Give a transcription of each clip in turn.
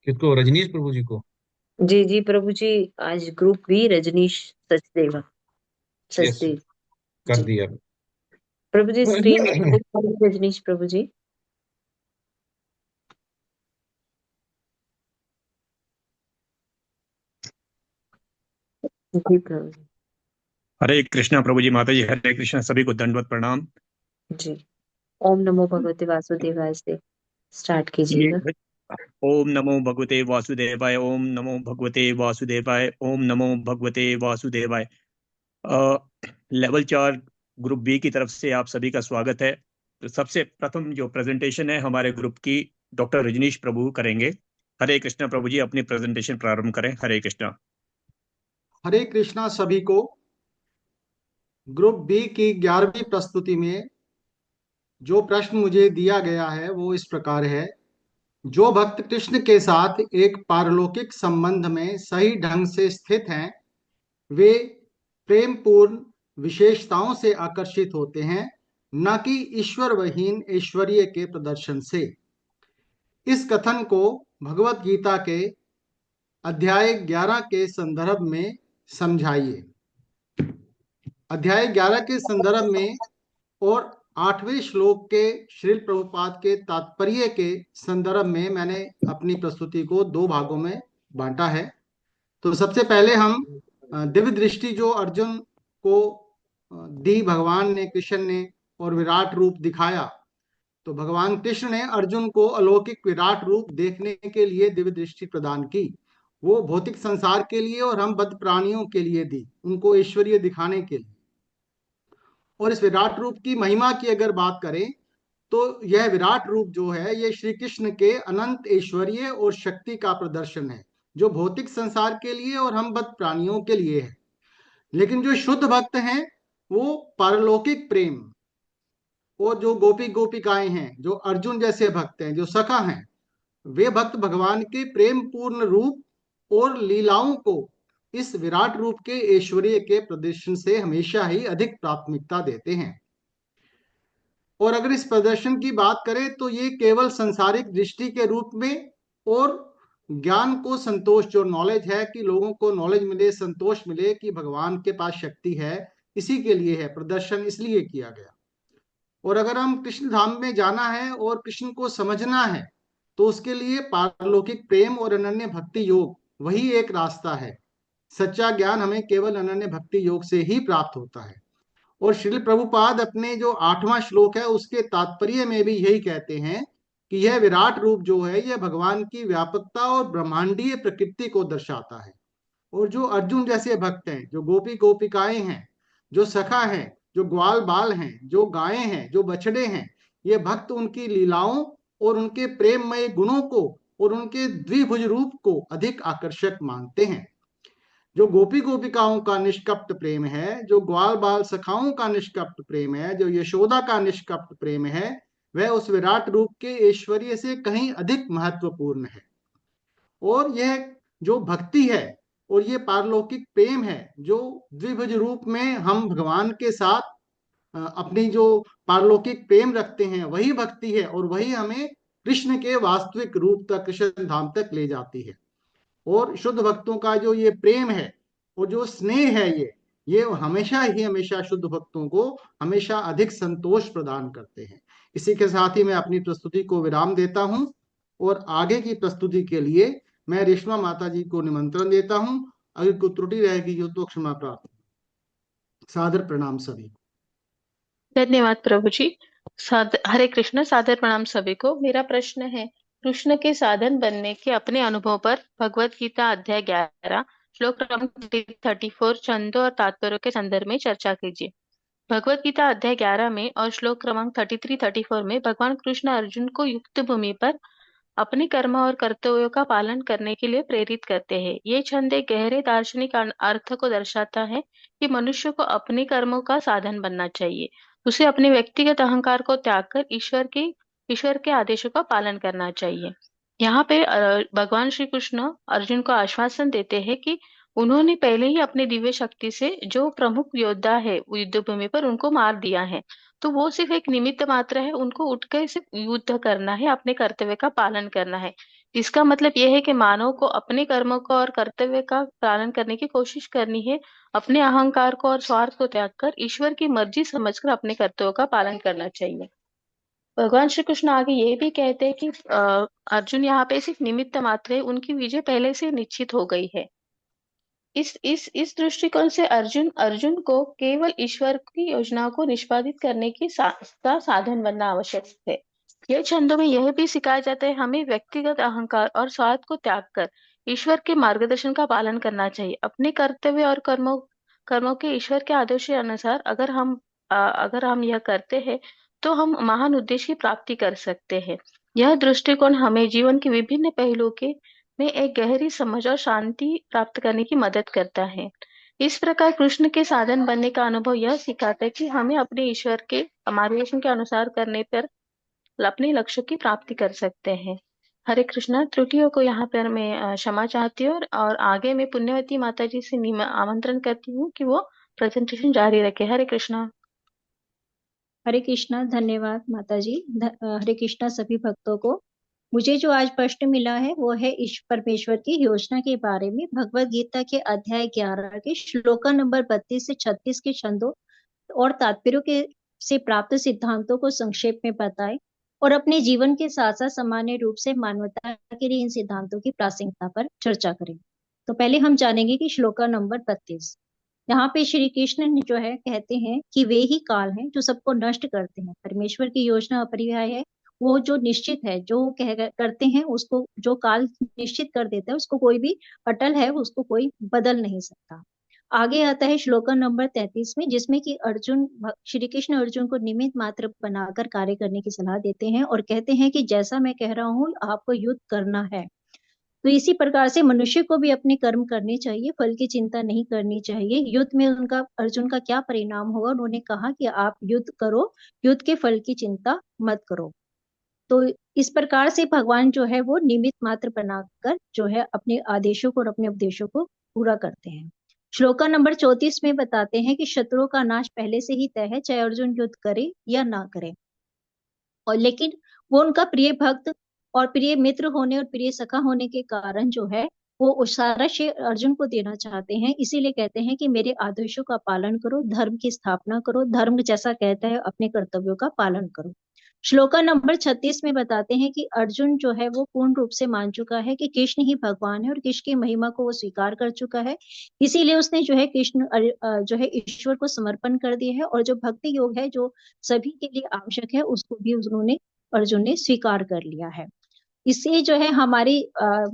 किसको? रजनीश प्रभु जी को? जी जी प्रभु जी। आज group B Rajneesh Sachdeva yes, Sachdev. कर जी दिया। प्रभु जी, स्क्रीन शेयर करिए रजनीश प्रभु जी। जी प्रभु हरे कृष्णा प्रभु जी, माता जी, हरे कृष्णा, सभी को दंडवत प्रणाम। जी। ओम नमो भगवते वासुदेवाय से स्टार्ट ये कीजिएगा। ओम नमो भगवते वासुदेवाय, ओम नमो भगवते वासुदेवाय, ओम नमो भगवते वासुदेवाय। लेवल 4 ग्रुप बी की तरफ से आप सभी का स्वागत है। तो सबसे प्रथम जो प्रेजेंटेशन है हमारे ग्रुप की, डॉक्टर रजनीश प्रभु करेंगे। हरे कृष्णा प्रभु जी, अपनी प्रेजेंटेशन प्रारंभ करें। हरे कृष्णा। हरे कृष्णा सभी को। ग्रुप बी की 11वीं प्रस्तुति में जो प्रश्न मुझे दिया गया है वो इस प्रकार है। जो भक्त कृष्ण के साथ एक पारलौकिक संबंध में सही ढंग से स्थित हैं, वे प्रेम पूर्ण विशेषताओं से आकर्षित होते हैं, न कि ईश्वर वहीन ऐश्वर्य के प्रदर्शन से। इस कथन को भगवत गीता के अध्याय 11 के संदर्भ में समझाइए। अध्याय 11 के संदर्भ में और 8वें श्लोक के श्रील प्रभुपाद के तात्पर्य के संदर्भ में मैंने अपनी प्रस्तुति को दो भागों में बांटा है। तो सबसे पहले हम दिव्य दृष्टि जो अर्जुन को दी भगवान ने, कृष्ण ने, और विराट रूप दिखाया। तो भगवान कृष्ण ने अर्जुन को अलौकिक विराट रूप देखने के लिए दिव्य दृष्टि प्रदान की। वो भौतिक संसार के लिए और हम बद्ध प्राणियों के लिए दी, उनको ऐश्वर्य दिखाने के लिए। और इस विराट रूप की महिमा की अगर बात करें तो यह विराट रूप जो है ये श्री कृष्ण के अनंत ऐश्वर्य और शक्ति का प्रदर्शन है, जो भौतिक संसार के लिए और हम बद्ध प्राणियों के लिए है। लेकिन जो शुद्ध भक्त हैं वो पारलौकिक प्रेम, और जो गोपी गोपिकाएं हैं, जो अर्जुन जैसे भक्त हैं, जो सखा हैं, वे भक्त भगवान के प्रेम पूर्ण रूप और लीलाओं को इस विराट रूप के ऐश्वर्य के प्रदर्शन से हमेशा ही अधिक प्राथमिकता देते हैं। और अगर इस प्रदर्शन की बात करें तो ये केवल संसारिक दृष्टि के रूप में और ज्ञान को संतोष, जो नॉलेज है कि लोगों को नॉलेज मिले, संतोष मिले कि भगवान के पास शक्ति है, इसी के लिए है, प्रदर्शन इसलिए किया गया। और अगर हम कृष्ण धाम में जाना है और कृष्ण को समझना है तो उसके लिए पारलौकिक प्रेम और अनन्य भक्ति योग वही एक रास्ता है। सच्चा ज्ञान हमें केवल अनन्य भक्ति योग से ही प्राप्त होता है। और श्रील प्रभुपाद अपने जो 8वां श्लोक है उसके तात्पर्य में भी यही कहते हैं कि यह विराट रूप जो है यह भगवान की व्यापकता और ब्रह्मांडीय प्रकृति को दर्शाता है। और जो अर्जुन जैसे भक्त हैं, जो गोपी गोपिकाएं हैं, जो सखा हैं, जो ग्वाल बाल हैं, जो गायें हैं, जो बछड़े हैं, ये भक्त उनकी लीलाओं और उनके प्रेममय गुणों को और उनके द्विभुज रूप को अधिक आकर्षक मानते हैं। जो गोपी गोपिकाओं का निष्कपट प्रेम है, जो ग्वाल बाल सखाओं का निष्कपट प्रेम है, जो यशोदा का निष्कपट प्रेम है, वह उस विराट रूप के ऐश्वर्य से कहीं अधिक महत्वपूर्ण है। और यह जो भक्ति है और ये पारलौकिक प्रेम है, जो द्विभुज रूप में हम भगवान के साथ अपनी जो पारलौकिक प्रेम रखते हैं, वही भक्ति है और वही हमें कृष्ण के वास्तविक रूप तक, कृष्ण धाम तक ले जाती है। और शुद्ध भक्तों का जो ये प्रेम है और जो स्नेह है, ये हमेशा ही हमेशा शुद्ध भक्तों को हमेशा अधिक संतोष प्रदान करते हैं। इसी के साथ ही मैं अपनी प्रस्तुति को विराम देता हूं और आगे की प्रस्तुति के लिए मैं रेशमा माता जी को निमंत्रण देता हूं। अगर कोई त्रुटि रहेगी तो क्षमा प्रार्थना। सादर प्रणाम सभी। धन्यवाद प्रभु जी। हरे कृष्ण। सादर प्रणाम सभी को। मेरा प्रश्न है, कृष्ण के साधन बनने के अपने अनुभव पर भगवत गीता अध्याय 11 श्लोक क्रमांक 34 छंदों और तात्पर्यों के संदर्भ में चर्चा कीजिए। भगवत गीता अध्याय 11 में और श्लोक क्रमांक 33-34 में भगवान कृष्ण अर्जुन को युक्त भूमि पर अपने कर्म और कर्तव्यों का पालन करने के लिए प्रेरित करते हैं। ये छंद एक गहरे दार्शनिक अर्थ को दर्शाता है कि मनुष्य को अपने कर्मों का साधन बनना चाहिए। उसे अपने व्यक्तिगत अहंकार को त्याग कर ईश्वर के आदेशों का पालन करना चाहिए। यहाँ पे भगवान श्री कृष्ण अर्जुन को आश्वासन देते हैं कि उन्होंने पहले ही अपने दिव्य शक्ति से जो प्रमुख योद्धा है युद्ध भूमि पर उनको मार दिया है। तो वो सिर्फ एक निमित्त मात्र है, उनको उठकर सिर्फ युद्ध करना है, अपने कर्तव्य का पालन करना है। इसका मतलब यह है कि मानव को अपने कर्मों को और कर्तव्य का पालन करने की कोशिश करनी है, अपने अहंकार को और स्वार्थ को त्याग कर ईश्वर की मर्जी समझकर अपने कर्तव्यों का पालन करना चाहिए। भगवान श्री कृष्ण आगे ये भी कहते हैं कि अर्जुन यहाँ पे सिर्फ निमित्त मात्र है, उनकी विजय पहले से निश्चित हो गई है। इस दृष्टिकोण से अर्जुन अर्जुन को केवल ईश्वर की योजना को निष्पादित करने का साधन बनना आवश्यक है। यह छंदों में यह भी सिखाया जाता है, हमें व्यक्तिगत अहंकार और स्वार्थ को त्याग कर ईश्वर के मार्गदर्शन का पालन करना चाहिए। अपने कर्तव्य और कर्मों के ईश्वर के आदेश के अनुसार अगर हम यह करते हैं तो हम महान उद्देश्य की प्राप्ति कर सकते हैं। यह दृष्टिकोण हमें जीवन के विभिन्न पहलुओं के में एक गहरी समझ और शांति प्राप्त करने की मदद करता है। इस प्रकार कृष्ण के साधन बनने का अनुभव यह सिखाता है कि हमें अपने ईश्वर के मार्गदर्शन के अनुसार करने पर अपने लक्ष्य की प्राप्ति कर सकते हैं। हरे कृष्णा। त्रुटियों को यहाँ पर मैं क्षमा चाहती हूँ और आगे मैं पुण्यवती माता जी से आमंत्रण करती हूँ कि वो प्रेजेंटेशन जारी रखे। हरे कृष्णा। हरे कृष्णा। धन्यवाद माता जी। हरे कृष्णा सभी भक्तों को। मुझे जो आज प्रश्न मिला है वो है परमेश्वर की योजना के बारे में। भगवत गीता के अध्याय 11 के श्लोका नंबर 32 से 36 के छंदों और तात्पर्यों के से प्राप्त सिद्धांतों को संक्षेप में बताएं और अपने जीवन के साथ साथ सामान्य रूप से मानवता के लिए इन सिद्धांतों की प्रासंगिकता पर चर्चा करें। तो पहले हम जानेंगे कि श्लोका नंबर 32। यहाँ पे श्री कृष्ण जो है कहते हैं कि वे ही काल हैं जो सबको नष्ट करते हैं। परमेश्वर की योजना अपरिहार्य है, वो जो निश्चित है, जो करते हैं उसको, जो काल निश्चित कर देता है उसको कोई भी अटल है, उसको कोई बदल नहीं सकता। आगे आता है श्लोका नंबर 33 में, जिसमें कि श्री कृष्ण अर्जुन को निमित्त मात्र बनाकर कार्य करने की सलाह देते हैं और कहते हैं कि जैसा मैं कह रहा हूँ आपको युद्ध करना है। तो इसी प्रकार से मनुष्य को भी अपने कर्म करने चाहिए, फल की चिंता नहीं करनी चाहिए। युद्ध में अर्जुन का क्या परिणाम होगा, उन्होंने कहा कि आप युद्ध करो, युद्ध के फल की चिंता मत करो। तो इस प्रकार से भगवान जो है वो निमित्त मात्र बनाकर जो है अपने आदेशों को और अपने उपदेशों को पूरा करते हैं। श्लोका नंबर 34 में बताते हैं कि शत्रुओं का नाश पहले से ही तय है, चाहे अर्जुन युद्ध करे या ना करे। और लेकिन वो उनका प्रिय भक्त और प्रिय मित्र होने और प्रिय सखा होने के कारण जो है वो उस सारा श्रेय अर्जुन को देना चाहते हैं। इसीलिए कहते हैं कि मेरे आदेशों का पालन करो, धर्म की स्थापना करो, धर्म जैसा कहता है अपने कर्तव्यों का पालन करो। श्लोका नंबर 36 में बताते हैं कि अर्जुन जो है वो पूर्ण रूप से मान चुका है कि कृष्ण ही भगवान है और कृष्ण की महिमा को वो स्वीकार कर चुका है। इसीलिए उसने जो है कृष्ण जो है ईश्वर को समर्पण कर दिया है और जो भक्ति योग है जो सभी के लिए आवश्यक है उसको भी अर्जुन ने स्वीकार कर लिया है। इससे जो है हमारी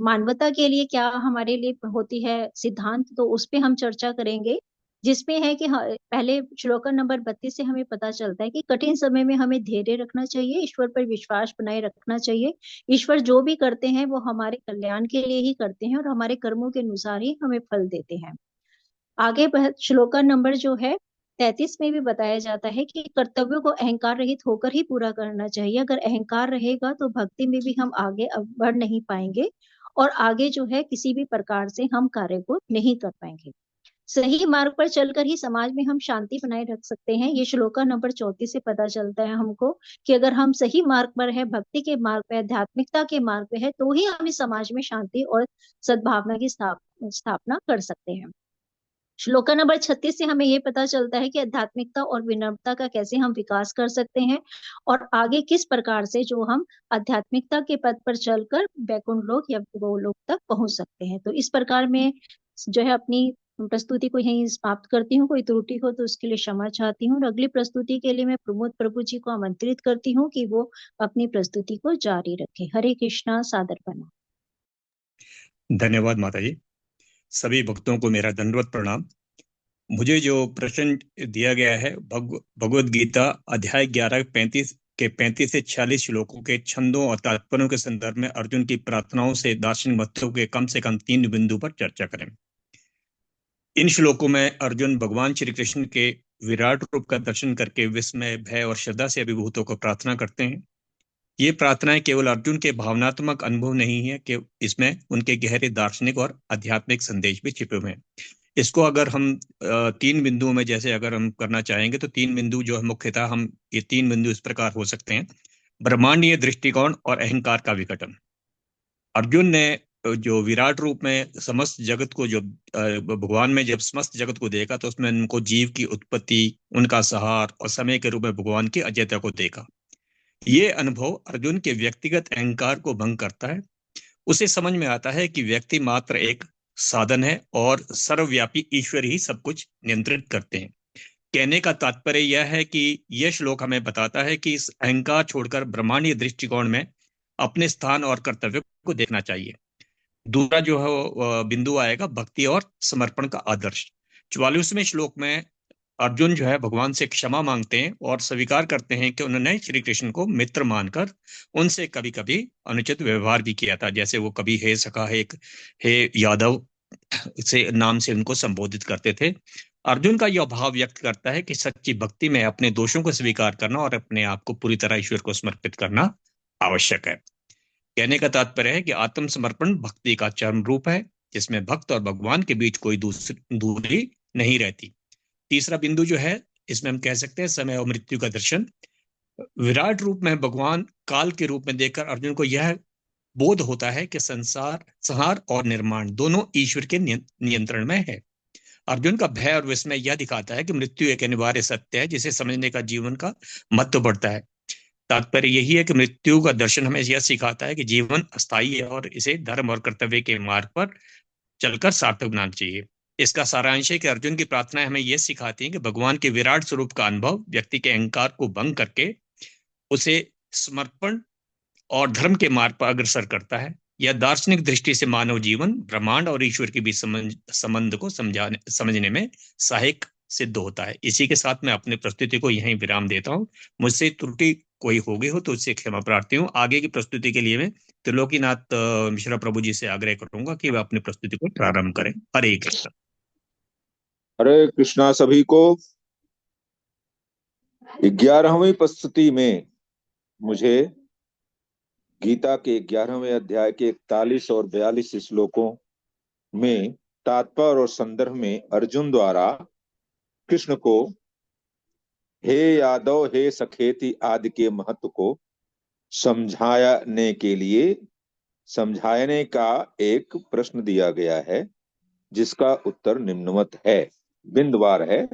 मानवता के लिए क्या हमारे लिए होती है सिद्धांत, तो उस पे हम चर्चा करेंगे, जिसमें है कि पहले श्लोका नंबर 32 से हमें पता चलता है कि कठिन समय में हमें धैर्य रखना चाहिए, ईश्वर पर विश्वास बनाए रखना चाहिए। ईश्वर जो भी करते हैं वो हमारे कल्याण के लिए ही करते हैं और हमारे कर्मों के अनुसार ही हमें फल देते हैं। आगे श्लोका नंबर जो है 33 में भी बताया जाता है कि कर्तव्यों को अहंकार रहित होकर ही पूरा करना चाहिए। अगर अहंकार रहेगा तो भक्ति में भी हम आगे बढ़ नहीं पाएंगे और आगे जो है किसी भी प्रकार से हम कार्य को नहीं कर पाएंगे। सही मार्ग पर चलकर ही समाज में हम शांति बनाए रख सकते हैं। ये श्लोका नंबर 34 से पता चलता है हमको कि अगर हम सही मार्ग पर है, भक्ति के मार्ग पे, आध्यात्मिकता के मार्ग पे है, तो ही हम इस समाज में शांति और सद्भावना की स्थापना कर सकते हैं। श्लोका नंबर 36 से हमें ये पता चलता है कि आध्यात्मिकता और विनम्रता का कैसे हम विकास कर सकते हैं और आगे किस प्रकार से जो हम आध्यात्मिकता के पद पर चलकर वैकुंठ लोक या गोलोक तक पहुंच सकते हैं। तो इस प्रकार में जो है अपनी प्रस्तुति को यहीं समाप्त करती हूँ। कोई त्रुटि हो तो उसके लिए क्षमा चाहती हूँ और अगली प्रस्तुति के लिए मैं प्रमोद प्रभु जी को आमंत्रित करती हूँ कि वो अपनी प्रस्तुति को जारी रखें। हरे कृष्णा। सादर प्रणाम। धन्यवाद माता जी। सभी भक्तों को मेरा दंडवत प्रणाम। मुझे जो प्रश्न दिया गया है भगवत गीता अध्याय 11 35 से 46 श्लोकों के छंदों और तात्पर्यों के संदर्भ में अर्जुन की प्रार्थनाओं से दार्शनिक महत्व के कम से कम 3 बिंदु पर चर्चा करें। इन श्लोकों में अर्जुन भगवान श्री कृष्ण के विराट रूप का दर्शन करके विस्मय, भय और श्रद्धा से अभिभूत होकर प्रार्थना करते हैं। ये प्रार्थनाएं केवल अर्जुन के भावनात्मक अनुभव नहीं है कि इसमें उनके गहरे दार्शनिक और आध्यात्मिक संदेश भी छिपे हुए हैं। इसको अगर हम 3 बिंदुओं में जैसे अगर हम करना चाहेंगे तो 3 बिंदु जो है मुख्यतः हम ये 3 बिंदु इस प्रकार हो सकते हैं। ब्रह्मांडीय दृष्टिकोण और अहंकार का विघटन। अर्जुन ने जो विराट रूप में समस्त जगत को जो भगवान में जब समस्त जगत को देखा तो उसमें उनको जीव की उत्पत्ति, उनका संहार और समय के रूप में भगवान की अजयता को देखा। ये अनुभव अर्जुन के व्यक्तिगत अहंकार को भंग करता है। उसे समझ में आता है कि व्यक्ति मात्र एक साधन है और सर्वव्यापी ईश्वर ही सब कुछ नियंत्रित करते हैं। कहने का तात्पर्य यह है कि यह श्लोक हमें बताता है कि इस अहंकार छोड़कर ब्रह्मांडीय दृष्टिकोण में अपने स्थान और कर्तव्य को देखना चाहिए। दूसरा जो है बिंदु आएगा भक्ति और समर्पण का आदर्श। 44वें श्लोक में अर्जुन जो है भगवान से क्षमा मांगते हैं और स्वीकार करते हैं कि उन्होंने श्री कृष्ण को मित्र मानकर उनसे कभी कभी अनुचित व्यवहार भी किया था। जैसे वो कभी हे सखा, हे यादव से नाम से उनको संबोधित करते थे। अर्जुन का यह भाव व्यक्त करता है कि सच्ची भक्ति में अपने दोषों को स्वीकार करना और अपने आप को पूरी तरह ईश्वर को समर्पित करना आवश्यक है। कहने का तात्पर्य है कि आत्मसमर्पण भक्ति का चरम रूप है, जिसमें भक्त और भगवान के बीच कोई दूरी नहीं रहती। तीसरा बिंदु जो है इसमें हम कह सकते हैं समय और मृत्यु का दर्शन। विराट रूप में भगवान काल के रूप में देखकर अर्जुन को यह बोध होता है कि संहार और निर्माण दोनों ईश्वर के नियंत्रण में है। अर्जुन का भय और विस्मय यह दिखाता है कि मृत्यु एक अनिवार्य सत्य है जिसे समझने का जीवन का महत्व बढ़ता है। तात्पर्य यही है कि मृत्यु का दर्शन हमें यह सिखाता है कि जीवन अस्थायी है और इसे धर्म और कर्तव्य के मार्ग पर चलकर सार्थक बनाना चाहिए। इसका सारांश है कि अर्जुन की प्रार्थनाएं हमें यह सिखाती हैं कि भगवान के विराट स्वरूप का अनुभव व्यक्ति के अहंकार को भंग करके उसे समर्पण और धर्म के मार्ग पर अग्रसर करता है। यह दार्शनिक दृष्टि से मानव जीवन, ब्रह्मांड और ईश्वर के बीच संबंध को समझने में सहायक सिद्ध होता है। इसी के साथ मैं अपनी प्रस्तुति को यहीं विराम देता हूँ। मुझसे त्रुटि कोई हो गई हो तो उससे क्षमा प्रार्थी हूँ। आगे की प्रस्तुति के लिए मैं त्रिलोकीनाथ मिश्रा प्रभु जी से आग्रह करूंगा कि वे अपनी प्रस्तुति को प्रारंभ करें। हरे कृष्ण। हरे कृष्णा सभी को। 11वीं प्रस्तुति में मुझे गीता के 11वें अध्याय के 41 और 42 श्लोकों में तात्पर्य और संदर्भ में अर्जुन द्वारा कृष्ण को हे यादव, हे सखेति आदि के महत्व को समझाने का एक प्रश्न दिया गया है, जिसका उत्तर निम्नवत है, बिंदवार है।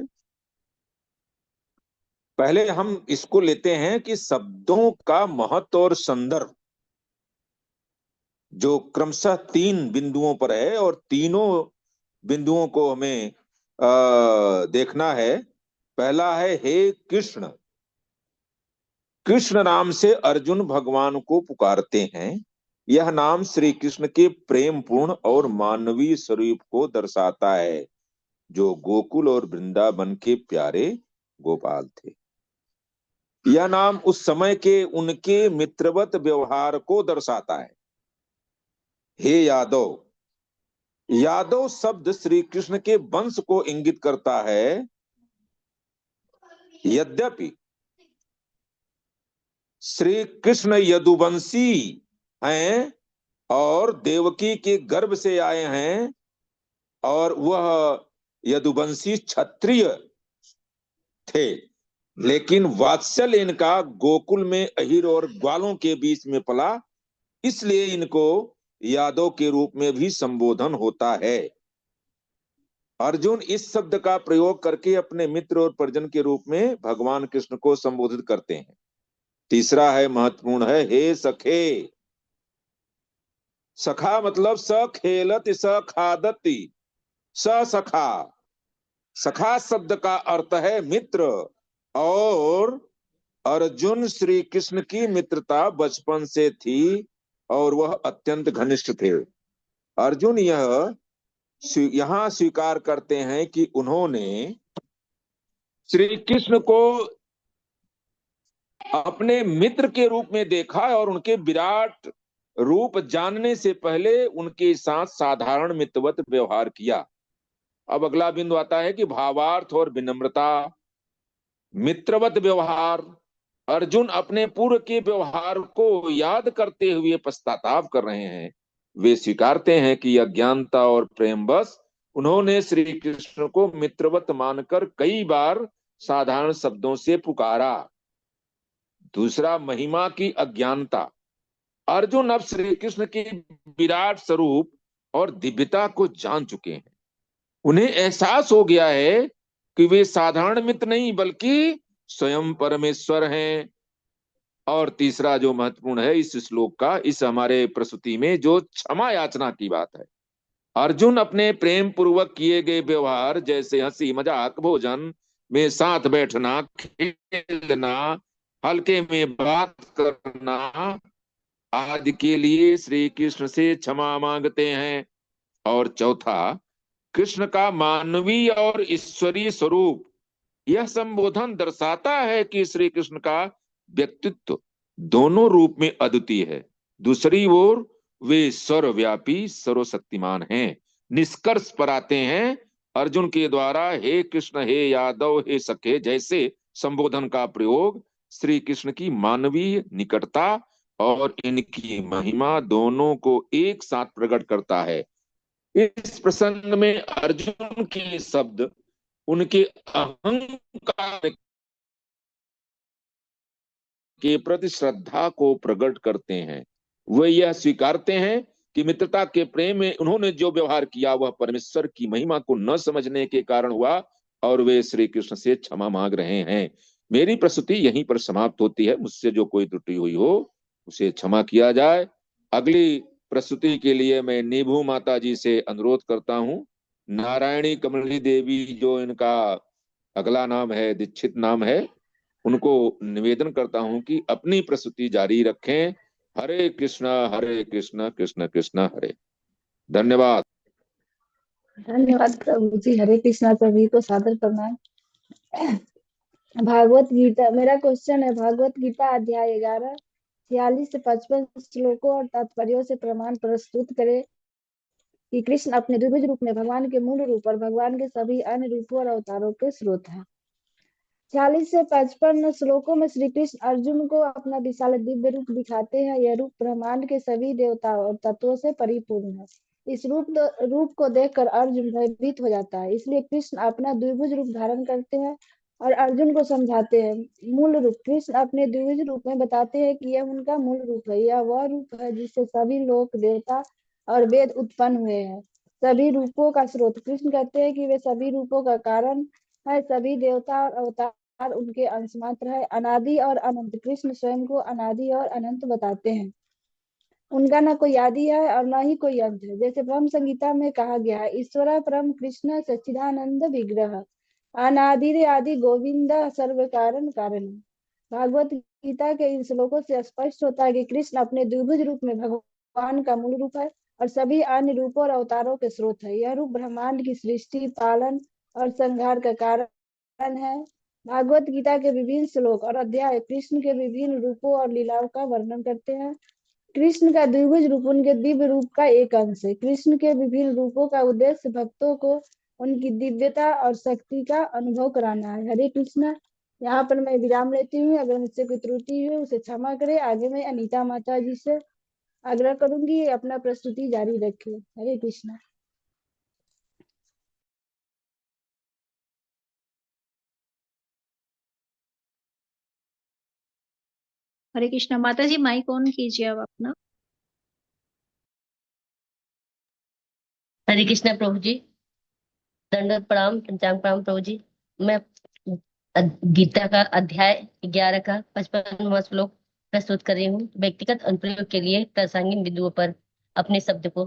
पहले हम इसको लेते हैं कि शब्दों का महत्व और संदर्भ जो क्रमशः 3 बिंदुओं पर है और तीनों बिंदुओं को हमें देखना है। पहला है हे कृष्ण। कृष्ण नाम से अर्जुन भगवान को पुकारते हैं। यह नाम श्री कृष्ण के प्रेम पूर्ण और मानवीय स्वरूप को दर्शाता है, जो गोकुल और वृंदावन के प्यारे गोपाल थे। यह नाम उस समय के उनके मित्रवत व्यवहार को दर्शाता है। हे यादव। यादव शब्द श्री कृष्ण के वंश को इंगित करता है। यद्यपि श्री कृष्ण यदुवंशी हैं और देवकी के गर्भ से आए हैं और वह यदुवंशी क्षत्रिय थे, लेकिन वात्सल्य इनका गोकुल में अहिर और ग्वालों के बीच में पला, इसलिए इनको यादव के रूप में भी संबोधन होता है। अर्जुन इस शब्द का प्रयोग करके अपने मित्र और परिजन के रूप में भगवान कृष्ण को संबोधित करते हैं। तीसरा है महत्वपूर्ण है हे सखे। सखा मतलब स खेलत स खादती स सखा। सखा शब्द का अर्थ है मित्र, और अर्जुन श्री कृष्ण की मित्रता बचपन से थी और वह अत्यंत घनिष्ठ थे। अर्जुन यहाँ स्वीकार करते हैं कि उन्होंने श्री कृष्ण को अपने मित्र के रूप में देखा और उनके विराट रूप जानने से पहले उनके साथ साधारण मित्रवत व्यवहार किया। अब अगला बिंदु आता है कि भावार्थ और विनम्रता। मित्रवत व्यवहार। अर्जुन अपने पूर्व के व्यवहार को याद करते हुए पश्चाताप कर रहे हैं। वे स्वीकारते हैं कि अज्ञानता और प्रेमवश उन्होंने श्री कृष्ण को मित्रवत मानकर कई बार साधारण शब्दों से पुकारा। दूसरा, महिमा की अज्ञानता। अर्जुन अब श्री कृष्ण के विराट स्वरूप और दिव्यता को जान चुके हैं। उन्हें एहसास हो गया है कि वे साधारण मित्र नहीं बल्कि स्वयं परमेश्वर हैं। और तीसरा जो महत्वपूर्ण है इस श्लोक का, इस हमारे प्रस्तुति में जो क्षमा याचना की बात है, अर्जुन अपने प्रेम पूर्वक किए गए व्यवहार जैसे हंसी मजाक, भोजन में साथ बैठना, खेलना, हल्के में बात करना आदि के लिए श्री कृष्ण से क्षमा मांगते हैं। और चौथा, कृष्ण का मानवीय और ईश्वरीय स्वरूप। यह संबोधन दर्शाता है कि श्री कृष्ण का व्यक्तित्व दोनों रूप में अद्वितीय है। दूसरी ओर वे सर्वव्यापी सर्वशक्तिमान हैं। निष्कर्ष पर आते हैं, अर्जुन के द्वारा हे कृष्ण, हे यादव, हे सखे जैसे संबोधन का प्रयोग श्री कृष्ण की मानवीय निकटता और इनकी महिमा दोनों को एक साथ प्रकट करता है। इस प्रसंग में अर्जुन के शब्द उनके अहंकार के प्रति श्रद्धा को प्रकट करते हैं। वे यह स्वीकारते हैं कि मित्रता के प्रेम में उन्होंने जो व्यवहार किया वह परमेश्वर की महिमा को न समझने के कारण हुआ और वे श्री कृष्ण से क्षमा मांग रहे हैं। मेरी प्रस्तुति यहीं पर समाप्त होती है। मुझसे जो कोई त्रुटि हुई हो उसे क्षमा किया जाए। अगली प्रस्तुति के लिए मैं नीभू माता जी से अनुरोध करता हूँ। नारायणी कमली देवी जो इनका अगला नाम है, दीक्षित नाम है, उनको निवेदन करता हूं कि अपनी प्रस्तुति जारी रखें। हरे कृष्णा कृष्ण कृष्ण हरे। धन्यवाद। धन्यवाद प्रभु जी। हरे कृष्णा सभी को सादर प्रणाम। भागवत गीता, मेरा क्वेश्चन है, भागवत गीता अध्याय 11 46 से 55 श्लोकों और तात्पर्यों से प्रमाण प्रस्तुत करे कि कृष्ण अपने द्विभुज रूप में भगवान के मूल रूप और भगवान के सभी अन्य रूपों और अवतारों के स्रोत हैं। 46 से 55 श्लोकों में श्री कृष्ण अर्जुन को अपना विशाल दिव्य रूप दिखाते हैं। यह रूप ब्रह्मांड के सभी देवताओं और तत्वों से परिपूर्ण है। इस रूप को देखकर अर्जुन भयभीत हो जाता है, इसलिए कृष्ण अपना द्विभुज रूप धारण करते हैं और अर्जुन को समझाते हैं। मूल रूप, कृष्ण अपने द्विभुज रूप में बताते हैं कि यह उनका मूल रूप है। यह वह रूप है जिससे सभी लोक, देवता और वेद उत्पन्न हुए हैं। सभी रूपों का स्रोत, कृष्ण कहते हैं कि वे सभी रूपों का कारण है। सभी देवता और अवतार उनके अंश मात्र है। अनादि और अनंत, कृष्ण स्वयं को अनादि और अनंत बताते हैं। उनका न कोई आदि है और न ही कोई अंत है। जैसे ब्रह्म संगीता में कहा गया है, ईश्वर परम कृष्ण सच्चिदानंद विग्रह, अनादि आदि गोविंद सर्व कारण कारण। भागवत गीता के इन श्लोकों से स्पष्ट होता है कि कृष्ण अपने द्विभुज रूप में भगवान का मूल रूप है और सभी अन्य रूपों और अवतारों के स्रोत है। यह रूप ब्रह्मांड की सृष्टि, पालन और संहार का कारण है। भागवत गीता के विभिन्न श्लोक और अध्याय कृष्ण के विभिन्न रूपों और लीलाओं का वर्णन करते हैं। कृष्ण का द्विभुज रूप उनके दिव्य रूप का एक अंश है। कृष्ण के विभिन्न रूपों का उद्देश्य भक्तों को उनकी दिव्यता और शक्ति का अनुभव कराना है। हरे कृष्णा। यहाँ पर मैं विराम लेती हूँ। अगर मुझसे कोई त्रुटि हुई उसे क्षमा करे। आगे मैं अनीता माता जी से आग्रह करूंगी अपना प्रस्तुति जारी रखे। हरे कृष्णा। हरे कृष्णा। माता जी माइक ऑन कीजिए अब अपना। हरे कृष्णा प्रभु जी, दंडवत प्रणाम, पंचांग प्रणाम प्रभु जी। मैं गीता का अध्याय 11 का 55वां श्लोक प्रस्तुत कर रही हूँ। व्यक्तिगत अनुप्रयोग के लिए प्रासंगिक बिंदुओं पर अपने शब्द को।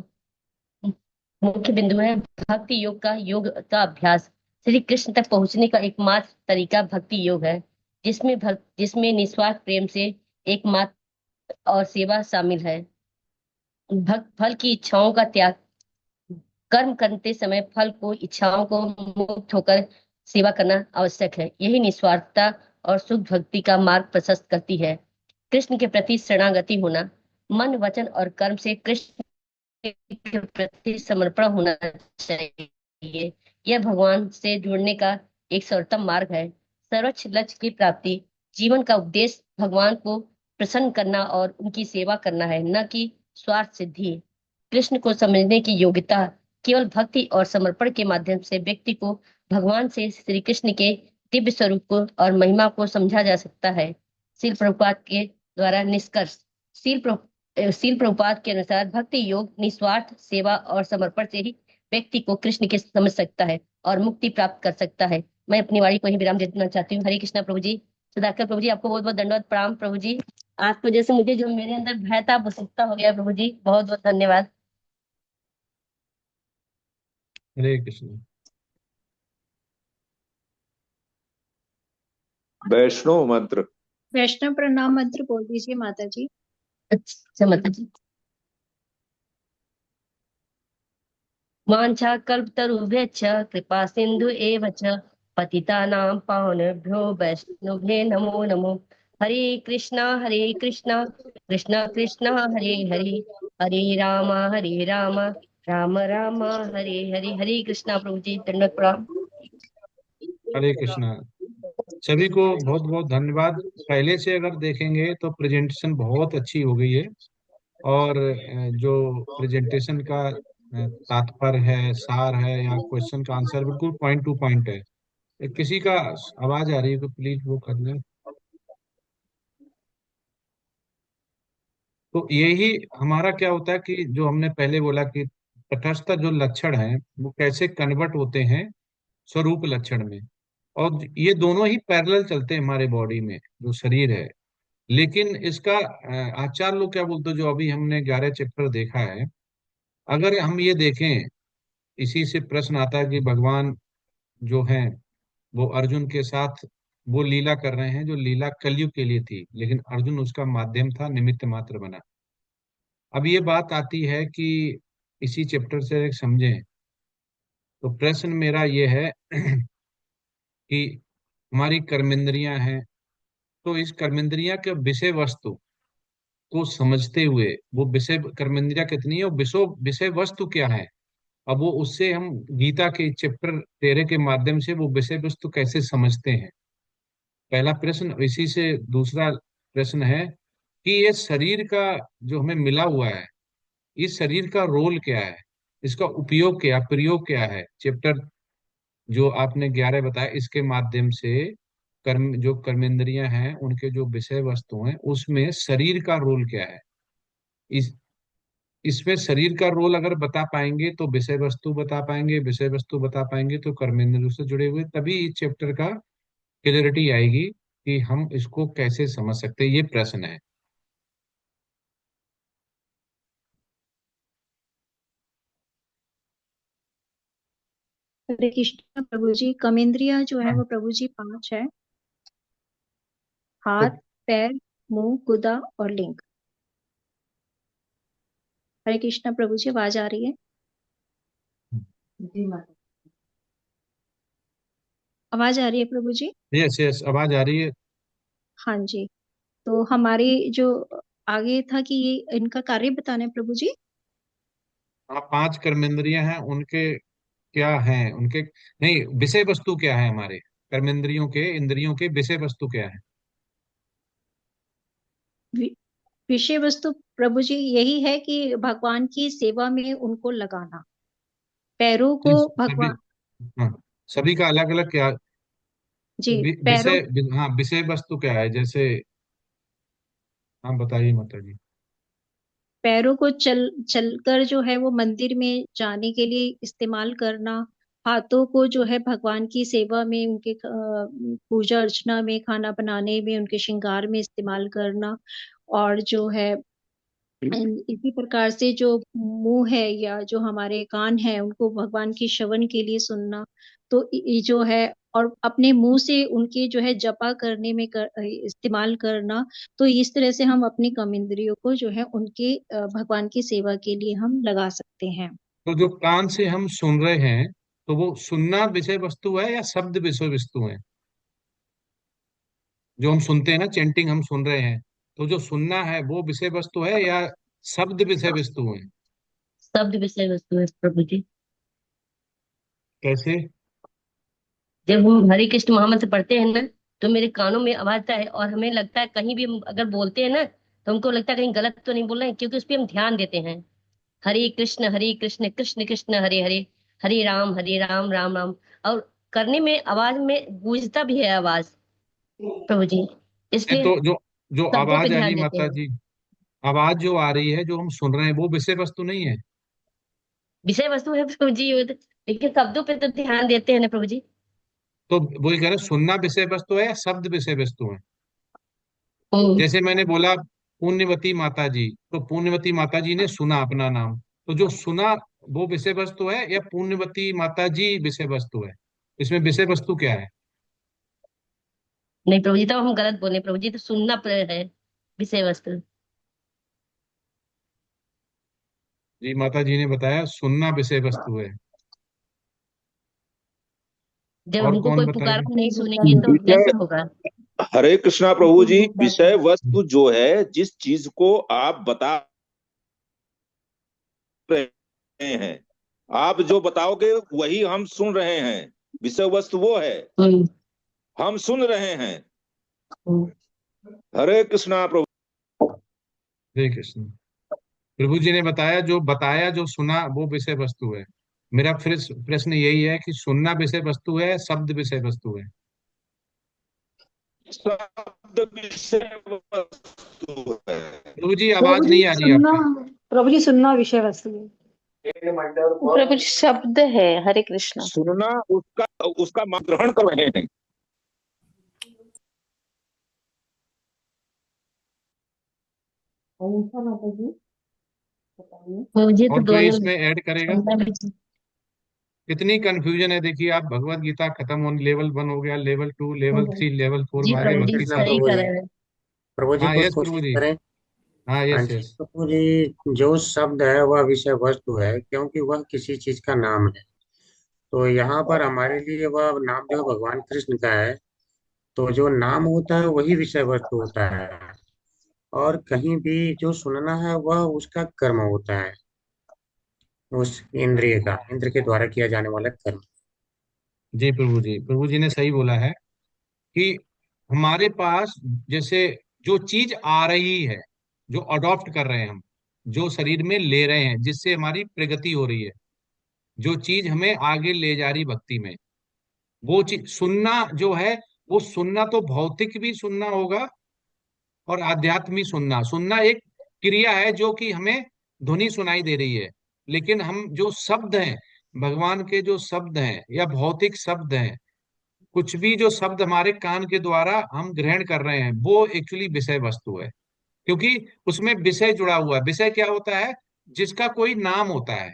मुख्य बिंदु है भक्ति योग का अभ्यास। श्री कृष्ण तक पहुंचने का एकमात्र तरीका भक्ति योग है, जिसमें निस्वार्थ प्रेम से एकमात्र और सेवा शामिल है। भक्त फल की इच्छाओं का त्याग, कर्म करते समय फल को इच्छाओं को मुक्त होकर सेवा करना आवश्यक है। यही निस्वार्थता और शुद्ध भक्ति का मार्ग प्रशस्त करती है। कृष्ण के प्रति शरणागति होना, मन, वचन और कर्म से कृष्ण के प्रति समर्पण होना चाहिए। यह भगवान से जुड़ने का एक सर्वोत्तम मार्ग है। सर्वोच्च लक्ष्य की प्राप्ति, जीवन का उद्देश्य भगवान को प्रसन्न करना और उनकी सेवा करना है, न कि स्वार्थ सिद्धि। कृष्ण को समझने की योग्यता केवल भक्ति और समर्पण के माध्यम से व्यक्ति को भगवान से श्री कृष्ण के दिव्य स्वरूप को और महिमा को समझा जा सकता है। श्रील प्रभुपाद के द्वारा निष्कर्ष। श्रील प्रभुपाद के अनुसार भक्ति योग निस्वार्थ सेवा और समर्पण से ही व्यक्ति को कृष्ण के समझ सकता है और मुक्ति प्राप्त कर सकता है। मैं अपनी वाणी को ही विराम देना चाहती हूँ। हरे कृष्णा प्रभु जी। सुधाकर प्रभु जी, आपको बहुत बहुत दंडवत प्रणाम प्रभु जी। आपको जैसे मुझे जो मेरे अंदर भय था वो सिद्ध हो गया प्रभु जी, बहुत बहुत धन्यवाद। हरे कृष्ण। वैष्णव मंत्र। वैष्णव प्रणाम मंत्र बोल दीजिए माता जी। अच्छा माता जी। वाञ्छा कल्पतरुभ्यश्च कृपा सिंधु एव च पतितानां पावनेभ्यो वैष्णवे नमो नमो। हरे कृष्णा कृष्णा कृष्णा हरे हरे, हरे राम राम राम हरे हरे। हरे कृष्णा प्रभु जी, दंडवत प्रणाम। हरे कृष्णा। सभी को बहुत बहुत धन्यवाद। पहले से अगर देखेंगे तो प्रेजेंटेशन बहुत अच्छी हो गई है, और जो प्रेजेंटेशन का तात्पर्य है, सार है, या क्वेश्चन का आंसर बिल्कुल पॉइंट टू पॉइंट है। किसी का आवाज आ रही है तो प्लीज वो कर लें। तो यही हमारा क्या होता है कि जो हमने पहले बोला कि तटस्थ जो लक्षण है वो कैसे कन्वर्ट होते हैं स्वरूप लक्षण में, और ये दोनों ही पैरेलल चलते हैं हमारे बॉडी में, जो शरीर है। लेकिन इसका आचार्य लोग क्या बोलते हैं, जो अभी हमने 11 चैप्टर देखा है, अगर हम ये देखें, इसी से प्रश्न आता है कि भगवान जो हैं वो अर्जुन के साथ वो लीला कर रहे हैं जो लीला कलयुग के लिए थी, लेकिन अर्जुन उसका माध्यम था, निमित्त मात्र बना। अब ये बात आती है कि इसी चैप्टर से समझें, तो प्रश्न मेरा ये है कि हमारी कर्मेंद्रियां हैं, तो इस कर्मेंद्रियां के विषय वस्तु को समझते हुए, वो विषय कर्मेंद्रियां कितनी है और विषय वस्तु क्या है, अब वो उससे हम गीता के चैप्टर 13 के माध्यम से वो विषय वस्तु कैसे समझते हैं, पहला प्रश्न। इसी से दूसरा प्रश्न है कि ये शरीर का जो हमें मिला हुआ है, इस शरीर का रोल क्या है, इसका उपयोग क्या, प्रयोग क्या है। चैप्टर जो आपने 11 बताया, इसके माध्यम से जो कर्मेंद्रियां हैं उनके जो विषय वस्तु हैं उसमें शरीर का रोल क्या है, इस इसमें शरीर का रोल अगर बता पाएंगे तो विषय वस्तु बता पाएंगे, विषय वस्तु बता पाएंगे तो कर्मेंद्रियों से जुड़े हुए, तभी इस चैप्टर का क्लियरिटी आएगी कि हम इसको कैसे समझ सकते हैं। ये प्रश्न है। हरे कृष्ण प्रभु जी। कर्मेंद्रियां जो है वो प्रभु जी 5 है। हाथ, तो पैर, मुंह, गुदा और लिंग। हरे कृष्ण प्रभु जी, आवाज आ रही है? जी माता। आवाज आ रही है प्रभु जी? यस यस, आवाज आ रही है। हाँ जी। तो हमारी जो आगे था कि ये इनका कार्य बताना है प्रभु जी। हाँ, 5 कर्मेंद्रियां हैं, उनके क्या हैं, उनके नहीं, विषय वस्तु क्या है, हमारे कर्मेंद्रियों के, इंद्रियों के विषय वस्तु क्या है। वि- विषय वस्तु प्रभु जी यही है कि भगवान की सेवा में उनको लगाना। पैरों को सभी, भगवान हाँ, सभी का अलग अलग क्या जी पैरों विषय, हाँ, विषय वस्तु क्या है, जैसे हाँ बताइए माता जी। पैरों को चलकर जो है वो मंदिर में जाने के लिए इस्तेमाल करना। हाथों को जो है भगवान की सेवा में, उनके पूजा अर्चना में, खाना बनाने में, उनके श्रृंगार में इस्तेमाल करना। और जो है इसी प्रकार से जो मुंह है या जो हमारे कान है उनको भगवान की श्रवण के लिए सुनना। तो ये जो है, और अपने मुंह से उनके जो है जपा करने में इस्तेमाल करना। तो इस तरह से हम अपनी कर्मेंद्रियों को जो है उनके भगवान की सेवा के लिए हम लगा सकते हैं। तो जो कान से हम सुन रहे हैं, तो वो सुनना विषय वस्तु है या शब्द विषय वस्तु है। जो हम सुनते हैं ना, चैंटिंग हम सुन रहे हैं, तो जो सुनना है वो विषय वस्तु है या शब्द विषय वस्तु है। शब्द विषय वस्तु है प्रभु जी। कैसे। जब हम हरे कृष्ण महामंत्र पढ़ते हैं ना, तो मेरे कानों में आवाज आता है और हमें लगता है कहीं भी हम अगर बोलते हैं ना, तो हमको लगता है कहीं गलत तो नहीं बोल रहे हैं, क्योंकि उस पर हम ध्यान देते हैं। हरे कृष्ण कृष्ण कृष्ण हरे हरे, हरे राम राम राम। और करने में आवाज में गूंजता भी है आवाज प्रभु जी, नहीं इसलिए तो जो जो शब्दों पे आवाज आ ध्यान रही देते माता हैं। जी, आवाज जो आ रही है जो हम सुन रहे हैं वो विषय वस्तु नहीं है। विषय वस्तु है प्रभु जी, लेकिन शब्दों पे तो ध्यान देते हैं ना प्रभु जी। तो वही कह रहे हैं, सुनना विषय वस्तु है या शब्द विषय वस्तु है। हम्म। जैसे मैंने बोला पुण्यवती माता जी, तो पुण्यवती माता जी ने सुना अपना नाम, तो जो सुना वो विषय वस्तु है या पुण्यवती माता जी विषय वस्तु है। इसमें विषय वस्तु क्या है। नहीं प्रभु जी, तो हम गलत बोले प्रभु जी, तो सुनना है विषय वस्तु। जी माता जी ने बताया सुनना विषय वस्तु है। जब और हमको कौन कोई पुकार बताएगा। नहीं सुनेंगे तो विषय, कैसे होगा। हरे कृष्णा प्रभु जी, विषय वस्तु जो है, जिस चीज को आप बता रहे हैं, आप जो बताओगे वही हम सुन रहे हैं। विषय वस्तु वो है, हम्म। हम सुन रहे हैं। हम्म। हरे कृष्णा प्रभु। हरे कृष्ण। प्रभु जी ने बताया जो बताया जो सुना वो विषय वस्तु है। मेरा फिर प्रश्न यही है कि सुनना विषय वस्तु है, शब्द विषय वस्तु है। शब्द विषय वस्तु है। प्रभु जी प्रभु आवाज जी नहीं आ रही है सुनना, आपकी। प्रभु जी सुनना विषय वस्तु है। प्रभु जी शब्द है। हरे कृष्ण। सुनना उसका उसका मान ग्रहण कर रहे हैं। मुझे तो और कोई दोनों इसमें ऐड करेगा। सुनना भी। कितनी कंफ्यूजन है देखिए आप, भगवत गीता खत्म होने लेवल 1 हो गया, लेवल 2, लेवल 3, लेवल 4 जी में आगे प्रभु हरे जी भक्ति कृष्णा सही साधन प्रभु कर जी, रहे हैं। प्रभु जी हाँ कुछ यस प्रभु कोशिश जी। करें। हाँ हाँ यस जी यस। प्रभु जी, जो शब्द है वह विषय वस्तु है, क्योंकि वह किसी चीज का नाम है। तो यहाँ पर हमारे लिए वह नाम जो भगवान कृष्ण का है, तो जो नाम होता है वही विषय वस्तु होता है। और कहीं भी जो सुनना है वह उसका कर्म होता है, उस इंद्रिय का, इंद्र के द्वारा किया जाने वाला कर्म। जी प्रभु जी, प्रभु जी ने सही बोला है कि हमारे पास जैसे जो चीज आ रही है, जो अडॉप्ट कर रहे हैं हम, जो शरीर में ले रहे हैं जिससे हमारी प्रगति हो रही है, जो चीज हमें आगे ले जा रही भक्ति में, वो चीज सुनना जो है, वो सुनना तो भौतिक भी सुनना होगा और आध्यात्मिक सुनना। सुनना एक क्रिया है जो कि हमें ध्वनि सुनाई दे रही है, लेकिन हम जो शब्द हैं, भगवान के जो शब्द हैं या भौतिक शब्द हैं, कुछ भी जो शब्द हमारे कान के द्वारा हम ग्रहण कर रहे हैं वो एक्चुअली विषय वस्तु है। क्योंकि उसमें विषय जुड़ा हुआ है। विषय क्या होता है, जिसका कोई नाम होता है।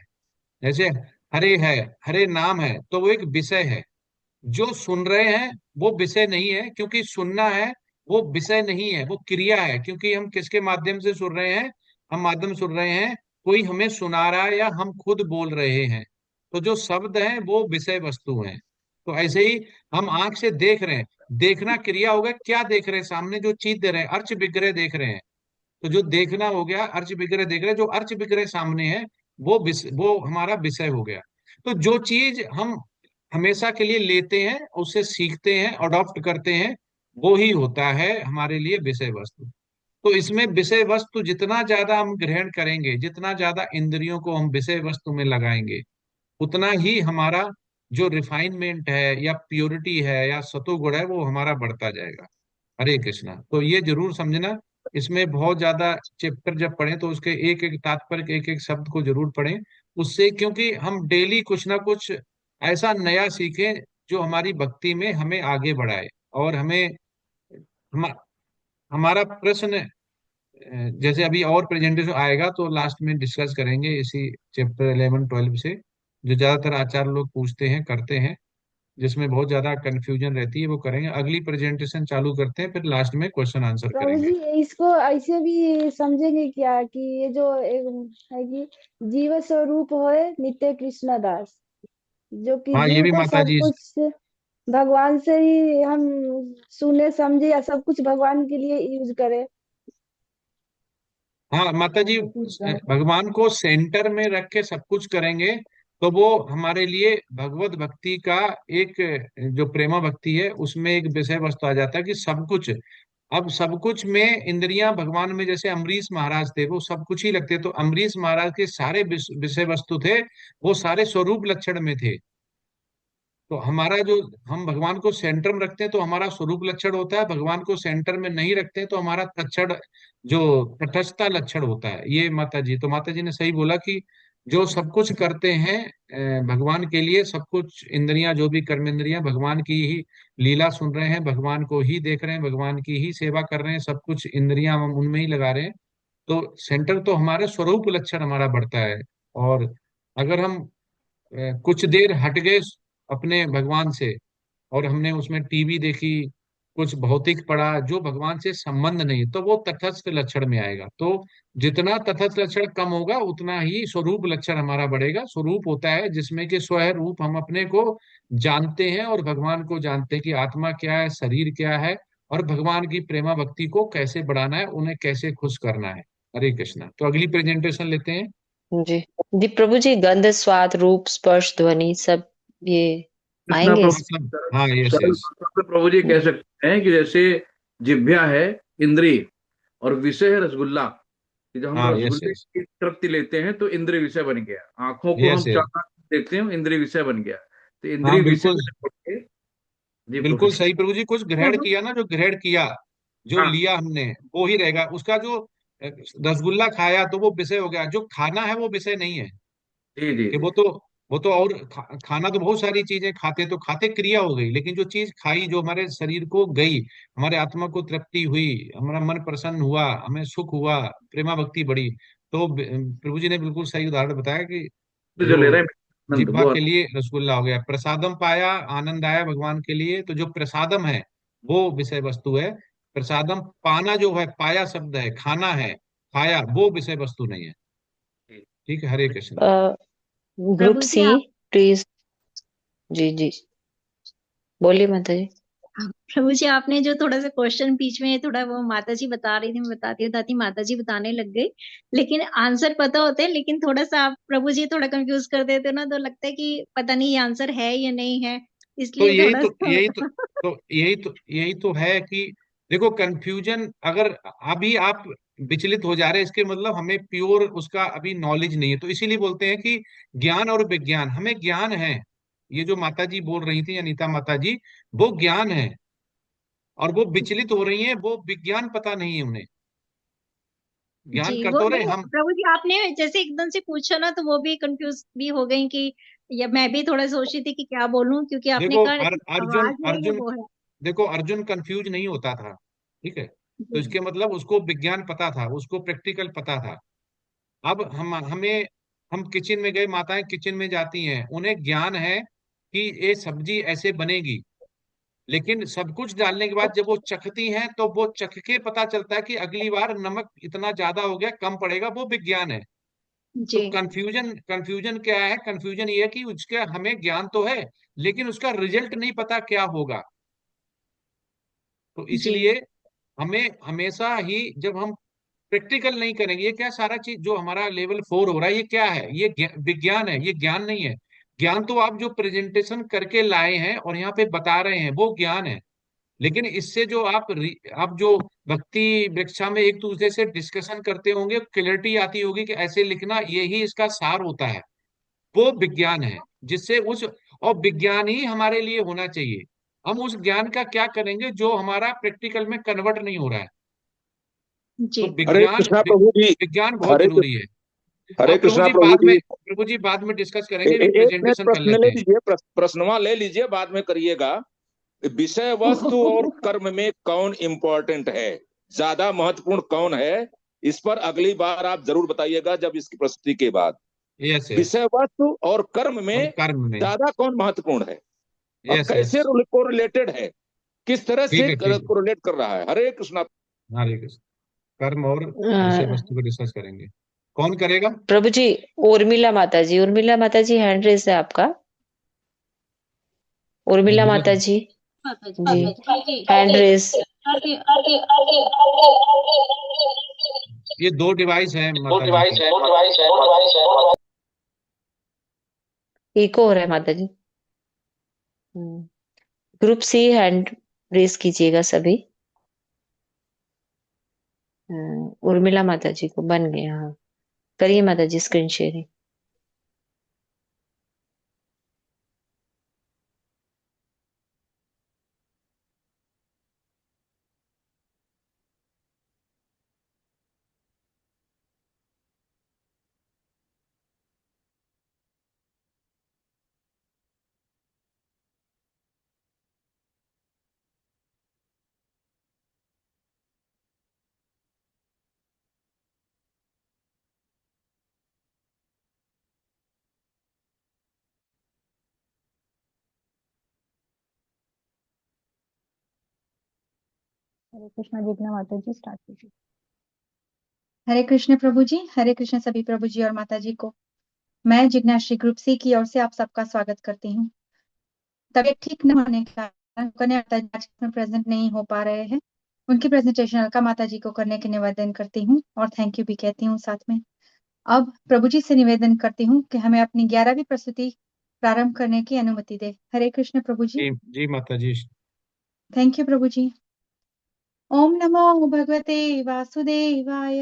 जैसे हरे है, हरे नाम है तो वो एक विषय है। जो सुन रहे हैं वो विषय नहीं है, क्योंकि सुनना है वो विषय नहीं है, वो क्रिया है। क्योंकि हम किसके माध्यम से सुन रहे हैं, हम माध्यम सुन रहे हैं, कोई हमें सुना रहा है या हम खुद बोल रहे हैं। तो जो शब्द हैं वो विषय वस्तु हैं। तो ऐसे ही हम आंख से देख रहे हैं, देखना क्रिया हो गया। क्या देख रहे हैं, सामने जो चीज दे रहे हैं, अर्च विग्रह देख रहे हैं। तो जो देखना हो गया, अर्च विग्रह देख रहे हैं, जो अर्च विग्रह सामने है वो हमारा विषय हो गया। तो जो चीज हम हमेशा के लिए लेते हैं, उससे सीखते हैं, अडॉप्ट करते हैं, वो ही होता है हमारे लिए विषय वस्तु। तो इसमें विषय वस्तु जितना ज्यादा हम ग्रहण करेंगे, जितना ज्यादा इंद्रियों को हम विषय वस्तु में लगाएंगे, उतना ही हमारा जो रिफाइनमेंट है या प्योरिटी है या सतोगुण है वो हमारा बढ़ता जाएगा। हरे कृष्णा। तो ये जरूर समझना, इसमें बहुत ज्यादा चैप्टर जब पढ़ें तो उसके एक एक तात्पर्य, एक एक शब्द को जरूर पढ़ें। उससे क्योंकि हम डेली कुछ ना कुछ ऐसा नया सीखें जो हमारी भक्ति में हमें आगे बढ़ाए। और हमें हम, हमारा प्रश्न जैसे अभी और प्रेजेंटेशन आएगा तो लास्ट में डिस्कस करेंगे इसी चैप्टर 11-12 से, जो ज्यादातर आचार्य लोग पूछते हैं, करते हैं, जिसमें बहुत ज्यादा कंफ्यूजन रहती है, वो करेंगे। अगली प्रेजेंटेशन चालू करते हैं, फिर लास्ट में क्वेश्चन आंसर प्रभु करेंगे। जी इसको ऐसे भी समझेंगे क्या कि ये जो एक है कि जीव स्वरूप है नित्य कृष्ण दास, जो कि हाँ ये जीव भी को माता सब जी। कुछ भगवान से ही हम सुने समझे या सब कुछ भगवान के लिए यूज करे। हाँ माता जी, भगवान को सेंटर में रख के सब कुछ करेंगे तो वो हमारे लिए भगवत भक्ति का एक जो प्रेमा भक्ति है उसमें एक विषय वस्तु आ जाता है कि सब कुछ अब सब कुछ में इंद्रियां भगवान में, जैसे अम्बरीश महाराज थे वो सब कुछ ही लगते, तो अम्बरीश महाराज के सारे विषय वस्तु थे वो सारे स्वरूप लक्षण में थे। तो हमारा जो, हम भगवान को सेंटर में रखते हैं तो हमारा स्वरूप लक्षण होता है, भगवान को सेंटर में नहीं रखते हैं तो हमारा तत्क्षण जो तटस्थता लक्षण होता है। ये माता जी, तो माता जी ने सही बोला कि जो सब कुछ करते हैं भगवान के लिए, सब कुछ इंद्रियां, जो भी कर्म इंद्रियां भगवान की ही लीला सुन रहे हैं, भगवान को ही देख रहे हैं, भगवान की ही सेवा कर रहे हैं, सब कुछ इंद्रियां हम उनमें ही लगा रहे हैं, तो सेंटर तो हमारे स्वरूप लक्षण हमारा बढ़ता है। और अगर हम कुछ देर हट गए अपने भगवान से और हमने उसमें टीवी देखी, कुछ भौतिक पढ़ा जो भगवान से संबंध नहीं, तो वो तटस्थ लक्षण में आएगा। तो जितना तटस्थ लक्षण कम होगा उतना ही स्वरूप लक्षण हमारा बढ़ेगा। स्वरूप होता है जिसमें कि स्व रूप, हम अपने को जानते हैं और भगवान को जानते हैं कि आत्मा क्या है, शरीर क्या है, और भगवान की प्रेमा भक्ति को कैसे बढ़ाना है, उन्हें कैसे खुश करना है। हरे कृष्णा। तो अगली प्रेजेंटेशन लेते हैं। जी जी प्रभु जी, गंध, स्वाद, रूप, स्पर्श, ध्वनि सब ये कृष्णा आएंगे हाँ इस। प्रभु, सब, हाँ यस सरल यस। भाषा में प्रभु जी कह सकते हैं कि जैसे जिह्वा है इंद्रिय और विषय है रसगुल्ला, कि जब हम हाँ यस रसगुल्ले यस। की तृप्ति लेते हैं तो इंद्रिय विषय बन गया, आंखों को यस हम यस। चाहना देखते हैं इंद्रिय विषय बन गया, तो हाँ इंद्रिय विषय बिल्कुल, में छोड़ के। जी प्रभु बिल्कुल जी। सही प्रभु जी। कुछ ग्रहण किया ना, जो ग्रहण किया, जो हाँ लिया हमने, वो ही रहेगा। उसका जो रसगुल्ला खाया तो वो विषय हो गया, जो खाना है वो विषय नहीं है। जी जी कि जी। वो तो और खाना तो बहुत सारी चीजें खाते, तो खाते क्रिया हो गई, लेकिन जो चीज खाई जो हमारे शरीर को गई, हमारे आत्मा को तृप्ति हुई, हमारा मन प्रसन्न हुआ, हमें सुख हुआ, प्रेमा भक्ति बढ़ी, तो प्रभु जी ने बिल्कुल सही उदाहरण बताया कि तो जो जो ले रहे हैं आनंद जिह्वा वो। के लिए रसगुल्ला हो गया, प्रसादम पाया, आनंद आया भगवान के लिए, तो जो प्रसादम है वो विषय वस्तु है। प्रसादम पाना जो है, पाया शब्द है, खाना है, खाया, वो विषय वस्तु नहीं है। ठीक है, हरे कृष्ण। ग्रुप प्रभु जी सी, आप प्लीज। जी जी, बोलिए माता जी। प्रभु जी आपने जो थोड़ा सा क्वेश्चन बीच में थोड़ा वो माता जी बता रही थी, मैं बताती हूँ ताकि माता जी बताने लग गई, लेकिन आंसर पता होते हैं, लेकिन थोड़ा सा आप प्रभु जी थोड़ा कंफ्यूज कर देते हो ना, तो लगता है कि पता नहीं ये आंसर है या नहीं है, तो इसलिए थोड़ा सा यही तो है कि देखो, कंफ्यूजन अगर अभी आप विचलित हो जा रहे हैं, इसके मतलब हमें प्योर उसका अभी नॉलेज नहीं है। तो इसीलिए बोलते हैं कि ज्ञान और विज्ञान, हमें ज्ञान है, ये जो माता जी बोल रही थी, अनीता माता जी, वो ज्ञान है, और वो विचलित हो रही हैं, वो विज्ञान पता नहीं है उन्हें। जी ज्ञान कर वो तो रहे नहीं हम। प्रभु जी, आपने जैसे एकदम से पूछा ना तो वो भी कंफ्यूज भी हो गई कि, या मैं भी थोड़ा सोच रही थी कि क्या बोलूं, क्योंकि आपने देखो कहा अर्जुन आवाज है या अर्जुन वो है। देखो, अर्जुन कंफ्यूज नहीं होता था, ठीक है, तो जी इसके मतलब उसको विज्ञान पता था, उसको प्रैक्टिकल पता था। अब हम किचन में गए, माताएं किचन में जाती हैं, उन्हें ज्ञान है कि ये सब्जी ऐसे बनेगी, लेकिन सब कुछ डालने के बाद जब वो चखती हैं तो वो चख के पता चलता है कि अगली बार नमक इतना ज्यादा हो गया, कम पड़ेगा, वो विज्ञान है। तो जी कंफ्यूजन क्या है? कंफ्यूजन ये है कि उसका हमें ज्ञान तो है, लेकिन उसका रिजल्ट नहीं पता क्या होगा। तो जी इसलिए हमें हमेशा ही, जब हम प्रैक्टिकल नहीं करेंगे, ये क्या सारा चीज जो हमारा लेवल 4 हो रहा है, ये क्या है? ये विज्ञान है, ये ज्ञान नहीं है। ज्ञान तो आप जो प्रेजेंटेशन करके लाए हैं और यहाँ पे बता रहे हैं वो ज्ञान है, लेकिन इससे जो आप जो भक्ति वृक्षा में एक दूसरे से डिस्कशन करते होंगे, क्लैरिटी आती होगी कि ऐसे लिखना, यही इसका सार होता है, वो विज्ञान है। जिससे उस, और विज्ञान ही हमारे लिए होना चाहिए। हम उस ज्ञान का क्या करेंगे जो हमारा प्रैक्टिकल में कन्वर्ट नहीं हो रहा है? जी तो हरे विज्ञान कृष्णा प्रभु जी। विज्ञान बहुत हरे जरूरी है। हरे अब प्रभु कृष्णा जी प्रभु बाद में, जी। डिस्कस करेंगे, भी एक मिनट प्रेजेंटेशन कर प्रश्न लेते ले हैं। लीजिए, प्रश्नवा ले लीजिए, बाद में करिएगा। विषय वस्तु और कर्म में कौन इंपॉर्टेंट है, ज्यादा महत्वपूर्ण कौन है? इस पर अगली बार आप जरूर बताइएगा जब इसकी प्रस्तुति के बाद। Yes yes. विषय वस्तु और कर्म और में कर्म में। ज्यादा कौन महत्वपूर्ण है और यस यस। कैसे कोरिलेटेड है, किस तरह ठीक से है, ठीक है। कोरिलेट कर रहा है? हरे कृष्णा। हरे कृष्ण। कर्म और विषय अ, वस्तु को डिस्कस करेंगे। कौन करेगा? प्रभु जी, उर्मिला माता जी, उर्मिला माता जी, हैंड रेस है आपका। उर्मिला उर्मिला माता जी, जी, माता जी, जी जी जी हैंड रेस। जी ये दो डिवाइस है माता जी की। इको हो रहा है माता जी। ग्रुप सी, हैंड रेस कीजिएगा सभी। उर्मिला माता जी को बन गया। हाँ, करिए माता जी स्क्रीन शेयरिंग। हरे कृष्णा जिज्ञा माता जी स्टार्ट कीजिए। हरे कृष्ण प्रभु जी, हरे कृष्ण सभी प्रभु जी और माता जी को। मैं जिज्ञाश्री ग्रुप सी की ओर से आप सबका स्वागत करती हूँ। तबीयत ठीक न होने के कारण कन्या माता जी आज में प्रेजेंट नहीं हो पा रहे हैं। उनकी प्रेजेंटेशन अलका माता जी को करने के निवेदन करती हूँ और थैंक यू भी कहती हूँ साथ में। अब प्रभु जी से निवेदन करती हूँ कि हमें अपनी 11वीं प्रस्तुति प्रारंभ करने की अनुमति दे। हरे कृष्ण प्रभु जी। जी माता जी। थैंक यू प्रभु जी। ओम नमो भगवते वासुदेवाय।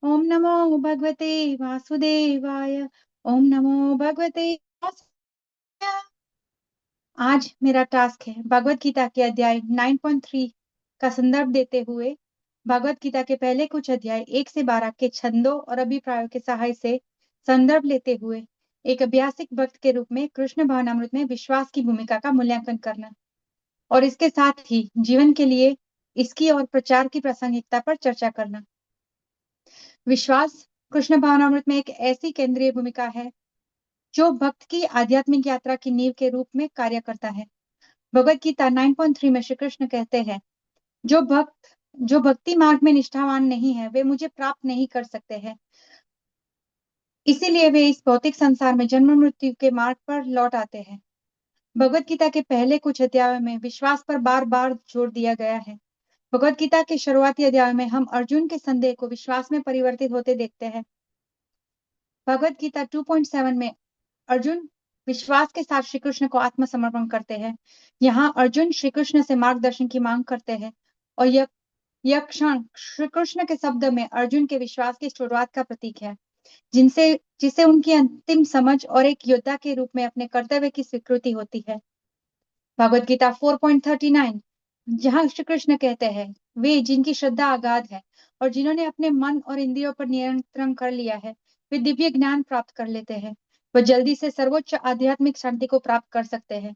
ओम नमो भगवते वासुदेवाय। ओम नमो भगवते वासुदेवाय। आज मेरा टास्क है भगवत गीता के अध्याय 9.3 का संदर्भ देते हुए भगवत गीता के पहले कुछ अध्याय 1 से 12 के छंदों और अभिप्रायों के सहाय से संदर्भ लेते हुए एक अभ्यासिक भक्त के रूप में कृष्ण भावनामृत में विश्वास की भूमिका का मूल्यांकन करना और इसके साथ ही जीवन के लिए इसकी और प्रचार की प्रासंगिकता पर चर्चा करना। विश्वास कृष्ण भावनामृत में एक ऐसी केंद्रीय भूमिका है जो भक्त की आध्यात्मिक यात्रा की नींव के रूप में कार्य करता है। भगवत गीता 9.3 में श्री कृष्ण कहते हैं, जो भक्ति मार्ग में निष्ठावान नहीं है वे मुझे प्राप्त नहीं कर सकते हैं, इसीलिए वे इस भौतिक संसार में जन्म मृत्यु के मार्ग पर लौट आते हैं। भगवत गीता के पहले कुछ अध्यायों में विश्वास पर बार बार जोर दिया गया है। भगवत गीता के शुरुआती अध्याय में हम अर्जुन के संदेह को विश्वास में परिवर्तित होते देखते हैं। भगवत गीता 2.7 में अर्जुन विश्वास के साथ श्री कृष्ण को आत्मसमर्पण करते हैं। यहाँ अर्जुन श्री कृष्ण से मार्गदर्शन की मांग करते हैं और यह क्षण श्री कृष्ण के शब्द में अर्जुन के विश्वास की शुरुआत का प्रतीक है, जिसे उनकी अंतिम समझ और एक योद्धा के रूप में अपने कर्तव्य की स्वीकृति होती है। भगवत गीता 4.39 जहाँ श्री कृष्ण कहते हैं, वे जिनकी श्रद्धा अगाध है और जिन्होंने अपने मन और इंद्रियों पर नियंत्रण कर लिया है, वे दिव्य ज्ञान प्राप्त कर लेते हैं। वह जल्दी से सर्वोच्च आध्यात्मिक शांति को प्राप्त कर सकते हैं।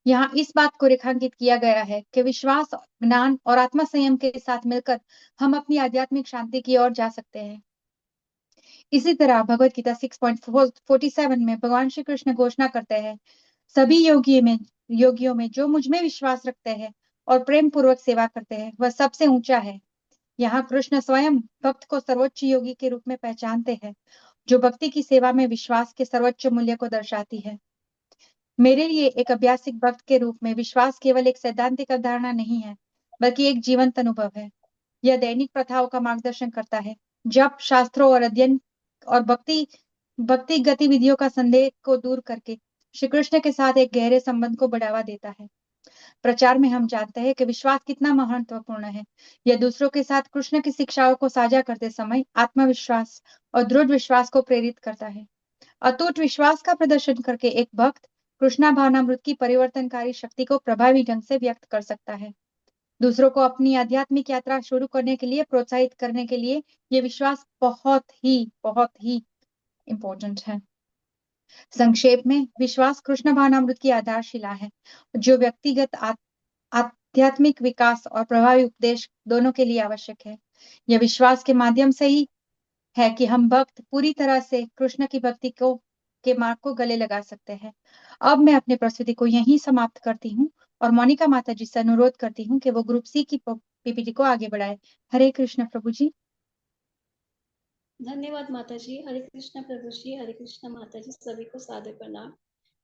यहाँ इस बात को रेखांकित किया गया है कि विश्वास, ज्ञान और आत्मा संयम के साथ मिलकर हम अपनी आध्यात्मिक शांति की ओर जा सकते हैं। इसी तरह भगवत गीता 6.47 में भगवान श्री कृष्ण घोषणा करते हैं, सभी योगियों में जो मुझ में विश्वास रखते हैं और प्रेम पूर्वक सेवा करते हैं वह सबसे ऊंचा है। यहाँ कृष्ण स्वयं भक्त को सर्वोच्च योगी के रूप में पहचानते हैं, जो भक्ति की सेवा में विश्वास के सर्वोच्च मूल्य को दर्शाती है। मेरे लिए एक अभ्यासिक भक्त के रूप में विश्वास केवल एक सैद्धांतिक अवधारणा नहीं है, बल्कि एक जीवंत अनुभव है। यह दैनिक प्रथाओं का मार्गदर्शन करता है, जब शास्त्रों और अध्ययन और भक्ति गतिविधियों का संदेह को दूर करके श्री कृष्ण के साथ एक गहरे संबंध को बढ़ावा देता है। प्रचार में हम जानते हैं कि विश्वास कितना महत्वपूर्ण है। यह दूसरों के साथ कृष्ण की शिक्षाओं को साझा करते समय आत्मविश्वास और दृढ़ विश्वास को प्रेरित करता है। अटूट विश्वास का प्रदर्शन करके एक भक्त कृष्णा भावनामृत की परिवर्तनकारी शक्ति को प्रभावी ढंग से व्यक्त कर सकता है। दूसरों को अपनी आध्यात्मिक यात्रा शुरू करने के लिए प्रोत्साहित करने के लिए यह विश्वास बहुत ही इम्पोर्टेंट है। संक्षेप में, विश्वास कृष्ण भावनामृत की आधारशिला है, जो व्यक्तिगत आध्यात्मिक विकास और प्रभावी उपदेश दोनों के लिए आवश्यक है। यह विश्वास के माध्यम से ही है कि हम भक्त पूरी तरह से कृष्ण की भक्ति के मार्ग को गले लगा सकते हैं। अब मैं अपनी प्रस्तुति को यहीं समाप्त करती हूँ और मोनिका माता जी से अनुरोध करती हूँ कि वो ग्रुप सी की पीपीटी को आगे बढ़ाए। हरे कृष्ण प्रभु जी। धन्यवाद माता जी। हरे कृष्ण प्रभु जी, हरे कृष्ण माता जी, सभी को सादर प्रणाम।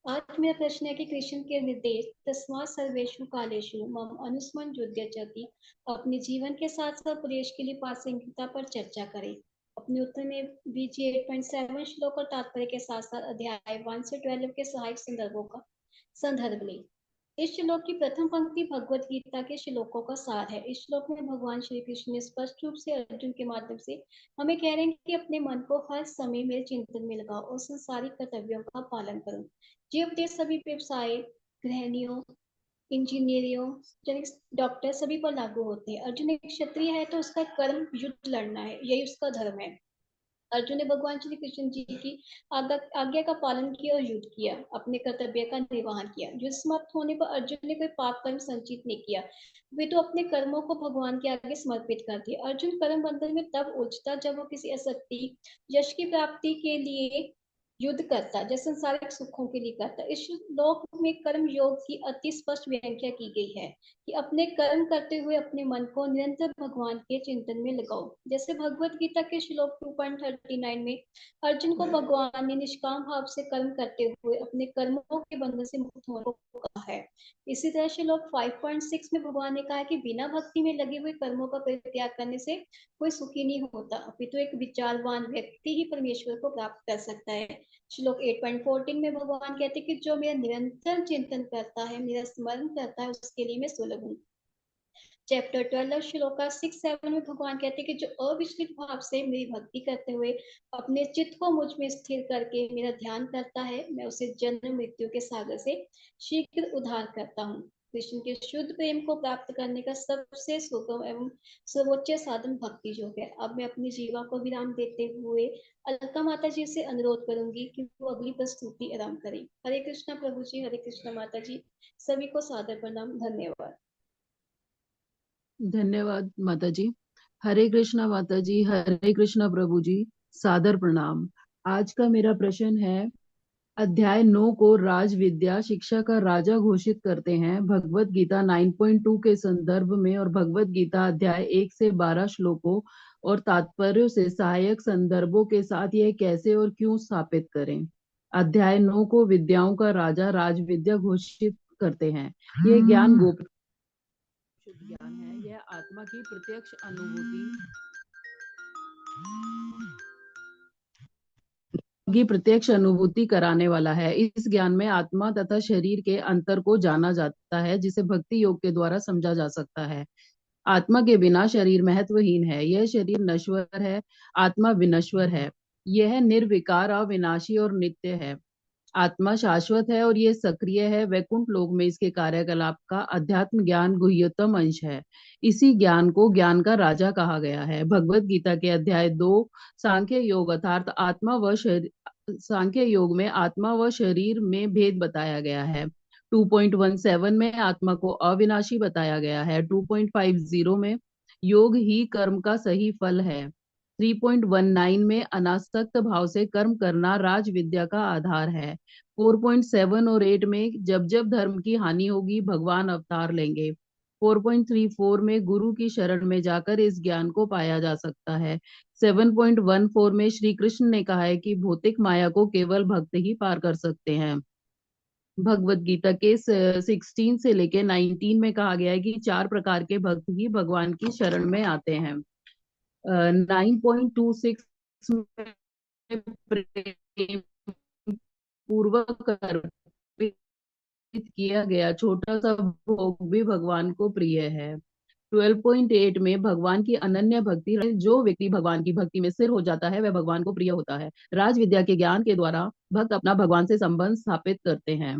आज मेरा प्रश्न है कि कृष्ण के निर्देश तस्मात् सर्वेषु कालेषु मम अनुस्मरण युध्यति अपने जीवन के साथ साथ प्रदेश के लिए प्रासंगिकता पर चर्चा करें। अपने उत्तर में बीजी 8.7 श्लोक और तात्पर्य के साथ साथ अध्याय 1 से 12 के सहायक संदर्भों का संदर्भ लें। इस श्लोक की प्रथम पंक्ति भगवत गीता के श्लोकों का सार है। इस श्लोक में भगवान श्री कृष्ण ने स्पष्ट रूप से अर्जुन के माध्यम से हमें कह रहे हैं कि अपने मन को हर समय मेरे चिंतन में लगाओ और संसारिक कर्तव्यों का पालन करो। ये उपदेश सभी व्यवसाय, गृहिणियों, इंजीनियरों, डॉक्टर सभी पर लागू होते हैं। अर्जुन एक क्षत्रिय है तो उसका कर्म युद्ध लड़ना है, यही उसका धर्म है। अर्जुन ने भगवान श्री कृष्ण जी की आज्ञा का पालन किया और युद्ध किया, अपने कर्तव्य का निर्वहन किया। युद्ध समाप्त होने पर अर्जुन ने कोई पाप कर्म संचित नहीं किया, वे तो अपने कर्मों को भगवान के आगे समर्पित कर दिए। अर्जुन कर्म बंधन में तब उलझता जब वो किसी असक्ति यश की प्राप्ति के लिए युद्ध करता, जैसे संसारिक सुखों के लिए करता। इस श्लोक में कर्म योग की अति स्पष्ट व्याख्या की गई है कि अपने कर्म करते हुए अपने मन को निरंतर भगवान के चिंतन में लगाओ। जैसे भगवत गीता के श्लोक 2.39 में अर्जुन को भगवान ने निष्काम भाव से कर्म करते हुए अपने कर्मों के बंधन से मुक्त होने को कहा है। इसी तरह श्लोक 5.6 में भगवान ने कहा है कि बिना भक्ति में लगे हुए कर्मों का परित्याग करने से कोई सुखी नहीं होता, अपितु एक विचारवान व्यक्ति ही परमेश्वर को प्राप्त कर सकता है। श्लोक 8.14 में भगवान कहते हैं कि जो मेरा निरंतर चिंतन करता है, मेरा स्मरण करता है, उसके लिए मैं सुलभ हूँ। चैप्टर 12 श्लोक 6-7 में भगवान कहते हैं कि जो अविचलित भाव से मेरी भक्ति करते हुए अपने चित्त को मुझ में स्थिर करके मेरा ध्यान करता है, मैं उसे जन्म मृत्यु के सागर से शीघ्र उद्धार करता हूँ। कृष्ण के शुद्ध प्रेम को प्राप्त करने का सबसे सुगम एवं सर्वोच्च साधन भक्ति योग है। अब मैं अपनी जीवा को विराम देते हुए अलका माता जी से अनुरोध करूंगी कि वो अगली प्रस्तुति आरंभ करें। हरे कृष्णा प्रभु जी, हरे कृष्णा माता जी, सभी को सादर प्रणाम, धन्यवाद। धन्यवाद माता जी। हरे कृष्णा माता जी, हरे कृष्णा प्रभु जी, सादर प्रणाम। आज का मेरा प्रश्न है, अध्याय 9 को राज विद्या शिक्षा का राजा घोषित करते हैं भगवत गीता 9.2 के संदर्भ में और भगवत गीता अध्याय 1 से 12 श्लोकों और तात्पर्य से सहायक संदर्भों के साथ यह कैसे और क्यों स्थापित करें। अध्याय 9 को विद्याओं का राजा राज विद्या घोषित करते हैं। यह ज्ञान गोप्य ज्ञान है, यह आत्मा की प्रत्यक्ष अनुभूति कराने वाला है। इस ज्ञान में आत्मा तथा शरीर के अंतर को जाना जाता है, जिसे भक्ति योग के द्वारा समझा जा सकता है। आत्मा के बिना शरीर महत्वहीन है। यह शरीर नश्वर है, आत्मा विनश्वर है। यह निर्विकार, अविनाशी और नित्य है। आत्मा शाश्वत है और ये सक्रिय है। वैकुंठ लोक में इसके कार्यकलाप का अध्यात्म ज्ञान गुह्यतम अंश है। इसी ज्ञान को ज्ञान का राजा कहा गया है। भगवत गीता के अध्याय 2 सांख्य योग अर्थात सांख्य योग में आत्मा व शरीर में भेद बताया गया है। 2.17 में आत्मा को अविनाशी बताया गया है। 2.50 में योग ही कर्म का सही फल है। 3.19 में अनासक्त भाव से कर्म करना राज विद्या का आधार है। 4.7 और 8 में जब जब धर्म की हानि होगी भगवान अवतार लेंगे। 4.34 में गुरु की शरण में जाकर इस ज्ञान को पाया जा सकता है। 7.14 में श्री कृष्ण ने कहा है कि भौतिक माया को केवल भक्त ही पार कर सकते हैं। भगवत गीता के 16 से लेके 19 में कहा गया है कि 4 प्रकार के भक्त ही भगवान की शरण में आते हैं। 9.26 में प्रेम पूर्वक अर्पित किया गया छोटा सा भोग भी भगवान को प्रिय है। 12.8 में भगवान की अनन्य भक्ति, जो व्यक्ति भगवान की भक्ति में स्थिर हो जाता है वह भगवान को प्रिय होता है। राज विद्या के ज्ञान के द्वारा भक्त अपना भगवान से संबंध स्थापित करते हैं।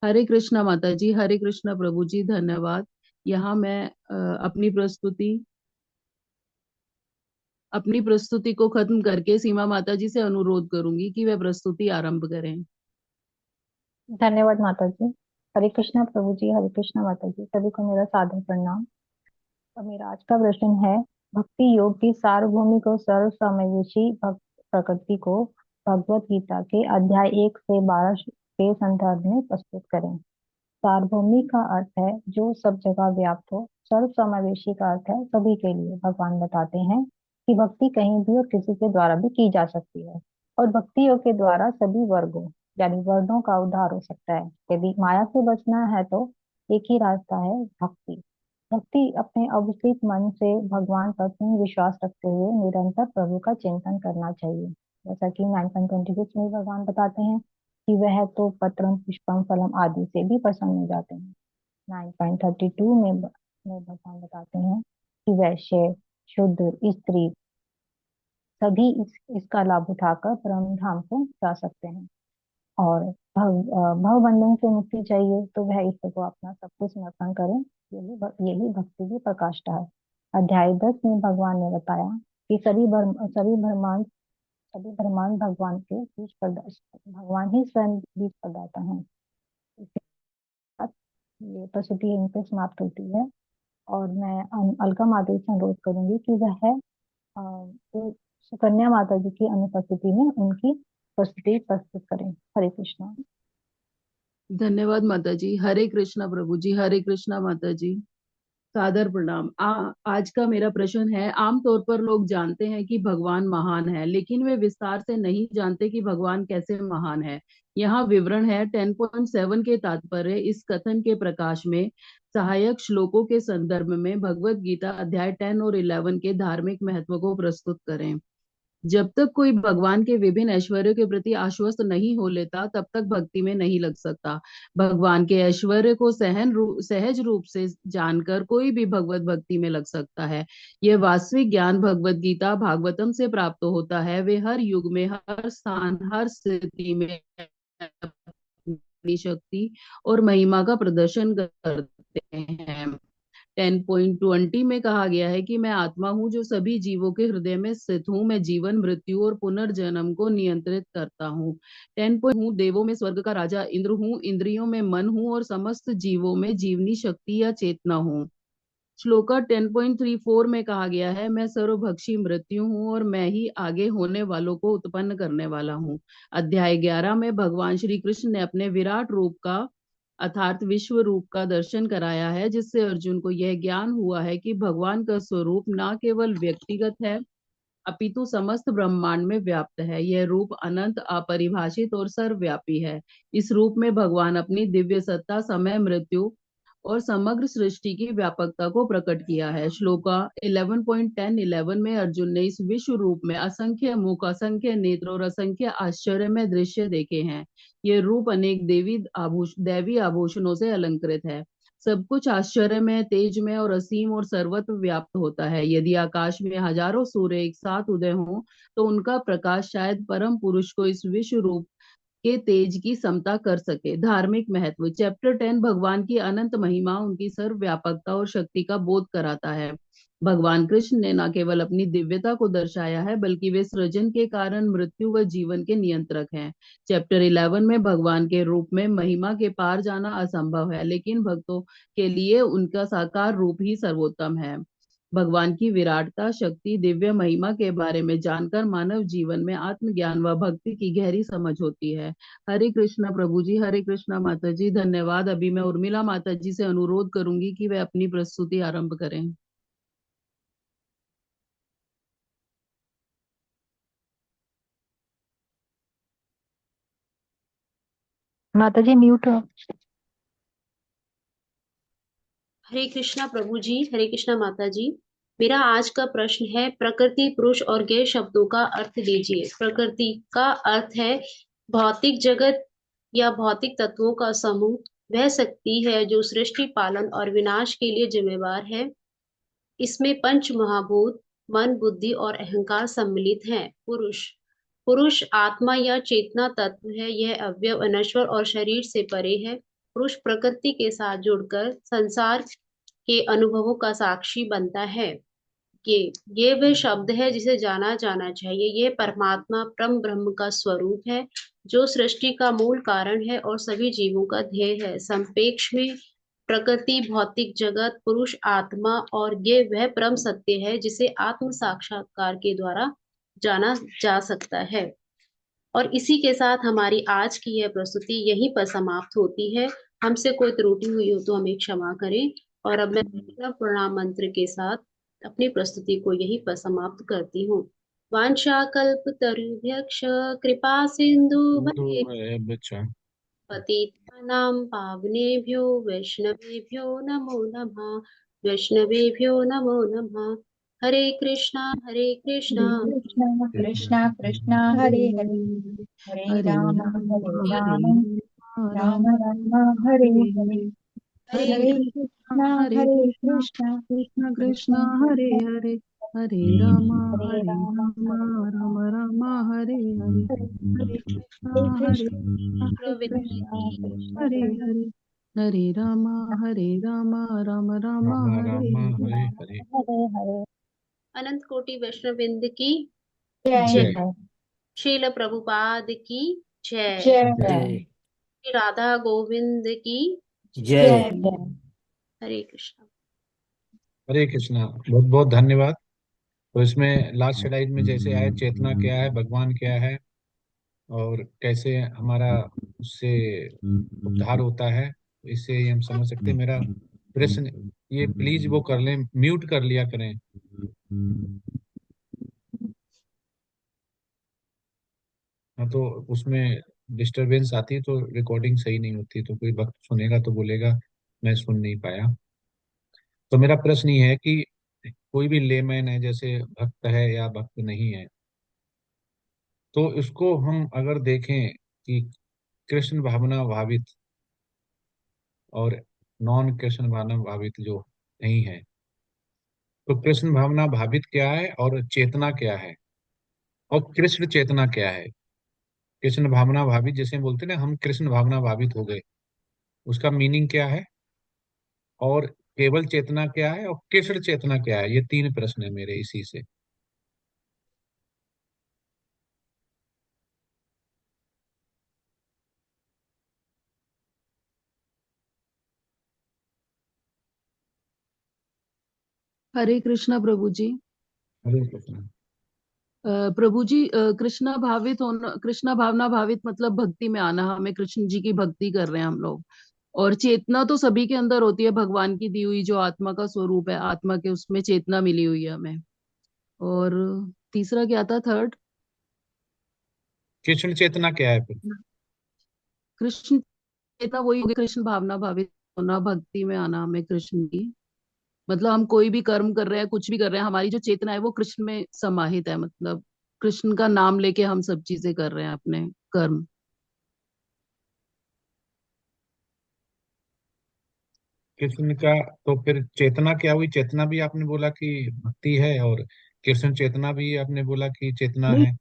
हरे कृष्णा माता जी, हरे कृष्णा प्रभु जी, धन्यवाद। यहाँ मैं अपनी प्रस्तुति को खत्म करके सीमा माता जी से अनुरोध करूंगी कि वह प्रस्तुति आरंभ करें। धन्यवाद माता जी। हरे कृष्णा प्रभु जी, हरे कृष्णा माता जी, सभी को मेरा सादर प्रणाम। तो मेरा आज का प्रश्न है, भक्ति योग की सार्वभौमिक और सर्व समावेशी भक्त प्रकृति को भगवत गीता के अध्याय 1 से 12 के संदर्भ में प्रस्तुत करें। सार्वभौमिक का अर्थ है जो सब जगह व्याप्त हो। सर्व समावेशी का अर्थ है सभी के लिए। भगवान बताते हैं कि भक्ति कहीं भी और किसी के द्वारा भी की जा सकती है और भक्ति योग के द्वारा सभी वर्गों यानी वर्णों का उद्धार हो सकता है। यदि माया से बचना है तो एक ही रास्ता है, भक्ति। भक्ति अपने अविचलित मन से भगवान पर पूर्ण विश्वास रखते हुए निरंतर प्रभु का चिंतन करना चाहिए। जैसा कि 9.26 में भगवान बताते हैं कि वह तो पत्रम पुष्पम फलम आदि से भी प्रसन्न हो जाते हैं। 9.32 में भगवान बताते हैं कि वैश्य, शूद्र, स्त्री सभी इसका लाभ उठाकर परम धाम को जा सकते हैं। और भव बंधन से मुक्ति चाहिए तो वह ईश्वर को अपना सब कुछ समर्पण करें। यही भक्ति की प्रकाष्ठा है। अध्याय 10 में भगवान ने बताया कि सभी ब्रह्मांड भगवान के बीज भगवान ही स्वयं बीज प्रदाता है। इसके बाद ये प्रस्तुति यहीं पे समाप्त होती है और मैं अलका माता से अनुरोध करूंगी कि वह सुकन्या माता जी की अनुपस्थिति में उनकी प्रस्तुति प्रस्तुत करें। हरे कृष्णा। धन्यवाद माता जी। हरे कृष्णा प्रभु जी। हरे कृष्णा माता जी। सादर प्रणाम। आज का मेरा प्रश्न है, आमतौर पर लोग जानते हैं कि भगवान महान है, लेकिन वे विस्तार से नहीं जानते कि भगवान कैसे महान है। यहाँ विवरण है 10.7 के तात्पर्य इस कथन के प्रकाश में सहायक श्लोकों के संदर्भ में भगवत गीता अध्याय 10 और 11 के धार्मिक महत्व को प्रस्तुत करें। जब तक कोई भगवान के विभिन्न ऐश्वर्यों के प्रति आश्वस्त नहीं हो लेता, तब तक भक्ति में नहीं लग सकता। भगवान के ऐश्वर्य को सहज रूप से जानकर कोई भी भगवत भक्ति में लग सकता है। यह वास्तविक ज्ञान भगवत गीता भागवतम से प्राप्त होता है। वे हर युग में, हर स्थान, हर स्थिति में अपनी शक्ति और महिमा का प्रदर्शन करते हैं। 10.20 में कहा गया है कि मैं आत्मा हूँ जो सभी जीवों के हृदय में स्थित हूँ। मैं जीवन, मृत्यु और पुनर्जन्म को नियंत्रित करता हूँ। 10. हूँ देवों में स्वर्ग का राजा इंद्र हूँ, इंद्रियों में मन हूँ और समस्त जीवों में जीवनी शक्ति या चेतना हूँ। श्लोका 10.34 में कहा गया है, मैं सर्वभक्षी मृत्यु हूँ और मैं ही आगे होने वालों को उत्पन्न करने वाला हूँ। अध्याय 11 में भगवान श्री कृष्ण ने अपने विराट रूप का अर्थात विश्व रूप का दर्शन कराया है, जिससे अर्जुन को यह ज्ञान हुआ है कि भगवान का स्वरूप न केवल व्यक्तिगत है अपितु समस्त ब्रह्मांड में व्याप्त है। यह रूप अनंत, अपरिभाषित और सर्वव्यापी है। इस रूप में भगवान अपनी दिव्य सत्ता, समय, मृत्यु और समग्र सृष्टि की व्यापकता को प्रकट किया है। श्लोका 11.10-11 में अर्जुन ने इस विश्व रूप में असंख्य मुख, असंख्य नेत्र और असंख्य आश्चर्यमय दृश्य देखे हैं। ये रूप अनेक दैवी आभूषणों से अलंकृत है। सब कुछ आश्चर्यमय, तेजमय और असीम और सर्वत्र व्याप्त होता है। यदि आकाश में हजारों सूर्य एक साथ उदय हों तो उनका प्रकाश शायद परम पुरुष को इस विश्व रूप के तेज की समता कर सके। धार्मिक महत्व। चैप्टर 10 भगवान की अनंत महिमा, उनकी सर्वव्यापकता और शक्ति का बोध कराता है। भगवान कृष्ण ने न केवल अपनी दिव्यता को दर्शाया है, बल्कि वे सृजन के कारण, मृत्यु व जीवन के नियंत्रक हैं। चैप्टर 11 में भगवान के रूप में महिमा के पार जाना असंभव है, लेकिन भक्तों के लिए उनका साकार रूप ही सर्वोत्तम है। भगवान की विराटता, शक्ति, दिव्य महिमा के बारे में जानकर मानव जीवन में आत्मज्ञान व भक्ति की गहरी समझ होती है। हरे कृष्णा प्रभु जी। हरे कृष्णा माता जी। धन्यवाद। अभी मैं उर्मिला माता जी से अनुरोध करूंगी कि वे अपनी प्रस्तुति आरंभ करें। माता जी म्यूट हो। हरे कृष्णा प्रभु जी। हरे कृष्णा माता जी। मेरा आज का प्रश्न है, प्रकृति, पुरुष और गैर शब्दों का अर्थ दीजिए। प्रकृति का अर्थ है भौतिक जगत या भौतिक तत्वों का समूह। वह शक्ति है जो सृष्टि, पालन और विनाश के लिए जिम्मेवार है। इसमें पंच महाभूत, मन, बुद्धि और अहंकार सम्मिलित हैं। पुरुष आत्मा या चेतना तत्व है। यह अव्यय, अनश्वर और शरीर से परे है। पुरुष प्रकृति के साथ जुड़कर संसार के अनुभवों का साक्षी बनता है। ये वह शब्द है जिसे जाना जाना चाहिए। ये परमात्मा परम ब्रह्म का स्वरूप है, जो सृष्टि का मूल कारण है और सभी जीवों का ध्येय है। संक्षेप में प्रकृति, भौतिक जगत, पुरुष, आत्मा और ये वह परम सत्य है जिसे आत्म साक्षात्कार के द्वारा जाना जा सकता है। और इसी के साथ हमारी आज की यह प्रस्तुति यहीं पर समाप्त होती है। हमसे कोई त्रुटि हुई हो तो हमें क्षमा करें। और अब मैं प्रणाम मंत्र के साथ अपनी प्रस्तुति को यहीं पर समाप्त करती हूँ। वांछा कल्पतरुभ्यश्च कृपा सिंधु पतितानां पावनेभ्यो वैष्णवेभ्यो नमो नमः। वैष्णवेभ्यो नमो नमः। हरे कृष्णा कृष्णा कृष्णा हरे हरे, हरे राम राम, राम राम हरे हरे, हरे हरे कृष्णा कृष्णा हरे हरे कृष्णा कृष्णा कृष्ण कृष्ण कृष्ण हरे कृष्ण हरे हरे हरे राम राम राम राम हरे हरे हरे कृष्णा हरे हरे कृष्ण कृष्णा हरे प्रवृत्ति कृष्णा की कृष्ण हरे कृष्ण हरे हरे राम राम राम राम हरे राम हरे हरे हरे। हरे हरे अनंत कोटि वैष्णववृंद की जय जय। जय श्रील प्रभुपाद की जय। जय जय श्री राधा गोविंद की जय जय हरे कृष्ण। हरे कृष्णा। बहुत बहुत धन्यवाद। तो इसमें लास्ट स्लाइड में जैसे आया, चेतना क्या है, भगवान क्या है, और कैसे हमारा उससे उद्धार होता है, इससे ये हम समझ सकते हैं। मेरा प्रश्न ये, प्लीज वो कर लें, म्यूट कर लिया करें। हाँ, तो उसमें डिस्टरबेंस आती है तो रिकॉर्डिंग सही नहीं होती, तो कोई भक्त सुनेगा तो बोलेगा मैं सुन नहीं पाया। तो मेरा प्रश्न ये है कि कोई भी लेमैन है, जैसे भक्त है या भक्त नहीं है, तो इसको हम अगर देखें कि कृष्ण भावना भावित और नॉन कृष्ण भावना भावित जो नहीं है, तो कृष्ण भावना भावित क्या है और चेतना क्या है, और कृष्ण चेतना क्या है। कृष्ण भावना भावित जैसे बोलते हैं ना, हम कृष्ण भावना भावित हो गए, उसका मीनिंग क्या है, और केवल चेतना क्या है, और कृष्ण चेतना क्या है। ये तीन प्रश्न है मेरे इसी से। हरे कृष्णा प्रभु जी। हरे कृष्ण। प्रभु जी, कृष्णा भावित होना, कृष्णा भावना भावित मतलब भक्ति में आना, हमें कृष्ण जी की भक्ति कर रहे हैं हम लोग। और चेतना तो सभी के अंदर होती है, भगवान की दी हुई जो आत्मा का स्वरूप है, आत्मा के उसमें चेतना मिली हुई है हमें। और तीसरा क्या था, थर्ड? कृष्ण चेतना क्या है फिर? कृष्ण चेतना वही होगी, कृष्ण भावना भावित होना, भक्ति में आना हमें कृष्ण की। मतलब हम कोई भी कर्म कर रहे हैं, कुछ भी कर रहे हैं, हमारी जो चेतना है वो कृष्ण में समाहित है। मतलब कृष्ण का नाम लेके हम सब चीजें कर रहे हैं, अपने कर्म। कृष्ण का, तो फिर चेतना क्या हुई? चेतना भी आपने बोला कि भक्ति है, और कृष्ण चेतना भी आपने बोला कि चेतना नहीं, है।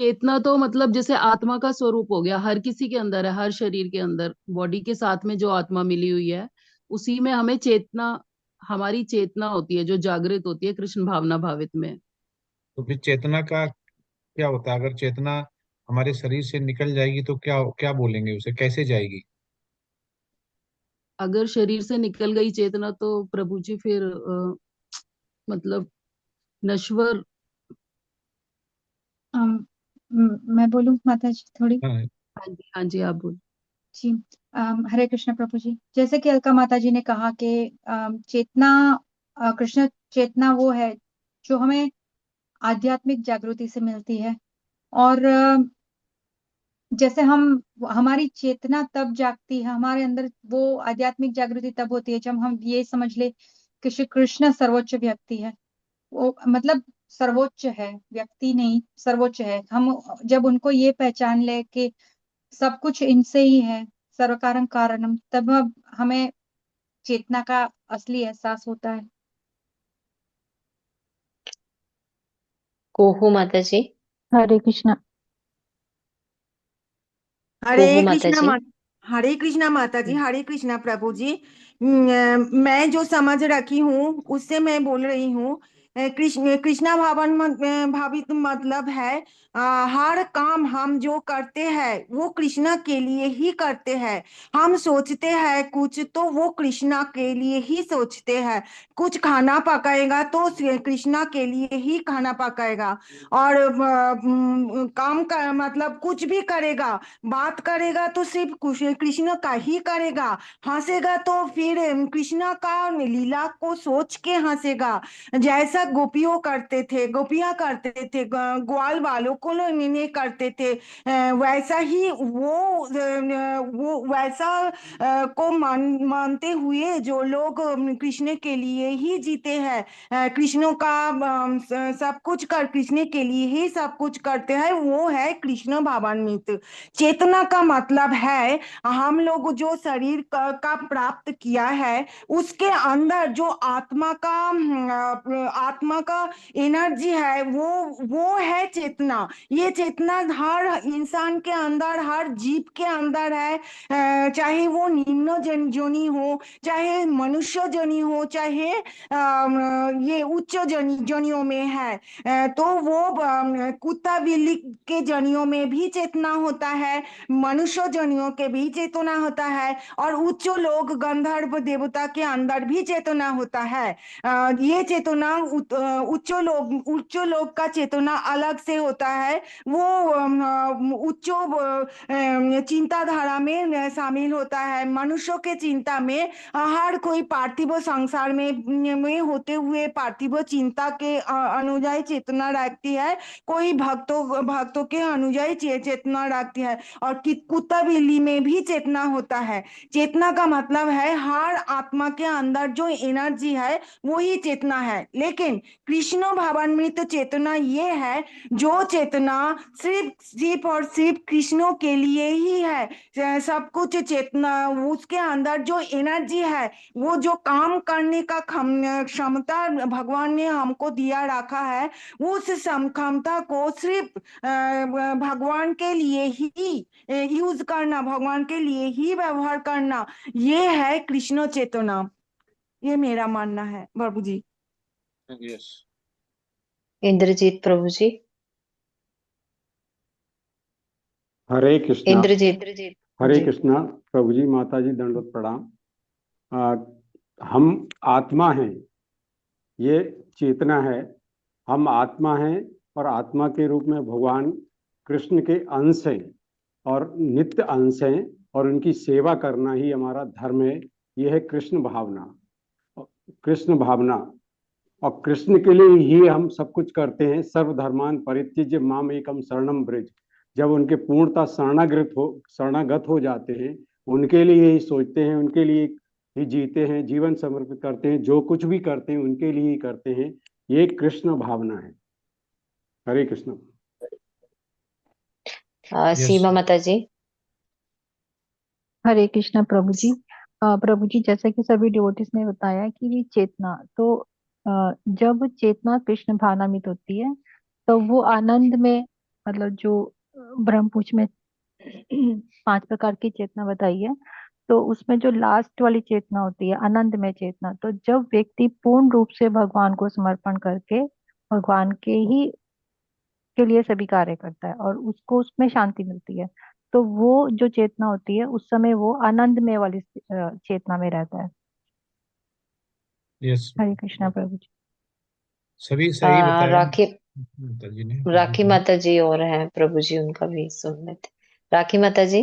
चेतना तो मतलब जैसे आत्मा का स्वरूप हो गया, हर किसी के अंदर है, हर शरीर के अंदर, बॉडी के साथ में जो आत्मा मिली हुई है उसी में हमें चेतना, हमारी चेतना होती है जो जागृत होती है कृष्ण भावना भावित में। तो फिर चेतना का क्या होता है? अगर चेतना हमारे शरीर से निकल जाएगी तो क्या क्या बोलेंगे उसे, कैसे जाएगी? अगर शरीर से निकल गई चेतना तो प्रभु जी फिर मतलब नश्वर। मैं बोलूं माता जी थोड़ी? हाँ। हाँ जी, हाँ जी, आप बोल। जी। हरे कृष्ण प्रभु जी, जैसे कि अलका माता जी ने कहा कि चेतना, कृष्ण चेतना वो है जो हमें आध्यात्मिक जागृति से मिलती है। और जैसे हमारी चेतना तब जागती है, हमारे अंदर वो आध्यात्मिक जागृति तब होती है जब हम ये समझ ले कि श्री कृष्ण सर्वोच्च व्यक्ति है। वो मतलब सर्वोच्च है, व्यक्ति नहीं, सर्वोच्च है। हम जब उनको ये पहचान ले कि सब कुछ इनसे ही है, सर्व कारण कारणम, तब हमें चेतना का असली एहसास होता है। कोहू माता जी। हरे कृष्णा। कोहू हरे माता कृष्णा जी। हरे कृष्णा माता जी, हरे कृष्णा प्रभु जी। मैं जो समझ रखी हूँ उससे मैं बोल रही हूँ। कृष्णा भावित मतलब है हर काम हम जो करते हैं वो कृष्णा के लिए ही करते हैं। हम सोचते हैं कुछ तो वो कृष्णा के लिए ही सोचते हैं। कुछ खाना पकाएगा तो कृष्णा के लिए ही खाना पकाएगा। और काम का मतलब कुछ भी करेगा, बात करेगा तो सिर्फ कृष्ण का ही करेगा। हंसेगा तो फिर कृष्ण का लीला को सोच के हंसेगा। जैसा तक गोपियों करते थे, गोपियां करते थे, ग्वाल वालों को नहीं करते थे। वैसा ही वो वैसा को मानते हुए जो लोग कृष्ण के लिए ही जीते हैं, कृष्ण का सब कुछ कर कृष्ण के लिए ही सब कुछ करते हैं, वो है कृष्ण भावान्वित। चेतना का मतलब है हम लोग जो शरीर का प्राप्त किया है, उसके अंदर जो आत्मा का एनर्जी है, वो है चेतना। ये चेतना हर इंसान के अंदर, हर जीव के अंदर है। चाहे वो निम्न जोनि हो, चाहे मनुष्य जोनि हो, चाहे ये उच्च जोनियों में है। तो वो कुत्ता बिल्ली के जोनियों में भी चेतना होता है, मनुष्य जोनियों के भी चेतना होता है, और उच्च लोग गंधर्व देवता के अंदर भी चेतना होता है। ये चेतना उच्च लोग का चेतना अलग से होता है। वो उच्च चिंताधारा में शामिल होता है। मनुष्यों के चिंता में हर कोई पार्थिव संसार में होते हुए पार्थिव चिंता के अनुयायी चेतना रखती है, कोई भक्तों के अनुयायी चेतना रखती है, और कुत्ता बिल्ली में भी चेतना होता है। चेतना का मतलब है हर आत्मा के अंदर जो एनर्जी है वही चेतना है। लेकिन कृष्ण भावान्वित चेतना ये है जो चेतना सिर्फ और सिर्फ कृष्णों के लिए ही है। सब कुछ चेतना, उसके अंदर जो एनर्जी है, वो जो काम करने का क्षमता भगवान ने हमको दिया रखा है, उस क्षमता को सिर्फ भगवान के लिए ही यूज करना, भगवान के लिए ही व्यवहार करना, ये है कृष्ण चेतना। ये मेरा मानना है प्रभु जी। यस। इंद्रजीत प्रभु जी। हरे कृष्णा। इंद्रजीत हरे जी। कृष्णा प्रभु जी, माता जी दंडवत प्रणाम। हम आत्मा हैं, ये चेतना है। हम आत्मा हैं और आत्मा के रूप में भगवान कृष्ण के अंश हैं और नित्य अंश हैं, और उनकी सेवा करना ही हमारा धर्म है। यह है कृष्ण भावना। कृष्ण भावना और कृष्ण के लिए ही हम सब कुछ करते हैं। सर्वधर्मान परित्यज्य माम एकम शरणम व्रज। जब उनके पूर्णता शरणागत हो जाते हैं, उनके लिए ही सोचते हैं, उनके लिए ही जीते हैं, जीवन समर्पित करते हैं, जो कुछ भी करते हैं उनके लिए ही करते हैं। ये कृष्ण भावना है। हरे कृष्ण। सीमा माता जी। हरे कृष्णा प्रभु जी। प्रभु जी, जैसे कि सभी डिवोटीज ने बताया कि ये चेतना तो जब चेतना कृष्ण भावनान्वित होती है तो वो आनंद में, मतलब जो ब्रह्मपुछ में 5 प्रकार की चेतना बताई है, तो उसमें जो लास्ट वाली चेतना होती है आनंद में चेतना, तो जब व्यक्ति पूर्ण रूप से भगवान को समर्पण करके भगवान के ही के लिए सभी कार्य करता है और उसको उसमें शांति मिलती है, तो वो जो चेतना होती है उस समय वो आनंदमय वाली चेतना में रहता है। यस। हरे कृष्णा प्रभु जी। सभी सही बताया राखी माता जी ने। राखी माता जी और हैं प्रभु जी, उनका भी सुन लेते। राखी माता जी।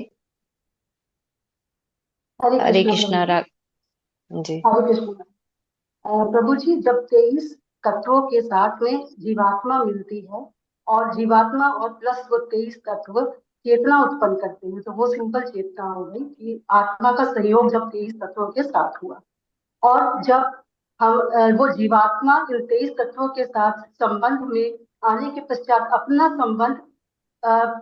हरे कृष्णा जी। हरे कृष्ण। प्रभु जी, जब 23 तत्वों के साथ में जीवात्मा मिलती है और जीवात्मा और प्लस वो 23 तत्व चेतना उत्पन्न करते हैं, तो वो सिंपल चेतना हो गई कि आत्मा का सहयोग जब 23 तत्वों के साथ हुआ। और जब हम वो जीवात्मा इन 23 तत्वों के साथ संबंध में आने के पश्चात अपना संबंध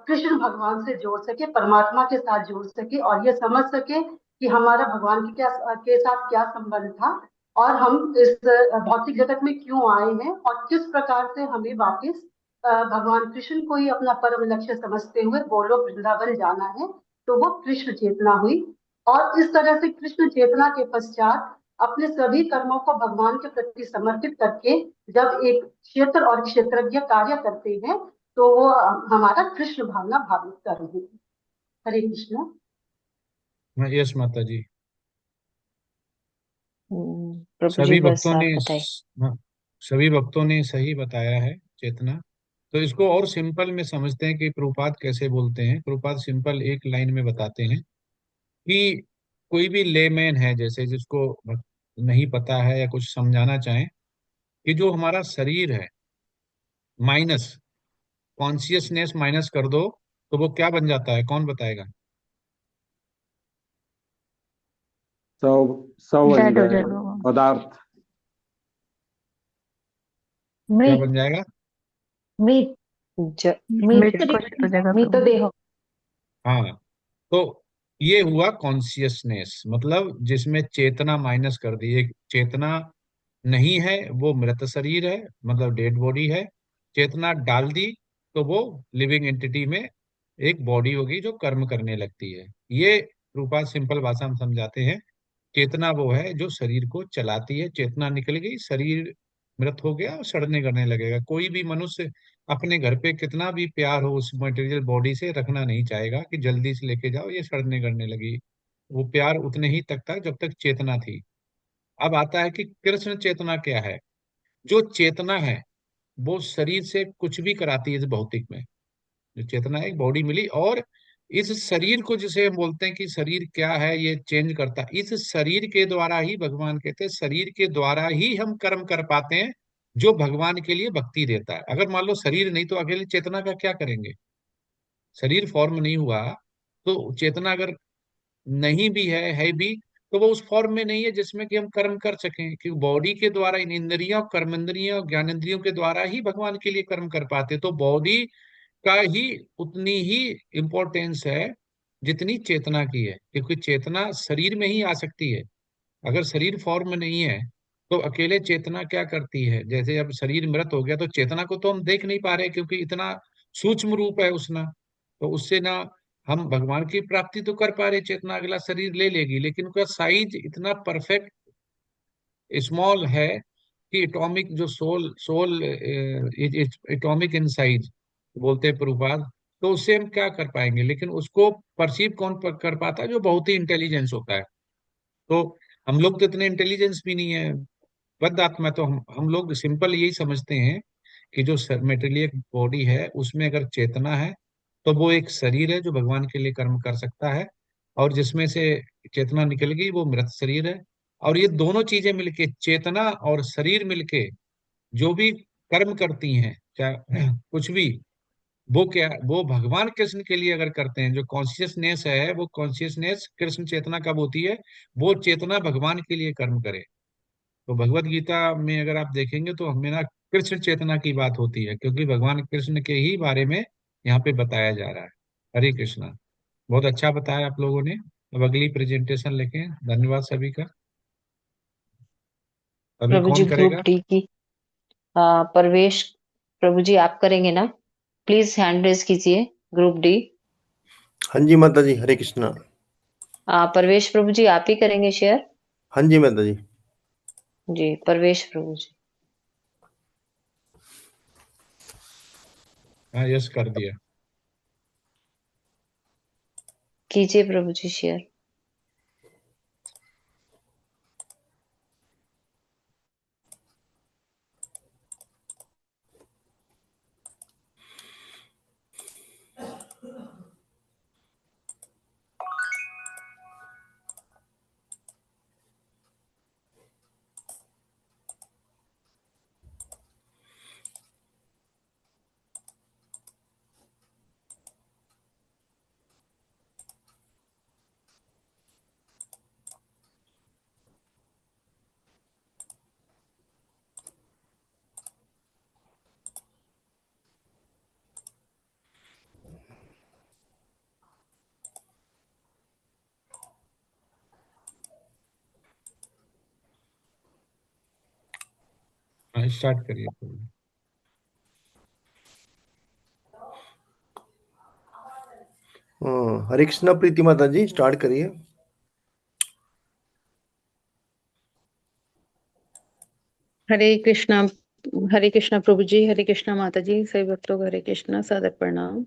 कृष्ण भगवान से जोड़ सके, परमात्मा के साथ जोड़ सके, और ये समझ सके कि हमारा भगवान के साथ क्या संबंध था, और हम इस भौतिक जगत में क्यों आए हैं, और किस प्रकार से हमें वापस भगवान कृष्ण को ही अपना परम लक्ष्य समझते हुए गोलोक वृंदावन जाना है। तो वो कृष्ण चेतना हुई। और इस तरह से कृष्ण चेतना के पश्चात अपने सभी कर्मों को भगवान के प्रति समर्पित करके जब एक क्षेत्र और क्षेत्रज्ञ कार्य करते हैं, तो वो हमारा कृष्ण भावना भावित कर रहे हैं। हरे कृष्ण। यस माता जी। प्रभु जी बस आप बताइए। हाँ, सभी भक्तों ने सही बताया है चेतना। तो इसको और सिंपल में समझते हैं कि प्रभुपाद कैसे बोलते हैं। प्रभुपाद सिंपल एक लाइन में बताते हैं कि कोई भी लेमैन है, जैसे जिसको नहीं पता है या कुछ समझाना चाहें, कि जो हमारा शरीर है माइनस कॉन्शियसनेस माइनस कर दो तो वो क्या बन जाता है, कौन बताएगा? सब सब बन डेड हो जाएगा जाएगा। पदार्थ। क्या मृत बन जाएगा? मृत मृत मृत घोषित हो जाएगा प्रभु। मृतदेह। हाँ, तो ये हुआ कॉन्शियसनेस, मतलब जिसमें चेतना माइनस कर दी। एक चेतना नहीं है वो मृत शरीर है, मतलब डेड बॉडी है। चेतना डाल दी तो वो लिविंग एंटिटी में एक बॉडी होगी जो कर्म करने लगती है। ये रूपा सिंपल भाषा में समझाते हैं। चेतना वो है जो शरीर को चलाती है। चेतना निकल गई, शरीर मृत हो गया और सड़ने करने लगेगा। कोई भी मनुष्य अपने घर पे कितना भी प्यार हो उस मटेरियल बॉडी से रखना नहीं चाहेगा कि जल्दी से लेके जाओ ये सड़ने करने लगी। वो प्यार उतने ही तक था जब तक चेतना थी। अब आता है कि कृष्ण चेतना क्या है। जो चेतना है वो शरीर से कुछ भी कराती है इस भौतिक में। जो चेतना है, एक बॉडी मिली, और इस शरीर को जिसे हम बोलते हैं कि शरीर क्या है, ये चेंज करता है। इस शरीर के द्वारा ही भगवान कहते हैं, शरीर के द्वारा ही हम कर्म कर पाते हैं जो भगवान के लिए भक्ति देता है। अगर मान लो शरीर नहीं तो अकेले चेतना का क्या करेंगे? शरीर फॉर्म नहीं हुआ तो चेतना अगर नहीं भी है भी, तो वो उस फॉर्म में नहीं है जिसमें कि हम कर्म कर सकें। कि बॉडी के द्वारा, इन इंद्रियों, कर्मेंद्रियों, ज्ञानेंद्रियों के द्वारा ही भगवान के लिए कर्म कर पाते। तो बॉडी का ही उतनी ही इम्पोर्टेंस है जितनी चेतना की है, क्योंकि चेतना शरीर में ही आ सकती है। अगर शरीर फॉर्म में नहीं है तो अकेले चेतना क्या करती है? जैसे अब शरीर मृत हो गया तो चेतना को तो हम देख नहीं पा रहे क्योंकि इतना सूक्ष्म रूप है उसना। तो उससे ना हम भगवान की प्राप्ति तो कर पा रहे, चेतना अगला शरीर ले लेगी, लेकिन उसका साइज इतना परफेक्ट स्मॉल है कि एटॉमिक जो soul soul atomic in size बोलते हैं प्रभुपाद। तो उससे हम क्या कर पाएंगे? लेकिन उसको परसीव कौन कर पाता है? जो बहुत ही इंटेलिजेंस होता है। तो हम लोग तो इतने इंटेलिजेंस भी नहीं है, बद्ध आत्मा। तो हम लोग सिंपल यही समझते हैं कि जो मेटेरियल बॉडी है उसमें अगर चेतना है तो वो एक शरीर है जो भगवान के लिए कर्म कर सकता है। और जिसमें से चेतना निकल गई वो मृत शरीर है। और ये दोनों चीजें मिलके, चेतना और शरीर मिलके जो भी कर्म करती हैं, चाहे कुछ भी, वो क्या, वो भगवान कृष्ण के लिए अगर करते हैं। जो कॉन्शियसनेस है वो कॉन्शियसनेस कृष्ण चेतना कब होती है? वो चेतना भगवान के लिए कर्म करे। तो भगवत गीता में अगर आप देखेंगे तो हमें ना कृष्ण चेतना की बात होती है, क्योंकि भगवान कृष्ण के ही बारे में यहाँ पे बताया जा रहा है। हरे कृष्णा। बहुत अच्छा बताया आप लोगों ने। अब अगली प्रेजेंटेशन लेके, धन्यवाद सभी का। अभी प्रभु जी कौन ग्रुप करेगा? डी की प्रवेश प्रभु जी आप करेंगे ना? प्लीज हैंड रेज कीजिए, ग्रुप डी। हाँ जी माता जी, हरे कृष्णा। प्रवेश प्रभु जी आप ही करेंगे शेयर? हाँ जी माता जी। जी प्रवेश प्रभु जी। हाँ, यस कर दिया। कीजिए प्रभु जी शेयर। हाँ, स्टार्ट करिए प्रभु। हरे कृष्णा प्रीति माता जी, स्टार्ट करिए। हरे कृष्णा प्रभु जी, हरे कृष्णा माता जी, सभी भक्तों को हरे कृष्णा, सादर प्रणाम।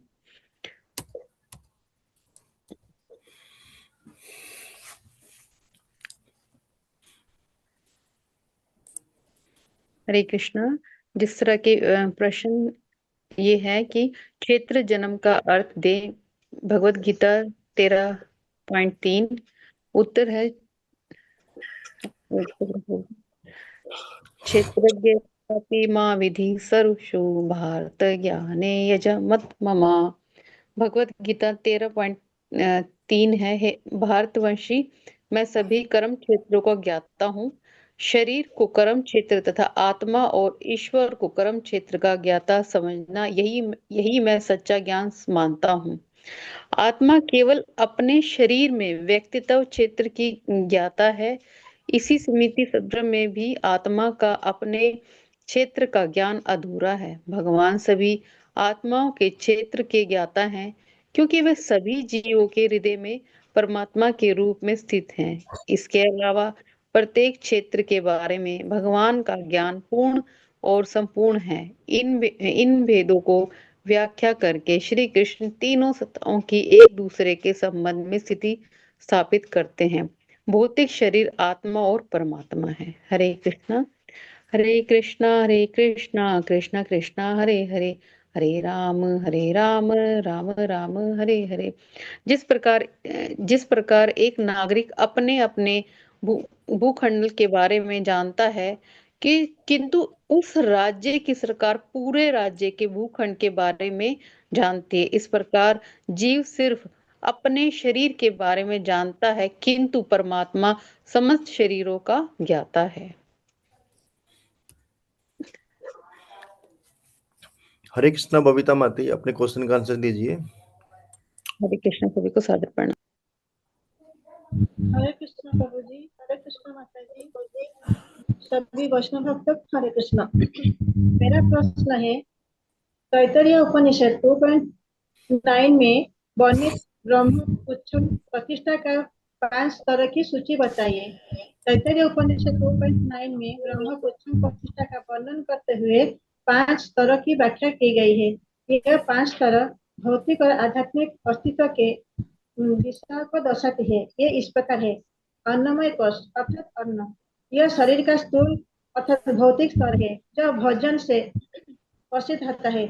हरे कृष्णा। जिस तरह के प्रश्न ये है कि क्षेत्र जन्म का अर्थ दे, भगवत गीता 13.3। उत्तर है क्षेत्रज्ञ मा विधि सर्वशु भारत ज्ञाने यजमत ममा। भगवत गीता 13.3 है। हे भारतवंशी, मैं सभी कर्म क्षेत्रों को ज्ञाता हूँ। शरीर को कर्म क्षेत्र तथा आत्मा और ईश्वर को कर्म क्षेत्र का ज्ञाता समझना, यही यही मैं सच्चा ज्ञान मानता हूँ। आत्मा केवल अपने शरीर में व्यक्तित्व क्षेत्र की ज्ञाता है। इसी स्मृति सत्र में भी आत्मा का अपने क्षेत्र का ज्ञान अधूरा है। भगवान सभी आत्माओं के क्षेत्र के ज्ञाता हैं, क्योंकि वे सभी जीवों के हृदय में परमात्मा के रूप में स्थित हैं। इसके अलावा प्रत्येक क्षेत्र के बारे में भगवान का ज्ञान पूर्ण और संपूर्ण है। इन भेदों को व्याख्या करके श्री कृष्ण तीनों सत्ताओं की एक दूसरे के संबंध में स्थिति स्थापित करते हैं। भौतिक शरीर आत्मा और परमात्मा है। हरे कृष्णा हरे कृष्णा कृष्ण कृष्णा हरे हरे, हरे राम राम राम हरे हरे। जिस प्रकार एक नागरिक अपने अपने भूखंड के बारे में जानता है कि किंतु उस राज्य की सरकार पूरे राज्य के भूखंड के बारे में जानती है, इस प्रकार जीव सिर्फ अपने शरीर के बारे में जानता है, किंतु परमात्मा समस्त शरीरों का ज्ञाता है। हरे कृष्णा बबीता माती, अपने क्वेश्चन का आंसर दीजिए। हरे कृष्णा, सभी को सादर प्रणाम। हरे कृष्णा प्रभु जी, हरे कृष्णा माता जी, सभी वैष्णव भक्त हरे कृष्णा। मेरा प्रश्न है, तैत्तरीय उपनिषद 2.9 में वर्णित ब्रह्म पुच्छम प्रतिष्ठा का 5 स्तर की सूची बताइए। तैत्तरीय उपनिषद 2.9 में ब्रह्म पुच्छम प्रतिष्ठा का वर्णन करते हुए 5 स्तर की व्याख्या की गई है। यह 5 स्तर भौतिक और आध्यात्मिक अस्तित्व के विस्तार को दर्शाते हैं। ये इस प्रकार है। अन्नमय कोश अर्थात अन्न, यह शरीर का स्थूल अर्थात भौतिक स्तर है, जो भोजन से पोषित होता है।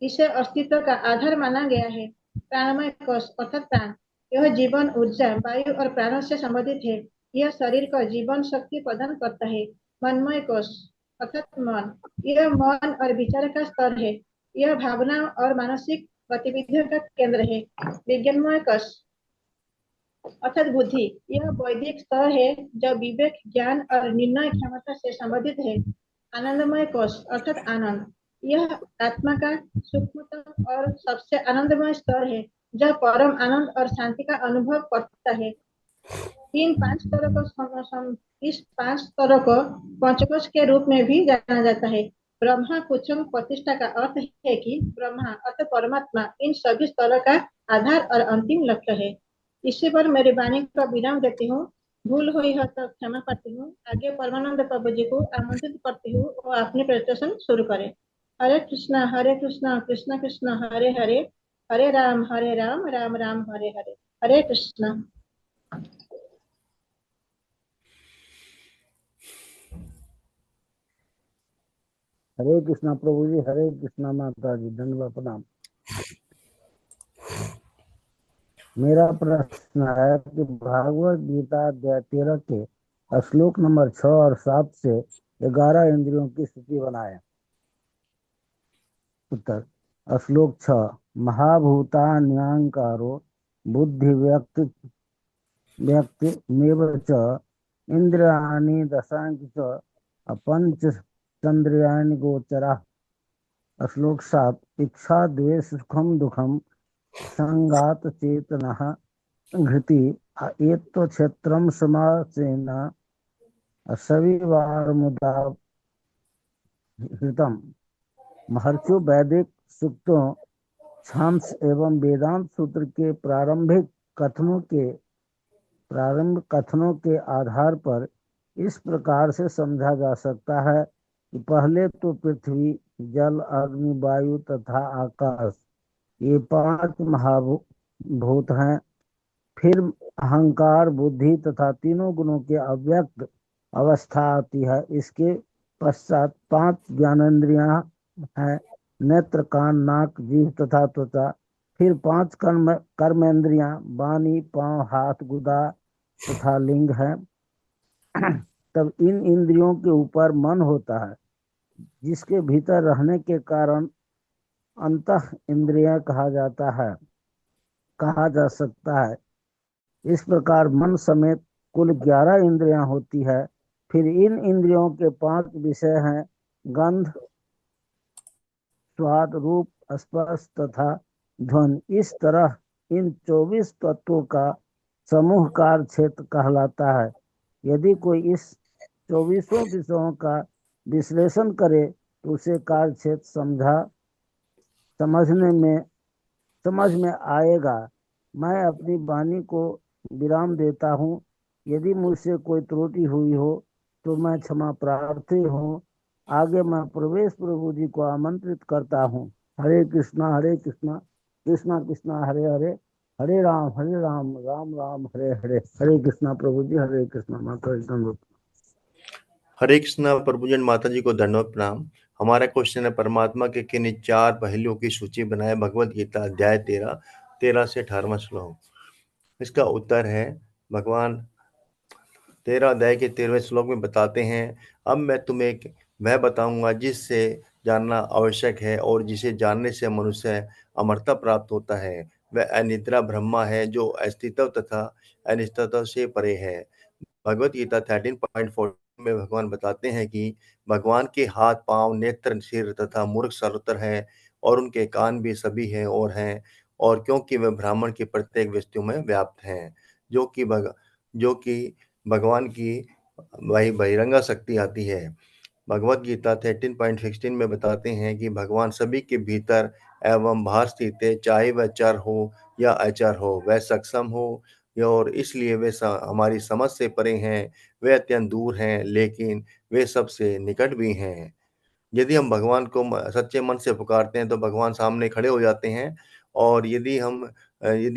इसे अस्तित्व का आधार माना गया है। प्राणमय कोश अर्थात प्राण, यह जीवन ऊर्जा वायु और प्राणों से संबंधित है। यह शरीर को जीवन शक्ति प्रदान करता है। मनमय कोश अर्थात मन, यह मन और विचार का स्तर है। यह भावना और मानसिक गतिविधियों का केंद्र है। विज्ञानमय कोश अर्थात बुद्धि, यह बौद्धिक स्तर है, जो विवेक ज्ञान और निर्णय क्षमता से संबंधित है। आनंदमय कोश अर्थात आनंद, यह आत्मा का सूक्ष्मतम और सबसे आनंदमय स्तर है, जो परम आनंद और शांति का अनुभव करता है। इस 5 स्तरों को पंचकोश के रूप में भी जाना जाता है। ब्रह्मा कुसुम प्रतिष्ठा का अर्थ है कि ब्रह्मा अर्थात परमात्मा इन सभी स्तरों का आधार और अंतिम लक्ष्य है। इसी पर मेरी वाणी का विराम देती हूँ। भूल हुई है तो क्षमा करती हूँ। आगे परमानंद प्रभु जी को आमंत्रित करती हूँ वो अपनी प्रेजेंटेशन शुरू करें। हरे कृष्णा कृष्ण कृष्ण हरे हरे, हरे राम राम राम हरे हरे। हरे कृष्णा। हरे कृष्णा प्रभु जी, हरे कृष्णा माता जी, धन्यवाद प्रणाम। मेरा प्रश्न है कि भागवत गीता अध्याय 13 के श्लोक नंबर 6 और 7 से 11 इंद्रियों की सूची बनाए। उत्तर, श्लोक 6, महाभूतान्यहंकारो बुद्धि व्यक्ति मेव च इंद्रियाणि दशांश च पंच चंद्रियाणि गोचरा। श्लोक 7, इच्छा द्वेष सुखम दुखम संगात चेतनः घृति एतो क्षेत्रम समासेन सविवार मुदा हृतम। महर्षियों वैदिक सूक्तों, छांस एवं वेदांत सूत्र के प्रारंभिक कथनों के आधार पर इस प्रकार से समझा जा सकता है कि पहले तो पृथ्वी, जल, अग्नि, वायु तथा आकाश, ये 5 महाभूत हैं। फिर अहंकार, बुद्धि तथा तीनों गुणों के अव्यक्त अवस्था आती है। इसके पश्चात 5 ज्ञानेंद्रियां हैं, नेत्र, कान, नाक, जीभ तथा त्वचा। फिर 5 कर्मेंद्रियां, वाणी, पांव, हाथ, गुदा तथा लिंग है। तब इन इंद्रियों के ऊपर मन होता है, जिसके भीतर रहने के कारण अंतः इंद्रिय कहा जा सकता है। इस प्रकार मन समेत कुल 11 इंद्रियां होती है। फिर इन इंद्रियों के 5 विषय हैं: गंध, स्वाद, रूप, स्पर्श तथा ध्वनि। इस तरह इन 24 तत्वों का समूह कार्य क्षेत्र कहलाता है। यदि कोई इस 24 विषयों का विश्लेषण करे तो उसे कार्य क्षेत्र समझ में आएगा। मैं अपनी वाणी को विराम देता हूँ। यदि मुझसे कोई त्रुटि हुई हो तो मैं क्षमा प्रार्थी हूँ। आगे मैं प्रवेश प्रभु जी को आमंत्रित करता हूँ। हरे कृष्णा कृष्णा कृष्णा हरे हरे, हरे राम राम राम हरे हरे। हरे कृष्णा प्रभु जी, हरे कृष्णा माता जी। हरे कृष्णा प्रभु जी, माता जी को धन्यवाद प्रणाम। हमारा क्वेश्चन है, परमात्मा के किन 4 पहलुओं की सूची बनाए। भगवत गीता अध्याय 13 से 18वां श्लोक। इसका उत्तर है, भगवान 13 अध्याय के 13वें श्लोक में बताते हैं, अब मैं तुम्हें वह बताऊंगा जिससे जानना आवश्यक है और जिसे जानने से मनुष्य अमरता प्राप्त होता है। वह अनिद्रा ब्रह्मा है जो अस्तित्व तथा अनिश्चितता से परे है। भगवत गीता 13.4 में भगवान बताते हैं कि भगवान के हाथ, पांव, नेत्र, सिर तथा मुख सर्वत्र है और उनके कान भी सभी हैं और क्योंकि वे ब्राह्मण की प्रत्येक वस्तु में व्याप्त हैं, जो कि भगवान की वही बहिरंगा शक्ति आती है। भगवत गीता 13.16 में बताते हैं कि भगवान सभी के भीतर एवं बाहर स्थित है, चाहे वह चर हो या अचर हो, वह सक्षम हो और इसलिए वे हमारी समझ से परे हैं। वे अत्यंत दूर हैं, लेकिन वे सबसे निकट भी हैं। यदि हम भगवान को सच्चे मन से पुकारते हैं तो भगवान सामने खड़े हो जाते हैं। और यदि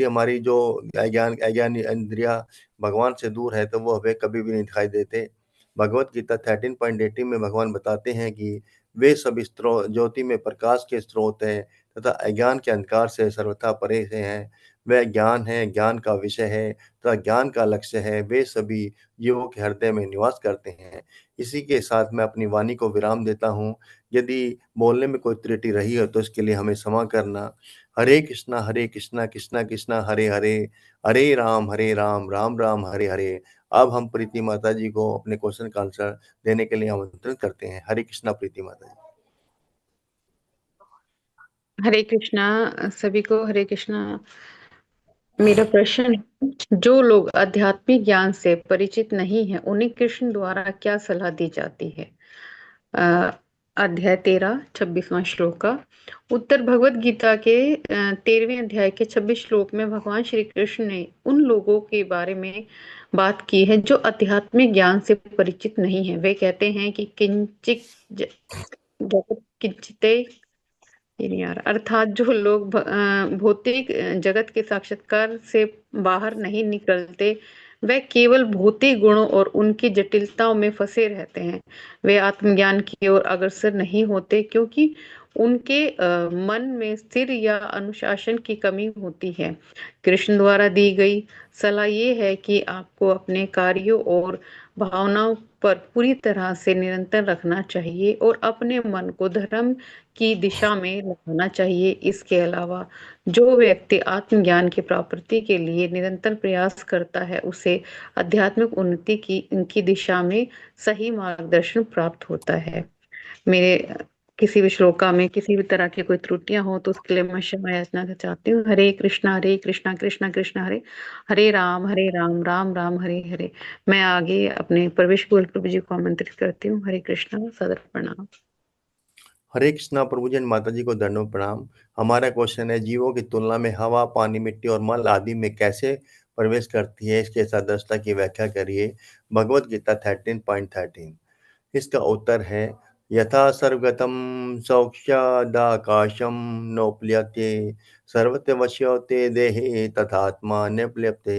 हमारी जो अज्ञान इंद्रिया भगवान से दूर है तो वो हमें कभी भी नहीं दिखाई देते। भगवत गीता 13.18 में भगवान बताते हैं कि वे सब ज्योति में प्रकाश के स्रोत हैं तथा अज्ञान के अंधकार से सर्वथा परे से हैं। वह ज्ञान है, ज्ञान का विषय है तथा ज्ञान का लक्ष्य है। वे सभी जीवों के हृदय में निवास करते हैं। इसी के साथ मैं अपनी वाणी को विराम देता हूँ। यदि बोलने में कोई त्रुटि रही हो तो इसके लिए हमें क्षमा करना। हरे कृष्णा कृष्णा कृष्णा हरे हरे, हरे राम राम राम हरे हरे। अब हम प्रीति माता जी को अपने क्वेश्चन का आंसर देने के लिए आमंत्रित करते हैं। हरे कृष्णा प्रीति माता जी। हरे कृष्णा सभी को, हरे कृष्णा। मेरा प्रश्न है, जो लोग आध्यात्मिक ज्ञान से परिचित नहीं है उन्हें कृष्ण द्वारा क्या सलाह दी जाती है? अध्याय 13 26वां श्लोक का उत्तर। भगवत गीता के 13वें अध्याय के 26 श्लोक में भगवान श्री कृष्ण ने उन लोगों के बारे में बात की है जो आध्यात्मिक ज्ञान से परिचित नहीं है। वे कहते हैं कि किंचित जगत किंचिते, ये नहीं आ रहा, अर्थात जो लोग भौतिक जगत के साक्षात्कार से बाहर नहीं निकलते वे केवल भौतिक गुणों और उनकी जटिलताओं में फंसे रहते हैं। वे आत्मज्ञान की ओर अग्रसर नहीं होते क्योंकि उनके मन में स्थिर या अनुशासन की कमी होती है। कृष्ण द्वारा दी गई सलाह ये है कि आपको अपने कार्यों और भावनाओं पर पूरी तरह से निरंतर रखना चाहिए और अपने मन को धर्म की दिशा में लगाना चाहिए। इसके अलावा जो व्यक्ति आत्मज्ञान की प्राप्ति के लिए निरंतर प्रयास करता है उसे आध्यात्मिक उन्नति की इनकी दिशा में सही मार्गदर्शन प्राप्त होता है। मेरे किसी भी श्लोका में किसी भी तरह की कोई त्रुटियां हो तो उसके लिए मैं क्षमा याचना चाहती हूँ। हरे कृष्णा कृष्णा कृष्णा हरे, हरे राम राम राम हरे हरे। मैं आगे अपने प्रवेश गोल प्रभु जी को आमंत्रित करती हूँ। हरे कृष्णा, सादर प्रणाम। हरे कृष्णा प्रभु जी, माता जी को धन्यवाद प्रणाम। हमारा क्वेश्चन है, जीवों की तुलना में हवा, पानी, मिट्टी और मल आदि में कैसे प्रवेश करती है, इसके सदस्यता की व्याख्या करिए। भगवत गीता 13.13। इसका उत्तर है, यथा सर्वगतम सौक्ष्यादाकाशम नोप्लियते सर्वत्र वश्यते देहे तथात्मा निप्लियते।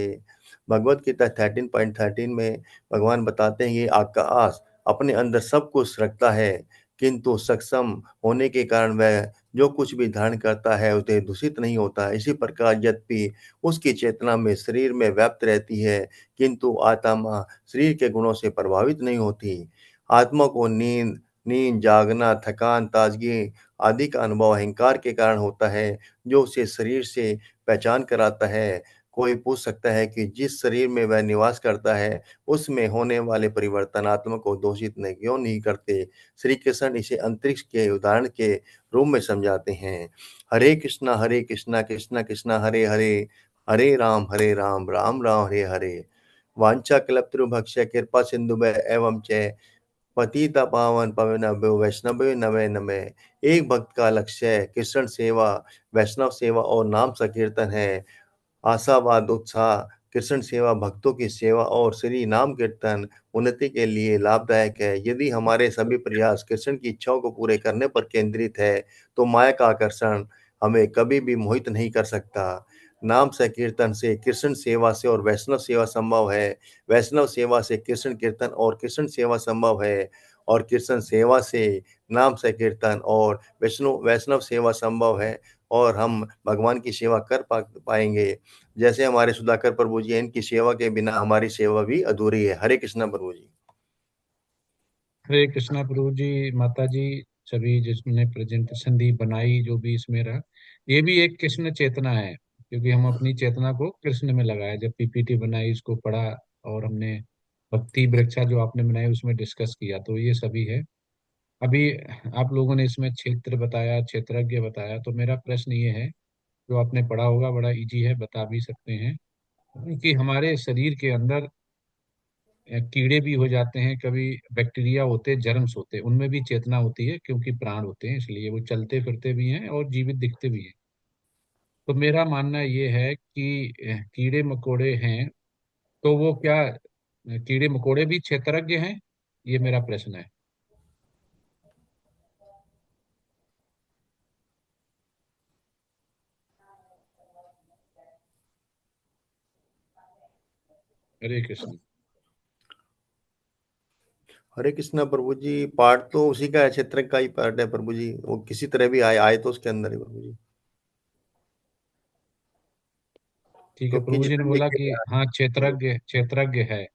भगवत गीता 13.13 में भगवान बताते हैं कि आकाश अपने अंदर सब कुछ रखता है, किंतु सक्षम होने के कारण वह जो कुछ भी धारण करता है उसे दूषित नहीं होता। इसी प्रकार यद्यपि उसकी चेतना में शरीर में व्याप्त रहती है, किंतु आत्मा शरीर के गुणों से प्रभावित नहीं होती। आत्मा को नींद नींद जागना, थकान, ताजगी आदि का अनुभव अहंकार के कारण होता है, जो उसे शरीर से पहचान कराता है। कोई पूछ सकता है कि जिस शरीर में वह निवास करता है, उसमें होने वाले परिवर्तन आत्मा को दोषित नहीं क्यों नहीं करते? श्री कृष्ण इसे अंतरिक्ष के उदाहरण के रूप में समझाते हैं। हरे कृष्णा कृष्णा कृष्णा हरे हरे, हरे राम राम राम हरे हरे। वांछा कल्पतरुभ्यश्च कृपा सिंधुभ्य एवं च पतिता पावन पवनभ्यो वैष्णव नवे नमे। एक भक्त का लक्ष्य कृष्ण सेवा, वैष्णव सेवा और नाम संकीर्तन है। आशावाद उत्साह कृष्ण सेवा, भक्तों की सेवा और श्री नाम कीर्तन उन्नति के लिए लाभदायक है। यदि हमारे सभी प्रयास कृष्ण की इच्छाओं को पूरे करने पर केंद्रित है, तो माया का आकर्षण हमें कभी भी मोहित नहीं कर सकता। नाम संकीर्तन से, कृष्ण सेवा से और वैष्णव सेवा संभव है। वैष्णव सेवा से कृष्ण कीर्तन और कृष्ण सेवा संभव है, और कृष्ण सेवा से नाम संकीर्तन और वैष्णव वैष्णव सेवा संभव है, और हम भगवान की सेवा कर पाएंगे। जैसे हमारे सुधाकर प्रभु जी हैं, इनकी सेवा के बिना हमारी सेवा भी अधूरी है। हरे कृष्णा प्रभु जी। हरे कृष्णा प्रभु जी, माता जी, सभी जिसने प्रेजेंटेशन दी, बनाई, जो भी इसमें रहा, ये भी एक कृष्ण चेतना है, क्योंकि हम अपनी चेतना को कृष्ण में लगाया। जब पीपीटी बनाई, इसको पढ़ा, और हमने भक्ति वृक्षा जो आपने बनाई उसमें डिस्कस किया, तो ये सभी है। अभी आप लोगों ने इसमें क्षेत्र बताया, क्षेत्रज्ञ बताया, तो मेरा प्रश्न ये है, जो आपने पढ़ा होगा, बड़ा इजी है, बता भी सकते हैं, कि हमारे शरीर के अंदर कीड़े भी हो जाते हैं, कभी बैक्टीरिया होते हैं, जर्म्स होते हैं, उनमें भी चेतना होती है, क्योंकि प्राण होते हैं, इसलिए वो चलते फिरते भी हैं और जीवित दिखते भी हैं। तो मेरा मानना ये है कि कीड़े मकोड़े हैं, तो वो क्या कीड़े मकोड़े भी क्षेत्रज्ञ हैं? ये मेरा प्रश्न है। हरे कृष्ण। हरे कृष्णा प्रभु जी, पार्ट तो उसी का है, क्षेत्र का ही पार्ट है प्रभु जी। वो किसी तरह भी आए आए तो उसके अंदर ही प्रभु जी। ठीक है, क्योंकि प्रभु जी ने जितने बोला कि हाँ, क्षेत्रज्ञ क्षेत्रज्ञ है।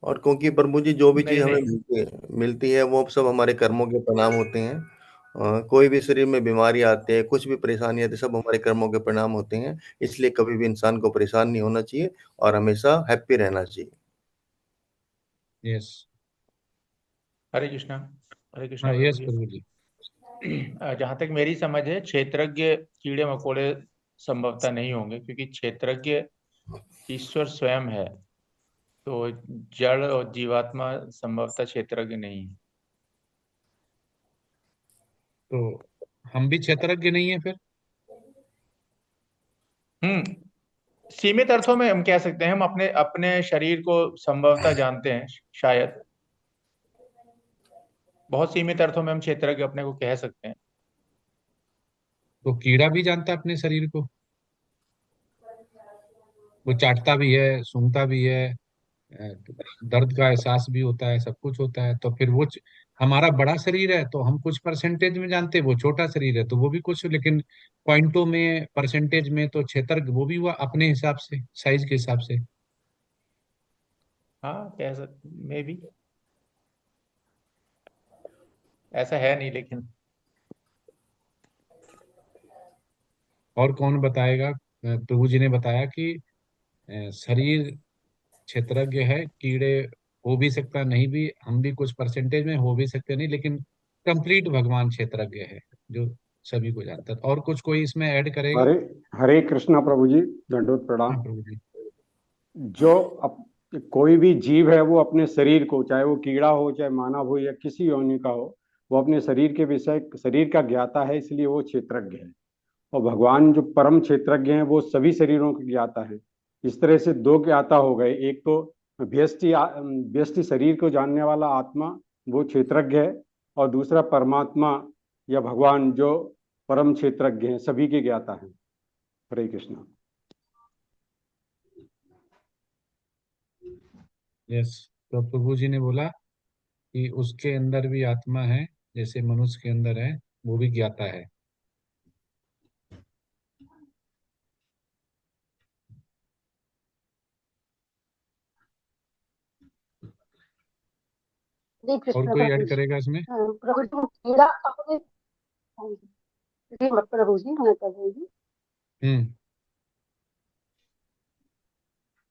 और क्योंकि प्रभु जी जो भी चीज नहीं हमें नहीं, मिलती है वो सब हमारे कर्मों के परिणाम होते हैं। कोई भी शरीर में बीमारी आती है, कुछ भी परेशानी आती है, सब हमारे कर्मों के परिणाम होते हैं। इसलिए कभी भी इंसान को परेशान नहीं होना चाहिए और हमेशा हैप्पी रहना चाहिए। यस। हरे कृष्णा। हरे कृष्णा हाँ, प्रभु यस जी। प्रभु जी। जहां तक मेरी समझ है, क्षेत्रज्ञ कीड़े मकोड़े संभवतः नहीं होंगे, क्योंकि क्षेत्रज्ञ ईश्वर स्वयं है। तो जड़ और जीवात्मा संभवतः क्षेत्रज्ञ नहीं है। तो हम भी क्षेत्रज्ञ नहीं है फिर? सीमित अर्थों में हम कह सकते हैं, हम अपने अपने शरीर को संभवतः जानते हैं शायद। बहुत सीमित अर्थों में हम क्षेत्रज्ञ अपने को कह सकते हैं। तो कीड़ा भी जानता है अपने शरीर को? वो चाटता भी है, सूंघता भी है, दर्द का एहसास भी होता है, सब कुछ होता है। तो फिर हमारा बड़ा शरीर है, तो हम कुछ परसेंटेज में जानते हैं, वो छोटा शरीर है तो वो भी कुछ, लेकिन पॉइंटों में, परसेंटेज में तो क्षेत्र वो भी हुआ अपने हिसाब से, साइज के हिसाब से। हाँ, कह सकते मे भी। ऐसा है नहीं लेकिन। और कौन बताएगा? प्रभु जी ने बताया कि शरीर क्षेत्रज्ञ है, कीड़े हो भी सकता, नहीं भी, हम भी कुछ परसेंटेज में हो भी सकते, नहीं, लेकिन कंप्लीट भगवान क्षेत्रज्ञ है, जो सभी को जानता है। और कुछ कोई इसमें ऐड करेगा? हरे हरे कृष्णा प्रभु जी, दंडोत हाँ प्रणाम। प्रभु जी। जो कोई भी जीव है वो अपने शरीर को, चाहे वो कीड़ा हो, चाहे मानव हो, या किसी योनि का हो, वो अपने शरीर के विषय, शरीर का ज्ञाता है, इसलिए वो क्षेत्रज्ञ है। और भगवान जो परम क्षेत्रज्ञ हैं वो सभी शरीरों के ज्ञाता है। इस तरह से दो ज्ञाता हो गए, एक तो व्यष्टि शरीर को जानने वाला आत्मा, वो क्षेत्रज्ञ है, और दूसरा परमात्मा या भगवान जो परम क्षेत्रज्ञ हैं, सभी के ज्ञाता हैं। हरे कृष्णा। यस। तो प्रभु जी ने बोला कि उसके अंदर भी आत्मा है, जैसे मनुष्य के अंदर है, वो भी ज्ञाता है। जी और कृष्ण कोई प्रभु ऐड जी। करेगा इसमें? प्रभु जी कीड़ा अपने, हाँ जी मत प्रभु जी, मैं कर रही हूँ। हम्म।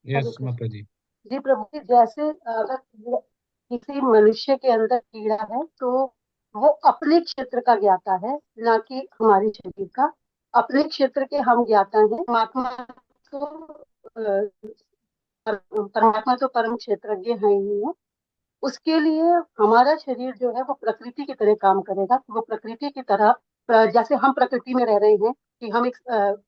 हरे यस कृष्ण माता जी। जी प्रभु जी, जैसे अगर किसी मनुष्य के अंदर कीड़ा है तो वो अपने क्षेत्र का ज्ञाता है, ना कि हमारे शरीर का। अपने क्षेत्र के हम ज्ञाता हैं। परमात्मा तो परम क्षेत्रज्ञ है ही है। उसके लिए हमारा शरीर जो है वो प्रकृति की तरह काम करेगा। वो प्रकृति की तरह, जैसे हम प्रकृति में रह रहे हैं, कि हम एक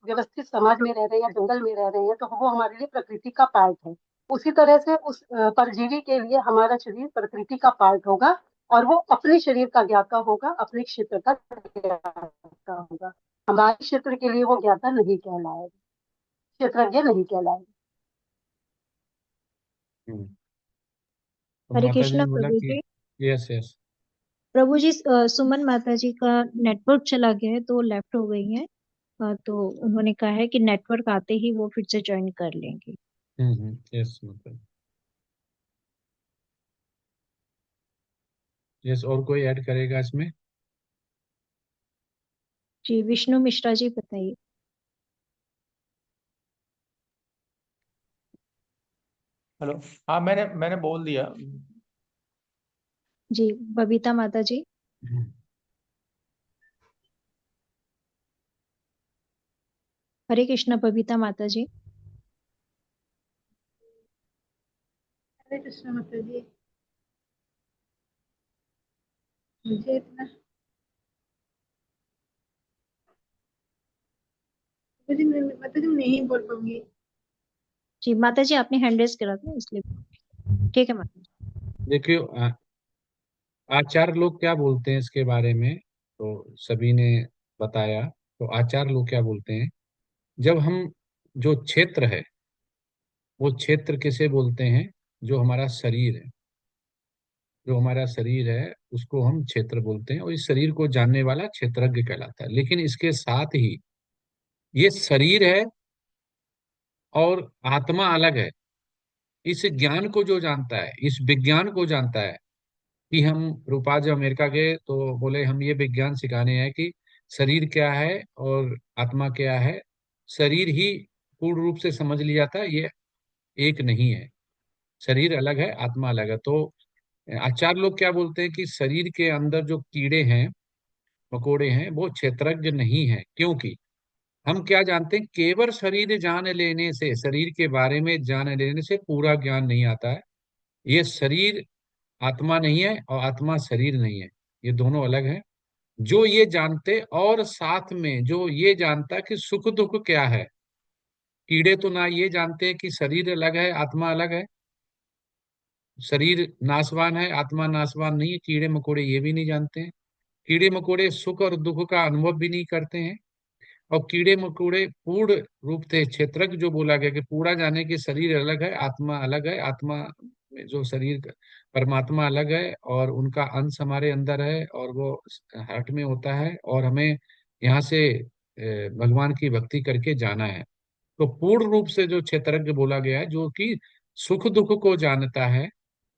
व्यवस्थित समाज में रह रहे हैं या जंगल में रह रहे हैं, तो वो हमारे लिए प्रकृति का पार्ट है। उसी तरह से उस परजीवी के लिए हमारा शरीर प्रकृति का पार्ट होगा, और वो अपने शरीर का ज्ञाता होगा, अपने क्षेत्र का ज्ञाता होगा। हमारे क्षेत्र के लिए वो ज्ञाता नहीं कहलाएगा, क्षेत्रज्ञ नहीं कहलाएगा। तो हरे माता जी कृष्णा ने बोला प्रभु कि जी। Yes yes. प्रभु जी, सुमन माता जी का नेटवर्क चला गया है तो लेफ्ट हो गई है। तो उन्होंने कहा है कि नेटवर्क आते ही वो फिर से ज्वाइन कर लेंगे। यस माता जी। यस, और कोई ऐड करेगा इसमें? जी विष्णु मिश्रा जी बताइए। हेलो, हाँ मैंने मैंने बोल दिया। जी बबीता माता जी। हरे कृष्णा बबीता माता जी। हरे कृष्ण माता जी। मुझे इतना माता जी नहीं बोल पाऊंगी। जी माता जी, आपने हैंड रेज करा था इसलिए। ठीक है माता जी। देखियो, आचार्य लोग क्या बोलते हैं इसके बारे में, तो सभी ने बताया। तो आचार्य लोग क्या बोलते हैं, जब हम, जो क्षेत्र है, वो क्षेत्र किसे बोलते हैं? जो हमारा शरीर है, जो हमारा शरीर है उसको हम क्षेत्र बोलते हैं, और इस शरीर को जानने वाला क्षेत्रज्ञ कहलाता है। लेकिन इसके साथ ही ये शरीर है और आत्मा अलग है। इस ज्ञान को जो जानता है, इस विज्ञान को जानता है, कि हम, रूपा जब अमेरिका गए तो बोले हम ये विज्ञान सिखाने हैं कि शरीर क्या है और आत्मा क्या है। शरीर ही पूर्ण रूप से समझ लिया था, ये एक नहीं है। शरीर अलग है, आत्मा अलग है। तो आचार्य लोग क्या बोलते हैं कि शरीर के अंदर जो कीड़े हैं, मकोड़े हैं, वो क्षेत्रज्ञ नहीं है। क्योंकि हम क्या जानते हैं, केवल शरीर जान लेने से, शरीर के बारे में जान लेने से पूरा ज्ञान नहीं आता है। ये शरीर आत्मा नहीं है और आत्मा शरीर नहीं है, ये दोनों अलग है। जो ये जानते, और साथ में जो ये जानता कि सुख दुख क्या है। कीड़े तो ना ये जानते हैं कि शरीर अलग है, आत्मा अलग है। शरीर नाशवान है, आत्मा नाशवान नहीं है। कीड़े मकोड़े ये भी नहीं जानते हैं। कीड़े मकोड़े सुख और दुख का अनुभव भी नहीं करते हैं। और कीड़े मकोड़े पूर्ण रूप से क्षेत्रज्ञ जो बोला गया कि पूरा जाने के शरीर अलग है, आत्मा अलग है। आत्मा में जो शरीर परमात्मा अलग है, और उनका अंश हमारे अंदर है, और वो हार्ट में होता है, और हमें यहाँ से भगवान की भक्ति करके जाना है। तो पूर्ण रूप से जो क्षेत्रज्ञ बोला गया है, जो कि सुख दुख को जानता है,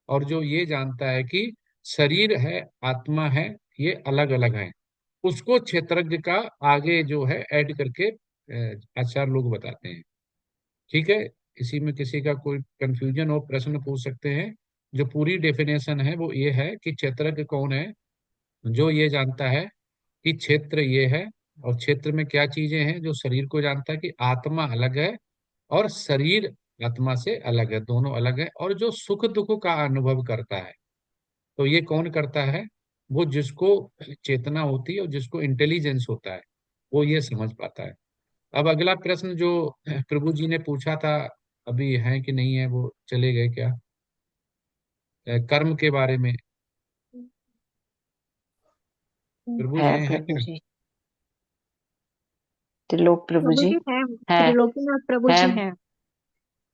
और जो ये जानता है कि शरीर है, आत्मा है, ये अलग अलग है, उसको क्षेत्रज्ञ का आगे जो है ऐड करके आचार्य लोग बताते हैं। ठीक है। इसी में किसी का कोई कंफ्यूजन हो, प्रश्न पूछ सकते हैं। जो पूरी डेफिनेशन है वो ये है कि क्षेत्रज्ञ कौन है? जो ये जानता है कि क्षेत्र ये है, और क्षेत्र में क्या चीजें हैं, जो शरीर को जानता है कि आत्मा अलग है और शरीर आत्मा से अलग है, दोनों अलग है। और जो सुख दुख का अनुभव करता है, तो ये कौन करता है? वो जिसको चेतना होती है और जिसको इंटेलिजेंस होता है, वो ये समझ पाता है। अब अगला प्रश्न जो प्रभु जी ने पूछा था, अभी है कि नहीं है, वो चले गए क्या? कर्म के बारे में। प्रभु जी है हैं प्रभु क्या? जी। त्रिलोक प्रभु प्रभु जी जी है, है। त्रिलोकीनाथ प्रभु है। जी हैं।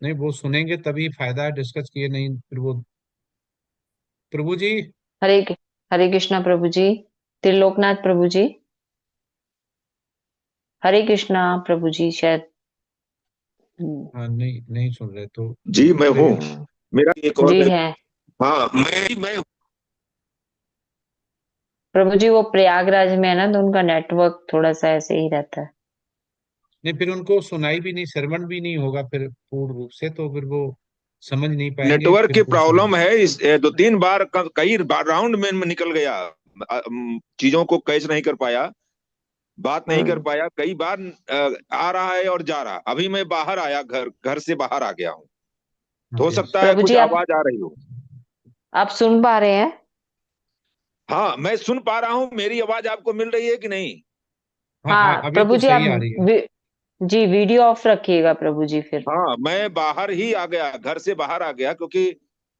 नहीं, वो सुनेंगे तभी फायदा है, डिस्कस किए नहीं फिर वो। प्रभु जी। हरे हरे कृष्णा प्रभु जी। त्रिलोकनाथ प्रभु जी। हरे कृष्णा प्रभु जी शायद। हाँ, नहीं नहीं सुन रहे तो जी मैं हूँ। मेरा एक और जी है हाँ मैं प्रभु जी। वो प्रयागराज में है ना, तो उनका नेटवर्क थोड़ा सा ऐसे ही रहता है। नहीं, फिर उनको सुनाई भी नहीं, श्रवण भी नहीं होगा फिर पूर्ण रूप से, तो फिर वो समझ नहीं पाएंगे, नेटवर्क फिर की पूछ नहीं। प्रॉब्लम है। इस 2-3 बार कई बार राउंड में निकल गया। चीजों को कैच नहीं कर पाया, बात नहीं कर पाया। कई बार आ रहा है और जा रहा। अभी मैं बाहर आया, घर से बाहर आ गया हूँ। तो हो सकता है प्रभु कुछ जी आवाज आ रही हो। आप सुन पा रहे हैं? हाँ मैं सुन पा रहा हूँ। मेरी आवाज आपको मिल रही है कि नहीं? हाँ अभी प्रभु तो जी आप सही आ रही है। जी वीडियो ऑफ रखिएगा प्रभु जी फिर। हाँ मैं बाहर ही आ गया, घर से बाहर आ गया क्योंकि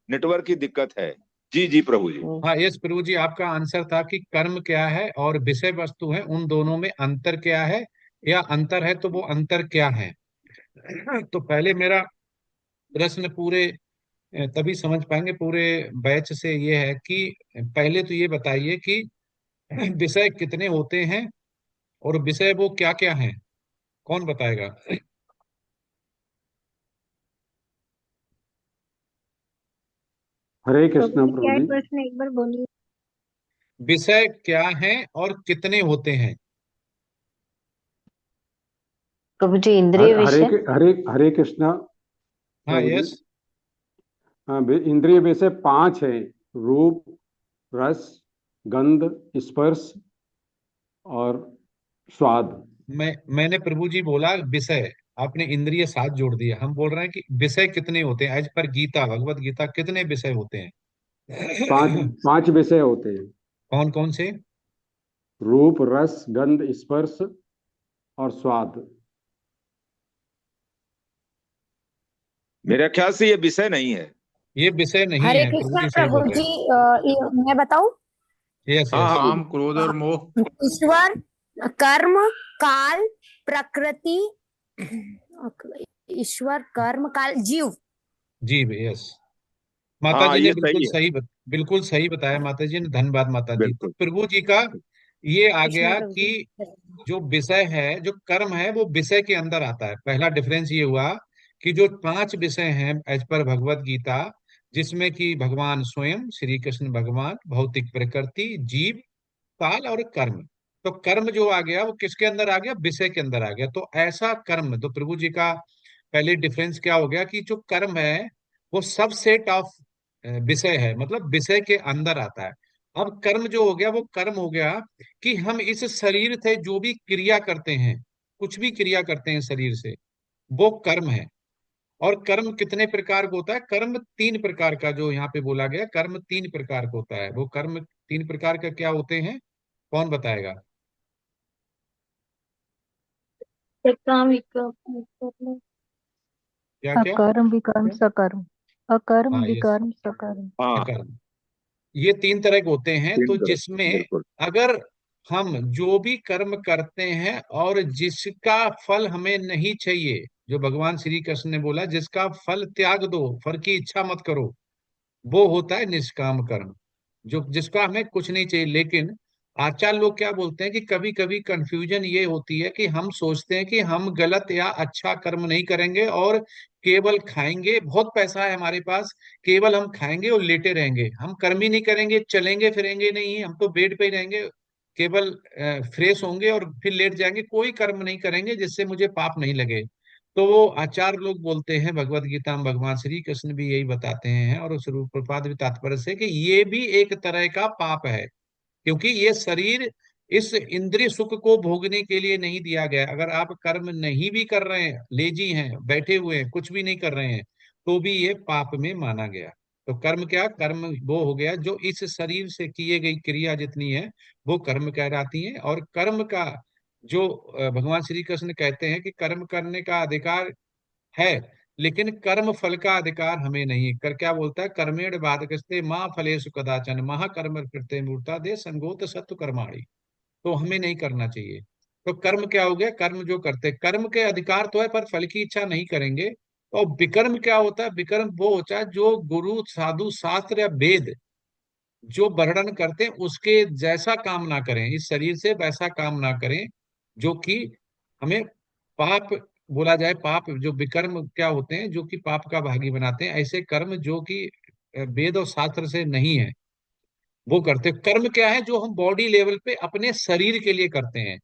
नेटवर्क की दिक्कत है। जी जी प्रभु जी। हाँ यस प्रभु जी, आपका आंसर था कि कर्म क्या है और विषय वस्तु है, उन दोनों में अंतर क्या है, या अंतर है तो वो अंतर क्या है। तो पहले मेरा प्रश्न पूरे तभी समझ पाएंगे पूरे बैच से, ये है कि पहले तो ये बताइए कि विषय कितने होते हैं और विषय वो क्या क्या हैं, कौन बताएगा। हरे प्रभु कृष्णा जी क्या प्रभु है जी। प्रश्न, एक बार बोलिए। विषय क्या है और कितने होते हैं। प्रभु जी इंद्रिय हरे विषय। हरे हरे कृष्णा हाँ प्रभु जी। यस। हाँ, इंद्रिय वैसे 5 है। रूप, रस, गंध, स्पर्श और स्वाद। मैंने प्रभु जी बोला विषय, आपने इंद्रिय साथ जोड़ दिया। हम बोल रहे हैं कि विषय कितने होते हैं, एज पर गीता, भगवत गीता कितने विषय होते पांच हैं। 5 विषय होते हैं। कौन कौन से। रूप, रस, गंध, स्पर्श और स्वाद। मेरे ख्याल से ये विषय नहीं है। ये विषय नहीं हरे है, प्रभु कृष्णा जी सही प्रभु बोल रहे जी। हैं। मैं बताऊं? यस हाँ यस। हाँ काम, क्रोध और मोह। ईश्वर, कर्म, काल, प्रकृति। ईश्वर, कर्म, काल, जीव। जी यस। माता हाँ जी ने ये सही है। बिल्कुल सही बताया माता जी ने, धन्यवाद माता जी। तो बिल्कुल। प्रभु जी का ये आ कृष्णा गया प्रभु कि जी। जो विषय है, जो कर्म है, वो विषय के अंदर आता है। पहला डिफरेंस ये हुआ कि जो 5 विषय हैं एज पर भगवत गीता, जिसमें कि भगवान स्वयं श्री कृष्ण भगवान, भौतिक प्रकृति, जीव, काल और कर्म। तो कर्म जो आ गया वो किसके अंदर आ गया, विषय के अंदर आ गया। तो ऐसा कर्म, तो प्रभु जी का पहले डिफरेंस क्या हो गया कि जो कर्म है वो सब सेट ऑफ विषय है, मतलब विषय के अंदर आता है। अब कर्म जो हो गया वो कर्म हो गया कि हम इस शरीर से जो भी क्रिया करते हैं, कुछ भी क्रिया करते हैं शरीर से, वो कर्म है। और कर्म कितने प्रकार का होता है, कर्म 3 प्रकार का जो यहाँ पे बोला गया, कर्म 3 प्रकार का होता है। वो कर्म 3 प्रकार का क्या होते हैं, कौन बताएगा। काम, विकल्प, क्या क्या। अकर्म विकर्म सकर्म। अकर्म हाँ यस। विकर्म सकर्म। हाँ कर्म, ये 3 तरह के होते हैं। तीन तो तरह। जिसमें बिल्कुल। अगर हम जो भी कर्म करते हैं और जिसका फल हमें नहीं चाहिए, जो भगवान श्री कृष्ण ने बोला जिसका फल त्याग दो, फल की इच्छा मत करो, वो होता है निष्काम कर्म, जो जिसका हमें कुछ नहीं चाहिए। लेकिन आचार्य लोग क्या बोलते हैं कि कभी कभी कंफ्यूजन ये होती है कि हम सोचते हैं कि हम गलत या अच्छा कर्म नहीं करेंगे और केवल खाएंगे, बहुत पैसा है हमारे पास, केवल हम खाएंगे और लेटे रहेंगे, हम कर्म ही नहीं करेंगे, चलेंगे फिरेंगे नहीं, हम तो बेड पे ही रहेंगे, केवल फ्रेश होंगे और फिर लेट जाएंगे, कोई कर्म नहीं करेंगे जिससे मुझे पाप नहीं लगे। तो वो आचार्य लोग बोलते हैं, भगवत गीता में भगवान श्री कृष्ण भी यही बताते हैं और उस रूप प्रपाद भी तात्पर्य से, कि ये भी एक तरह का पाप है, क्योंकि ये शरीर इस इंद्रिय सुख को भोगने के लिए नहीं दिया गया। अगर आप कर्म नहीं भी कर रहे हैं, लेजी हैं, बैठे हुए हैं, कुछ भी नहीं कर रहे हैं, तो भी ये पाप में माना गया। तो कर्म क्या, कर्म वो हो गया जो इस शरीर से किए गई क्रिया जितनी है वो कर्म कहलाती है। और कर्म का जो भगवान श्री कृष्ण कहते हैं कि कर्म करने का अधिकार है, लेकिन कर्म फल का अधिकार हमें नहीं है। कर क्या बोलता है, कर्मेण बाधकस्ते माँ फलेषु कदाचन महाकर्म कृते मूर्ता दे संगोत सत्व कर्माणि। तो हमें नहीं करना चाहिए। तो कर्म क्या हो गया, कर्म जो करते, कर्म के अधिकार तो है पर फल की इच्छा नहीं करेंगे। और विकर्म क्या होता है, विकर्म वो होता है जो गुरु साधु शास्त्र या वेद जो वर्णन करते हैं उसके जैसा काम ना करें, इस शरीर से वैसा काम ना करें जो कि हमें पाप बोला जाए। पाप जो विकर्म क्या होते हैं जो कि पाप का भागी बनाते हैं, ऐसे कर्म जो कि वेद और शास्त्र से नहीं है वो करते हैं। कर्म क्या है? जो हम बॉडी लेवल पे अपने शरीर के लिए करते हैं।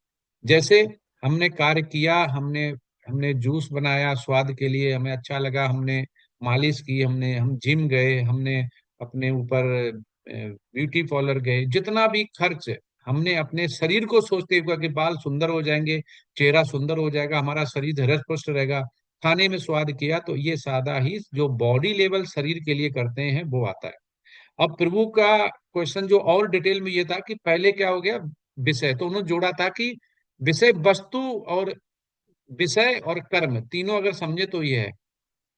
जैसे हमने कार्य किया, हमने हमने जूस बनाया स्वाद के लिए, हमें अच्छा लगा, हमने मालिश की, हम जिम गए, हमने अपने ऊपर ब्यूटी पार्लर गए, जितना भी खर्च हमने अपने शरीर को सोचते हुए कि बाल सुंदर हो जाएंगे, चेहरा सुंदर हो जाएगा, हमारा शरीर हृष्ट पुष्ट रहेगा, खाने में स्वाद किया, तो ये सादा ही जो बॉडी लेवल शरीर के लिए करते हैं वो आता है। अब प्रभु का क्वेश्चन जो और डिटेल में ये था कि पहले क्या हो गया, विषय, तो उन्होंने जोड़ा था कि विषय वस्तु और विषय और कर्म तीनों अगर समझे तो ये है।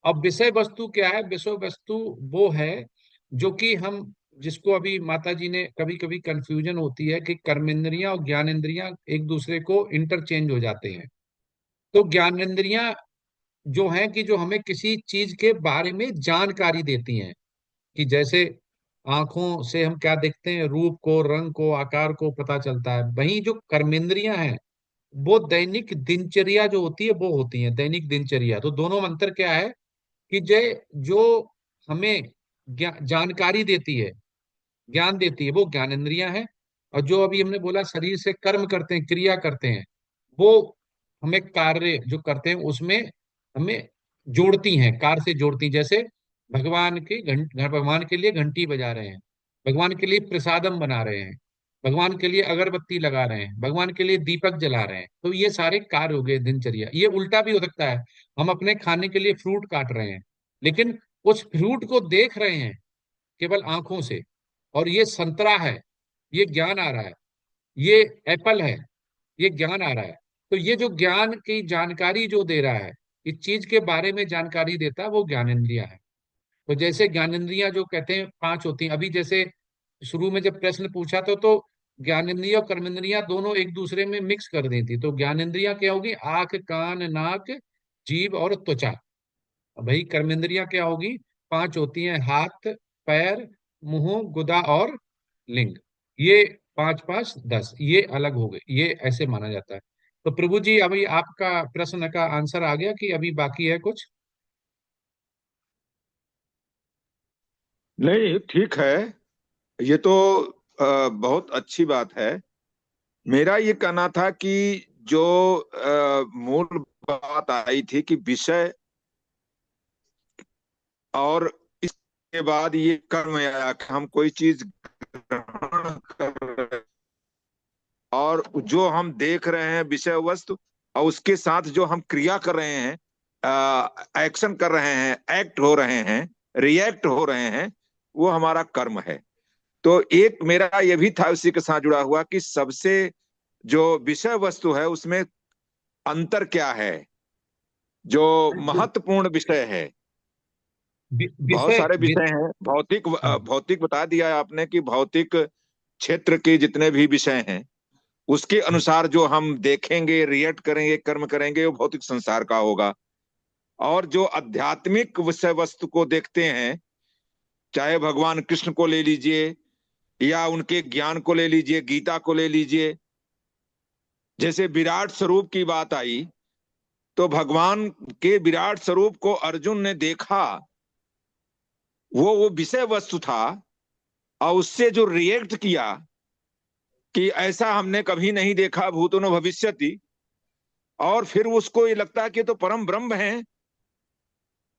अब विषय वस्तु क्या है? विषय वस्तु वो है जो कि हम, जिसको अभी माता जी ने कभी कभी कंफ्यूजन होती है कि कर्मेंद्रियां और ज्ञानेंद्रियां एक दूसरे को इंटरचेंज हो जाते हैं। तो ज्ञानेंद्रियां जो हैं कि जो हमें किसी चीज के बारे में जानकारी देती हैं, कि जैसे आंखों से हम क्या देखते हैं, रूप को, रंग को, आकार को पता चलता है। वहीं जो कर्मेंद्रियां हैं वो दैनिक दिनचर्या जो होती है वो होती है दैनिक दिनचर्या। तो दोनों में अंतर क्या है कि जो हमें जानकारी देती है, ज्ञान देती है, वो ज्ञानेंद्रियां हैं। और जो अभी हमने बोला शरीर से कर्म करते हैं, क्रिया करते हैं, वो हमें कार्य जो करते हैं उसमें हमें जोड़ती हैं, कार्य से जोड़ती हैं। जैसे भगवान के लिए घंटी बजा रहे हैं, भगवान के लिए प्रसादम बना रहे हैं, भगवान के लिए अगरबत्ती लगा रहे हैं, भगवान के लिए दीपक जला रहे हैं, तो ये सारे कार्य हो गए दिनचर्या। ये उल्टा भी हो सकता है, हम अपने खाने के लिए फ्रूट काट रहे हैं लेकिन उस फ्रूट को देख रहे हैं केवल आंखों से, और ये संतरा है, ये ज्ञान आ रहा है, ये एप्पल है, ये ज्ञान आ रहा है। तो ये जो ज्ञान की जानकारी जो दे रहा है, इस चीज के बारे में जानकारी देता है, वो ज्ञानेंद्रिया है। तो जैसे ज्ञानेंद्रियां जो कहते हैं पांच होती हैं, अभी जैसे शुरू में जब प्रश्न पूछा तो ज्ञानेंद्रिय और कर्मेंद्रियां दोनों एक दूसरे में मिक्स कर दी थी। तो ज्ञानेंद्रियां क्या होगी? आंख, कान, नाक, जीभ और त्वचा। भाई कर्मेंद्रियां क्या होगी? पांच होती हैं, हाथ, पैर, मुंह, गुदा और लिंग। ये पांच पांच 10, ये अलग हो गए, ये ऐसे माना जाता है। तो प्रभु जी अभी आपका प्रश्न का आंसर आ गया कि अभी बाकी है कुछ? नहीं, ठीक है। ये तो बहुत अच्छी बात है। मेरा ये कहना था कि जो मूल बात आई थी कि विषय और इसके बाद ये कर्म आया कि हम कोई चीज ग्रहण कर रहे हैं और जो हम देख रहे हैं विषय वस्तु, और उसके साथ जो हम क्रिया कर रहे हैं, एक्शन कर रहे हैं, एक्ट हो रहे हैं, रिएक्ट हो रहे हैं, वो हमारा कर्म है। तो एक मेरा ये भी था उसी के साथ जुड़ा हुआ कि सबसे जो विषय वस्तु है उसमें अंतर क्या है, जो महत्वपूर्ण विषय है। बहुत विषय सारे विषय हैं, भौतिक भौतिक बता दिया है आपने कि भौतिक क्षेत्र के जितने भी विषय हैं उसके अनुसार जो हम देखेंगे, रिएक्ट करेंगे, कर्म करेंगे, वो भौतिक संसार का होगा। और जो आध्यात्मिक विषय वस्तु को देखते हैं, चाहे भगवान कृष्ण को ले लीजिए या उनके ज्ञान को ले लीजिए, गीता को ले लीजिए, जैसे विराट स्वरूप की बात आई तो भगवान के विराट स्वरूप को अर्जुन ने देखा, वो विषय वस्तु था, और उससे जो रिएक्ट किया कि ऐसा हमने कभी नहीं देखा, भूतो न भविष्यति, और फिर उसको ये लगता है कि तो परम ब्रह्म है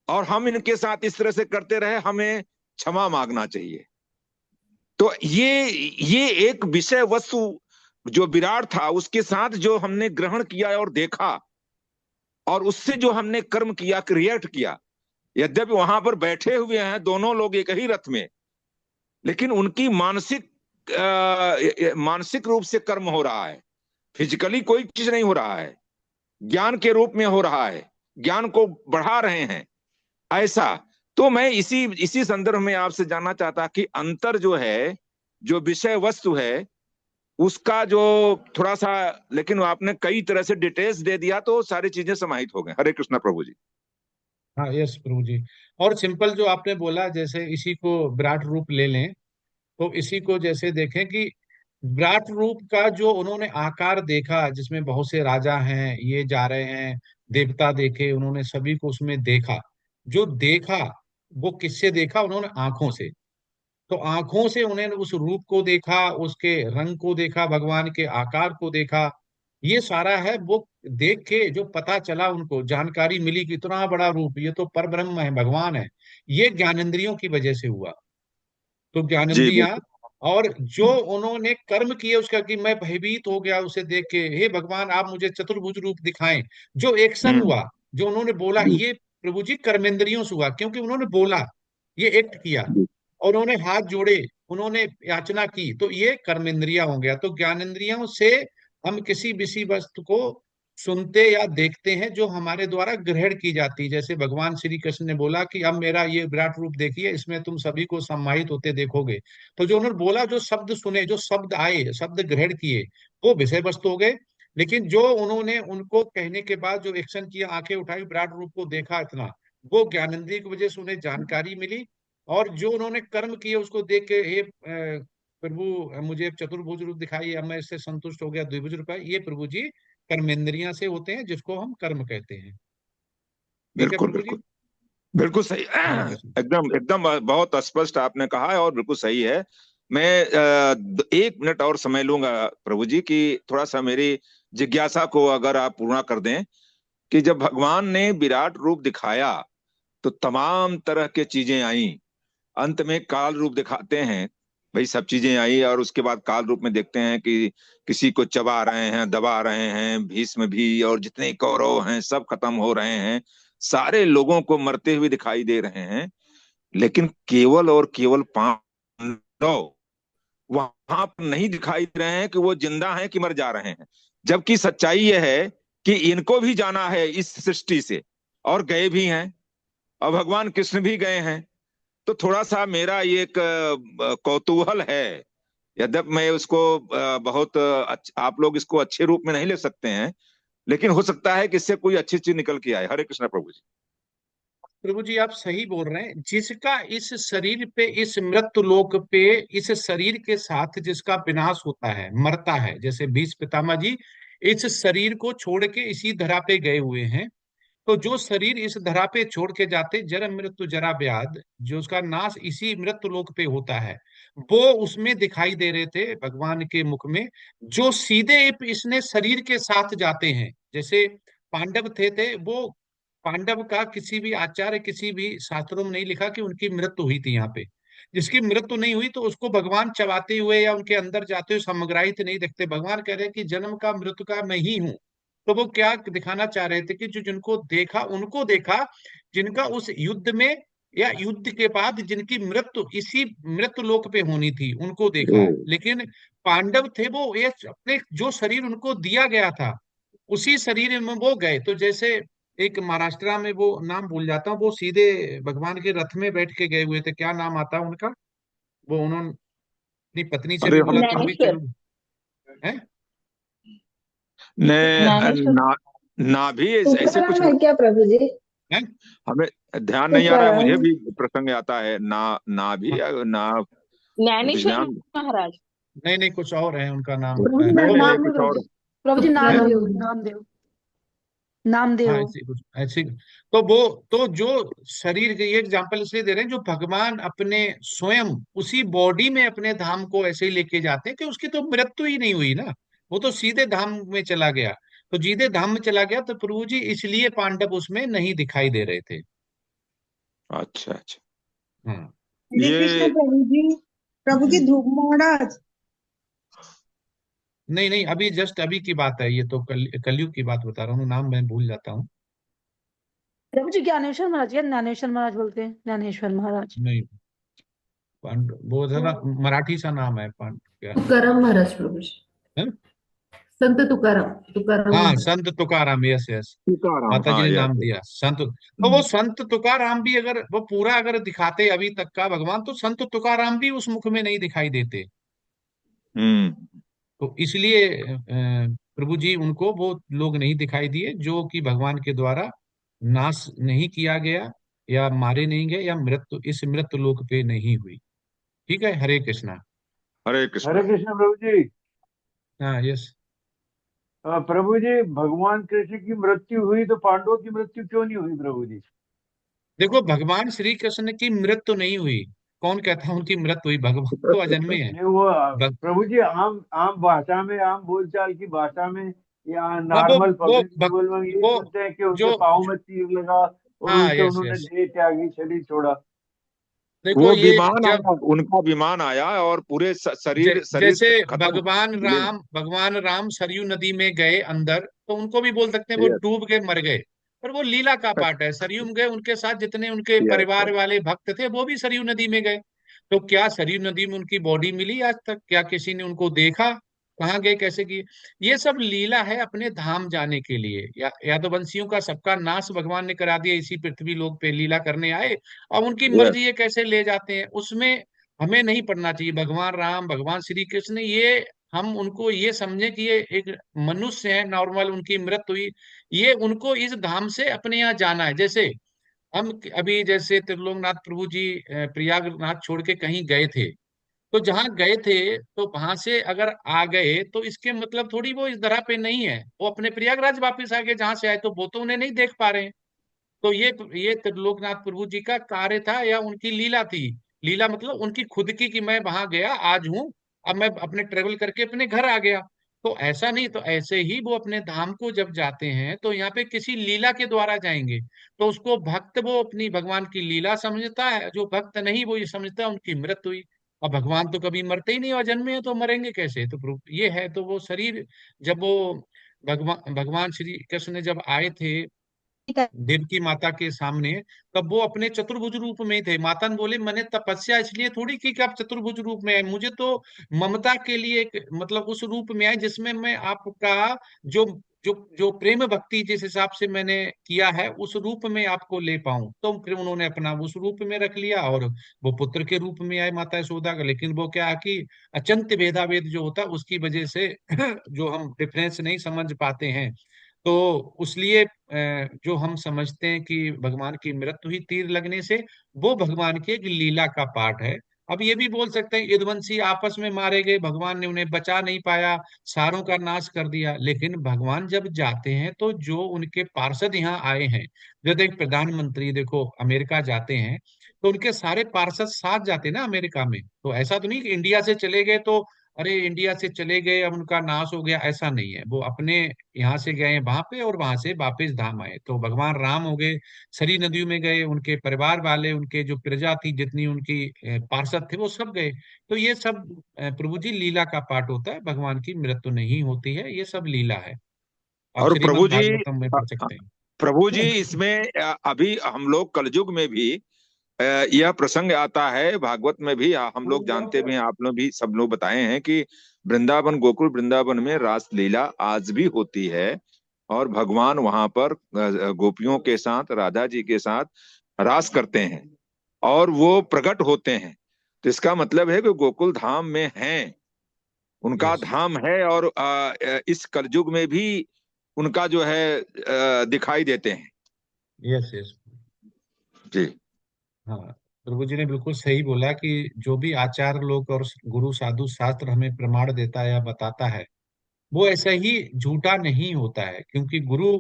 और हम इनके साथ इस तरह से करते रहे, हमें क्षमा मांगना चाहिए। तो ये एक विषय वस्तु जो विराट था उसके साथ जो हमने ग्रहण किया और देखा, और उससे जो हमने कर्म किया, क्रिएट किया, यद्यपि वहां पर बैठे हुए हैं दोनों लोग एक ही रथ में, लेकिन उनकी मानसिक रूप से कर्म हो रहा है, फिजिकली कोई चीज नहीं हो रहा है, ज्ञान के रूप में हो रहा है, ज्ञान को बढ़ा रहे हैं ऐसा। तो मैं इसी संदर्भ में आपसे जानना चाहता कि अंतर जो है, जो विषय वस्तु है उसका जो थोड़ा सा, लेकिन आपने कई तरह से डिटेल्स दे दिया तो सारी चीजें समाहित हो गए। हरे कृष्णा प्रभु जी। हाँ, यस प्रभु जी। और सिंपल जो आपने बोला, जैसे इसी को विराट रूप ले लें तो इसी को जैसे देखें कि विराट रूप का जो उन्होंने आकार देखा, जिसमें बहुत से राजा हैं, ये जा रहे हैं, देवता देखे, उन्होंने सभी को उसमें देखा। जो देखा वो किससे देखा? उन्होंने आंखों से। तो आंखों से उन्होंने उस रूप को देखा, उसके रंग को देखा, भगवान के आकार को देखा। ये सारा है वो देख के जो पता चला, उनको जानकारी मिली कि इतना बड़ा रूप, ये तो परब्रह्म है, भगवान है। ये ज्ञानेंद्रियों की वजह से हुआ। तो जी ज्ञानेंद्रियां, बिल्कुल। और जो उन्होंने कर्म किए उसका, कि मैं भयभीत हो गया उसे देख के, हे भगवान आप मुझे चतुर्भुज रूप दिखाएं। जो एक्शन हम्म हुआ, जो उन्होंने बोला, ये प्रभु जी कर्मेंद्रियों से हुआ, क्योंकि उन्होंने बोला, ये एक्ट किया, और उन्होंने हाथ जोड़े, उन्होंने याचना की, तो ये कर्मेंद्रिया हो गया। तो ज्ञानेंद्रियों से हम किसी विषय वस्तु को सुनते या देखते हैं जो हमारे द्वारा ग्रहण की जाती है। जैसे भगवान श्री कृष्ण ने बोला कि अब मेरा ये विराट रूप देखिए, इसमें तुम सभी को सम्मानित होते देखोगे। तो जो उन्होंने बोला, जो शब्द सुने, जो शब्द आए, शब्द ग्रहण किए, वो विषय वस्तु हो गए। लेकिन जो उन्होंने उनको कहने के बाद जो एक्शन किया, आंखें उठाई, विराट रूप को देखा, इतना, वो ज्ञानेंद्रिय की वजह से उन्हें जानकारी मिली। और जो उन्होंने कर्म किए उसको देख के, हे प्रभु मुझे चतुर्भुज रूप दिखाई, अब मैं इससे संतुष्ट हो गया, द्विभुज रूप है, ये प्रभु जी कर्मेंद्रियां से होते हैं, जिसको हम कर्म कहते हैं। ठीक है बिल्कुल प्रभु जी। बिल्कुल बिल्कुल सही। हरे कृष्ण। एकदम एकदम बहुत स्पष्ट आपने कहा है और बिल्कुल सही है। मैं 1 मिनट और समय लूंगा प्रभु जी की, थोड़ा सा मेरी जिज्ञासा को अगर आप पूर्ण कर दें, कि जब भगवान ने विराट रूप दिखाया तो तमाम तरह के चीजें आई, अंत में काल रूप दिखाते हैं, भाई सब चीजें आई, और उसके बाद काल रूप में देखते हैं कि किसी को चबा रहे हैं, दबा रहे हैं, भीष्म भी और जितने कौरव हैं सब खत्म हो रहे हैं, सारे लोगों को मरते हुए दिखाई दे रहे हैं। लेकिन केवल और केवल पांडव वहां पर नहीं दिखाई दे रहे हैं कि वो जिंदा हैं कि मर जा रहे हैं। जबकि सच्चाई यह है कि इनको भी जाना है इस सृष्टि से, और गए भी हैं, और भगवान कृष्ण भी गए हैं। तो थोड़ा सा मेरा ये एक कौतूहल है, यद्यप मैं उसको बहुत आप लोग इसको अच्छे रूप में नहीं ले सकते हैं, लेकिन हो सकता है कि इससे कोई अच्छी चीज निकल के आए। हरे कृष्ण प्रभु जी। प्रभु जी आप सही बोल रहे हैं। जिसका इस शरीर पे, इस मृत्यु लोक पे, इस शरीर के साथ जिसका विनाश होता है, मरता है, जैसे भीष्म पितामह जी इस शरीर को छोड़ के इसी धरा पे गए हुए हैं। तो जो शरीर इस धरा पे छोड़ के जाते, जन्म मृत्यु जरा व्याध, जो उसका नाश इसी मृत्यु लोक पे होता है, वो उसमें दिखाई दे रहे थे भगवान के मुख में। जो सीधे इसने शरीर के साथ जाते हैं, जैसे पांडव थे वो, पांडव का किसी भी आचार्य, किसी भी शास्त्रों में नहीं लिखा कि उनकी मृत्यु हुई थी यहाँ पे। जिसकी मृत्यु नहीं हुई तो उसको भगवान चबाते हुए या उनके अंदर जाते हुए समग्राहित नहीं देखते। भगवान कह रहे हैं कि जन्म का मृत्यु का मैं ही हूँ। तो वो क्या दिखाना चाह रहे थे कि जो जिनको देखा उनको देखा, जिनका उस युद्ध में या युद्ध के बाद जिनकी मृत्यु इसी मृत्यु लोक पे होनी थी, उनको देखा। लेकिन पांडव थे वो, ये अपने जो शरीर उनको दिया गया था उसी शरीर में वो गए। तो जैसे एक महाराष्ट्र में, वो नाम भूल जाता हूँ, वो सीधे भगवान के रथ में बैठ के गए हुए थे, क्या नाम आता है उनका? वो उन्होंने अपनी पत्नी से अरे भी हम बोला तुम भी ज्ञानेश्वर। चलो। है ने ज्ञानेश्वर। ना ना भी ऐसे कुछ तुकाराम है क्या प्रभु जी? है हमें ध्यान नहीं आ रहा है, तुकाराम। मुझे भी प्रसंग आता है ना, ना भी ना कुछ ज्ञानेश्वर नाम। महाराज। नहीं नहीं, कुछ और है उनका नाम। प्रभु जी नहीं मेरा नहीं नहीं, नाम कुछ नहीं, और। प्रभु जी है नामदेव, नामदेव, नामदेव। हाँ, ऐसे कुछ ऐसे। तो वो, तो जो शरीर के, ये एग्जांपल इसलिए दे रहे हैं, जो भगवान अपने स्वयं उसी बॉडी में अपने धाम को ऐसे ही लेके जाते हैं कि उसकी तो मृत्यु ही नहीं हुई ना, वो तो सीधे धाम में चला गया। तो सीधे धाम में चला गया, तो प्रभु जी इसलिए पांडव उसमें नहीं दिखाई दे रहे थे। अच्छा अच्छा। हाँ। हरे कृष्ण ये प्रभु जी। प्रभु जी ध्रुव महाराज। नहीं नहीं, अभी जस्ट अभी की बात है, ये तो कलयुग की बात बता रहा हूँ, नाम मैं भूल जाता हूँ। प्रभु जी ज्ञानेश्वर महाराज, या ज्ञानेश्वर महाराज बोलते हैं, ज्ञानेश्वर महाराज। नहीं, वो जरा मराठी सा नाम है, क्या है? तुकाराम महाराज प्रभू जी। हैं? संत तुकाराम, तुकाराम हाँ, महाराज। संत तुकाराम, यस यस, तुकाराम, माता जी हाँ ने यस। नाम दिया संत। तो वो संत तुकाराम भी अगर वो पूरा अगर दिखाते अभी तक का भगवान, तो संत तुकाराम भी उस मुख में नहीं दिखाई देते। हम्म। तो इसलिए प्रभु जी उनको वो लोग नहीं दिखाई दिए जो कि भगवान के द्वारा नाश नहीं किया गया, या मारे नहीं गए, या मृत्यु इस मृत्यु लोक पे नहीं हुई। ठीक है, हरे कृष्णा। हरे कृष्ण। हरे कृष्ण प्रभु जी। हाँ, यस। प्रभु जी, भगवान कृष्ण की मृत्यु हुई तो पांडवों की मृत्यु क्यों नहीं हुई प्रभु जी? देखो, भगवान श्री कृष्ण की मृत्यु नहीं हुई। कौन कहता है उनकी मृत्यु हुई? भगवान तो अजन्मे है। नहीं, वो भग, प्रभु जी आम आम भाषा में, आम बोलचाल की भाषा में या हाँ, नॉर्मल पब्लिक लेवल में यही वो सुनते हैं कि उनके जो पाँव में तीर लगा और हाँ, उनसे यस उन्होंने यस। देह त्यागी, शरीर छोड़ा। देखो, वो ये विमान जब आया, उनका विमान आया और पूरे शरीर शरीर जैसे खत्म। भगवान राम सरयू नदी में गए अंदर, तो उनको भी बोल सकते हैं वो यस डूब के मर गए। पर वो लीला का पार्ट है। सरयू में गए, उनके साथ जितने उनके यस। परिवार वाले भक्त थे वो भी सरयू नदी में गए। तो क्या सरयू नदी में उनकी बॉडी मिली आज तक? क्या किसी ने उनको देखा? कहाँ गए, कैसे किए? ये सब लीला है अपने धाम जाने के लिए। यादवंशियों का सबका नाश भगवान ने करा दिया, इसी पृथ्वी लोक पे लीला करने आए। और उनकी यस। मर्जी ये कैसे ले जाते हैं, उसमें हमें नहीं पढ़ना चाहिए। भगवान राम, भगवान श्री कृष्ण, ये हम उनको ये समझे कि ये एक मनुष्य है नॉर्मल, उनकी मृत्यु हुई, ये उनको इस धाम से अपने यहाँ जाना है। जैसे हम अभी जैसे त्रिलोकनाथ प्रभु जी प्रयागराज छोड़ के कहीं गए थे, तो जहां गए थे तो वहां से अगर आ गए तो इसके मतलब थोड़ी वो इस धरा पे नहीं है, वो अपने प्रयागराज वापस आ गए जहां से आए, तो वो तो उन्हें नहीं देख पा रहे हैं। तो ये त्रिलोकनाथ प्रभु जी का कार्य था या उनकी लीला थी। लीला मतलब उनकी खुद की कि मैं वहां गया, आज हूं, अब मैं अपने ट्रेवल करके अपने घर आ गया। तो ऐसा नहीं, तो ऐसे ही वो अपने धाम को जब जाते हैं तो यहाँ पे किसी लीला के द्वारा जाएंगे। तो उसको भक्त वो अपनी भगवान की लीला समझता है, जो भक्त नहीं वो ये समझता है उनकी मृत्यु हुई। अब भगवान तो कभी मरते ही नहीं, और जन्मे हैं तो मरेंगे कैसे? तो ये है, तो वो शरीर जब वो भगवान श्री कृष्ण ने जब आए थे देवकी माता के सामने, तब वो अपने चतुर्भुज रूप में थे। माता ने बोले मैंने तपस्या इसलिए थोड़ी की कि आप चतुर्भुज रूप में आए, मुझे तो ममता के लिए एक मतलब उस रूप में आए जिसमें मैं आपका जो जो जो प्रेम भक्ति जिस हिसाब से मैंने किया है उस रूप में आपको ले पाऊं। तो फिर उन्होंने अपना उस रूप में रख लिया और वो पुत्र के रूप में आए माता यशोदा का। लेकिन वो क्या है कि अचंत भेदाभेद जो होता है उसकी वजह से जो हम डिफरेंस नहीं समझ पाते हैं, तो उसलिए जो हम समझते हैं कि भगवान की मृत्यु हुई तीर लगने से, वो भगवान की एक लीला का पार्ट है। अब ये भी बोल सकते हैं यदुवंशी आपस में मारे गए, भगवान ने उन्हें बचा नहीं पाया, सारों का नाश कर दिया। लेकिन भगवान जब जाते हैं तो जो उनके पार्षद यहाँ आए हैं, जब एक प्रधानमंत्री देखो अमेरिका जाते हैं तो उनके सारे पार्षद साथ जाते हैं ना अमेरिका में। तो ऐसा तो नहीं कि इंडिया से चले गए तो अरे इंडिया से चले गए अब उनका नाश हो गया, ऐसा नहीं है। वो अपने यहाँ से गए वहां पे और वहां से वापस धाम आए। तो भगवान राम हो गए, सरी नदियों में गए, उनके परिवार वाले, उनके जो प्रजा थी जितनी उनकी पार्षद थे वो सब गए। तो ये सब प्रभु जी लीला का पार्ट होता है, भगवान की मृत्यु नहीं होती है, ये सब लीला है। आप और श्रीमद् भागवतम में पढ़ सकते प्रभु जी हैं। इसमें अभी हम लोग कलयुग में भी यह प्रसंग आता है, भागवत में भी हम लोग जानते भी हैं, आप लोग भी सब लोग बताए हैं कि वृंदावन, गोकुल वृंदावन में रास लीला आज भी होती है और भगवान वहां पर गोपियों के साथ, राधा जी के साथ रास करते हैं और वो प्रकट होते हैं। तो इसका मतलब है कि गोकुल धाम में हैं, उनका धाम है और इस कलयुग में भी उनका जो है दिखाई देते हैं। यस यस जी हाँ, प्रभु जी ने बिल्कुल सही बोला कि जो भी आचार्य लोग और गुरु साधु शास्त्र हमें प्रमाण देता है या बताता है, वो ऐसा ही झूठा नहीं होता है। क्योंकि गुरु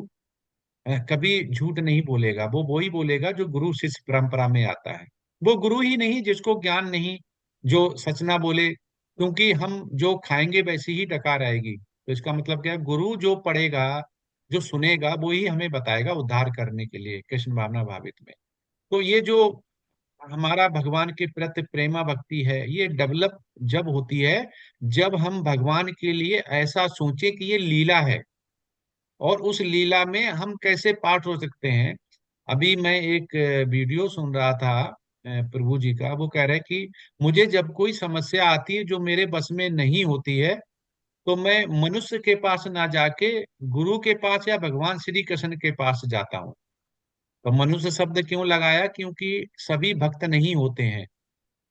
कभी झूठ नहीं बोलेगा, वो वही बोलेगा जो गुरु शिष्य परंपरा में आता है। वो गुरु ही नहीं जिसको ज्ञान नहीं, जो सच ना बोले। क्योंकि हम जो खाएंगे वैसी ही डकार आएगी। तो इसका मतलब क्या है, गुरु जो पढ़ेगा, जो सुनेगा, वो ही हमें बताएगा उद्धार करने के लिए कृष्ण भावना भावित में। तो ये जो हमारा भगवान के प्रति प्रेमा भक्ति है, ये डेवलप जब होती है जब हम भगवान के लिए ऐसा सोचे कि ये लीला है और उस लीला में हम कैसे पार्ट हो सकते हैं। अभी मैं एक वीडियो सुन रहा था प्रभु जी का, वो कह रहे हैं कि मुझे जब कोई समस्या आती है जो मेरे बस में नहीं होती है, तो मैं मनुष्य के पास ना जाके गुरु के पास या भगवान श्री कृष्ण के पास जाता हूँ। तो मनुष्य शब्द क्यों लगाया? क्योंकि सभी भक्त नहीं होते हैं,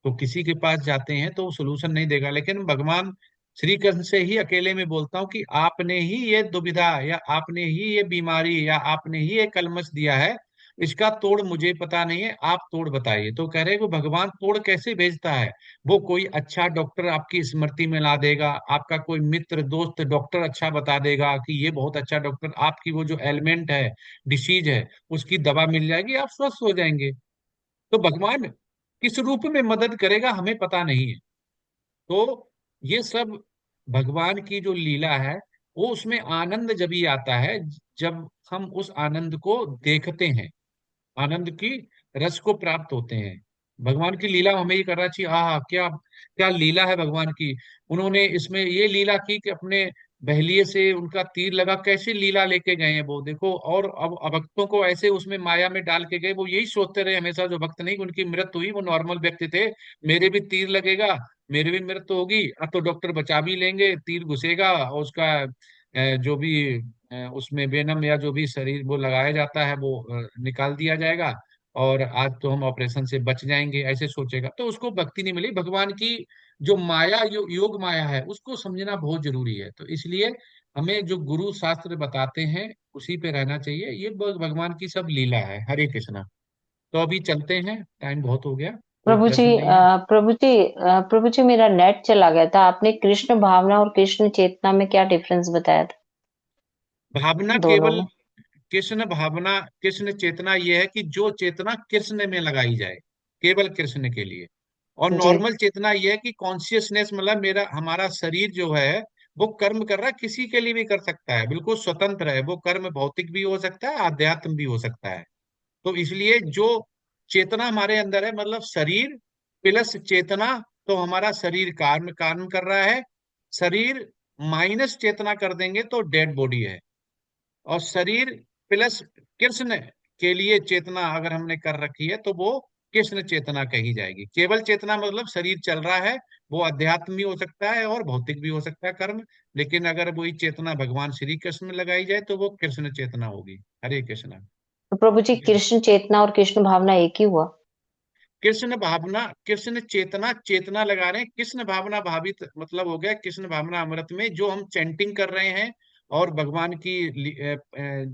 तो किसी के पास जाते हैं तो वो सोल्यूशन नहीं देगा। लेकिन भगवान श्री कृष्ण से ही अकेले में बोलता हूँ कि आपने ही ये दुविधा या आपने ही ये बीमारी या आपने ही ये कलमश दिया है, इसका तोड़ मुझे पता नहीं है, आप तोड़ बताइए। तो कह रहे हैं कि भगवान तोड़ कैसे भेजता है? वो कोई अच्छा डॉक्टर आपकी स्मृति में ला देगा, आपका कोई मित्र दोस्त डॉक्टर अच्छा बता देगा कि ये बहुत अच्छा डॉक्टर, आपकी वो जो एलिमेंट है, डिसीज है, उसकी दवा मिल जाएगी, आप स्वस्थ हो जाएंगे। तो भगवान किस रूप में मदद करेगा हमें पता नहीं है। तो ये सब भगवान की जो लीला है, वो उसमें आनंद जब ही आता है जब हम उस आनंद को देखते हैं, आनंद की रस को प्राप्त होते हैं। भगवान की लीला हमें ये करना चाहिए, हाँ क्या क्या लीला है भगवान की। उन्होंने इसमें ये लीला की कि अपने बहलिये से उनका तीर लगा, कैसे लीला लेके गए हैं वो देखो। और अब अभक्तों को ऐसे उसमें माया में डाल के गए, वो यही सोचते रहे हमेशा, जो भक्त नहीं, उनकी मृत्यु हुई, वो नॉर्मल व्यक्ति थे, मेरे भी तीर लगेगा, मेरे भी मृत्यु होगी, अब तो डॉक्टर बचा भी लेंगे, तीर घुसेगा और उसका जो भी उसमें वेनम या जो भी शरीर वो लगाया जाता है वो निकाल दिया जाएगा, और आज तो हम ऑपरेशन से बच जाएंगे, ऐसे सोचेगा। तो उसको भक्ति नहीं मिली। भगवान की जो माया, योग माया है, उसको समझना बहुत जरूरी है। तो इसलिए हमें जो गुरु शास्त्र बताते हैं उसी पे रहना चाहिए। ये भगवान की सब लीला है। हरे कृष्णा। तो अभी चलते हैं, टाइम बहुत हो गया, कोई प्रभु जी प्रश्न नहीं है। प्रभु जी मेरा नेट चला गया था। आपने कृष्ण भावना और कृष्ण चेतना में क्या डिफरेंस बताया था भावना दोनों केवल, में? कृष्ण भावना, कृष्ण चेतना ये है कि जो चेतना कृष्ण में लगाई जाए, केवल कृष्ण के लिए। और जी नॉर्मल चेतना ये है कि कॉन्शियसनेस, मतलब मेरा हमारा शरीर जो है वो कर्म कर रहा है, किसी के लिए भी कर सकता है, बिल्कुल स्वतंत्र है वो कर्म, भौतिक भी हो सकता है, आध्यात्म भी हो सकता है। तो इसलिए जो चेतना हमारे अंदर है, मतलब शरीर प्लस चेतना, तो हमारा शरीर कार्य कार्य कर रहा है, शरीर माइनस चेतना कर देंगे तो डेड बॉडी है। और शरीर प्लस कृष्ण के लिए चेतना अगर हमने कर रखी है तो वो कृष्ण चेतना कही जाएगी। केवल चेतना मतलब शरीर चल रहा है, वो अध्यात्म भी हो सकता है और भौतिक भी हो सकता है कर्म, लेकिन अगर वही चेतना भगवान श्री कृष्ण में लगाई जाए तो वो कृष्ण चेतना होगी। हरे कृष्णा। तो प्रभु जी कृष्ण चेतना और कृष्ण भावना एक ही हुआ? कृष्ण भावना, कृष्ण चेतना, चेतना लगा रहे हैं, कृष्ण भावना भावित मतलब हो गया कृष्ण भावना अमृत में जो हम चैंटिंग कर रहे हैं और भगवान की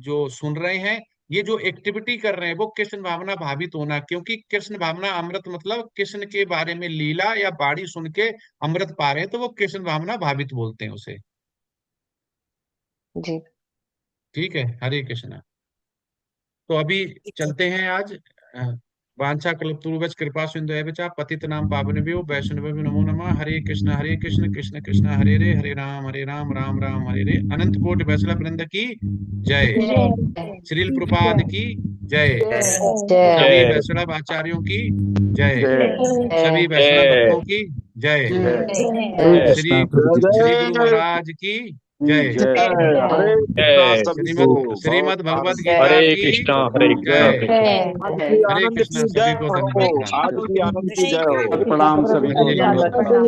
जो सुन रहे हैं, ये जो एक्टिविटी कर रहे हैं वो कृष्ण भावना भावित होना। क्योंकि कृष्ण भावना अमृत मतलब कृष्ण के बारे में लीला या बाणी सुन के अमृत पा रहे हैं, तो वो कृष्ण भावना भावित बोलते हैं उसे। जी ठीक है, हरे कृष्णा। तो अभी चलते हैं आज। वांछा कल्पतरुभ्यश्च कृपा सिंधु एव च पतितनां पावनेभ्यो वैष्णवेभ्यो नमो नमः। हरे कृष्ण कृष्ण कृष्ण हरे हरे राम राम राम हरे हरे। अनंत कोटि वैष्णव वृंद की जय। श्रील प्रभुपाद की जय। सभी वैष्णव आचार्यों की जय। सभी वैष्णव भक्तों की जय। श्री श्री गुरु महाराज की जय। हरे कृष्णा श्रीमद भगवद गीता हरे की कृष्णा हरे जय। कृष्णा हरे आनंद कृष्णा, की सभी जय को हो, दंडवत प्रणाम। आज की आनंद की जय हो। प्रणाम सभी को, हरे दंडवत कृष्णा।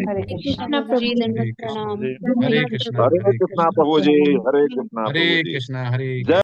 हरे कृष्णा प्रभु जी, दंडवत हरे कृष्णा। प्रणाम। हरे कृष्णा, हरे हरे कृष्णा कृष्णा, प्रभु जी, हरे कृष्णा हरे प्रभु जी, कृष्णा, हरे जय।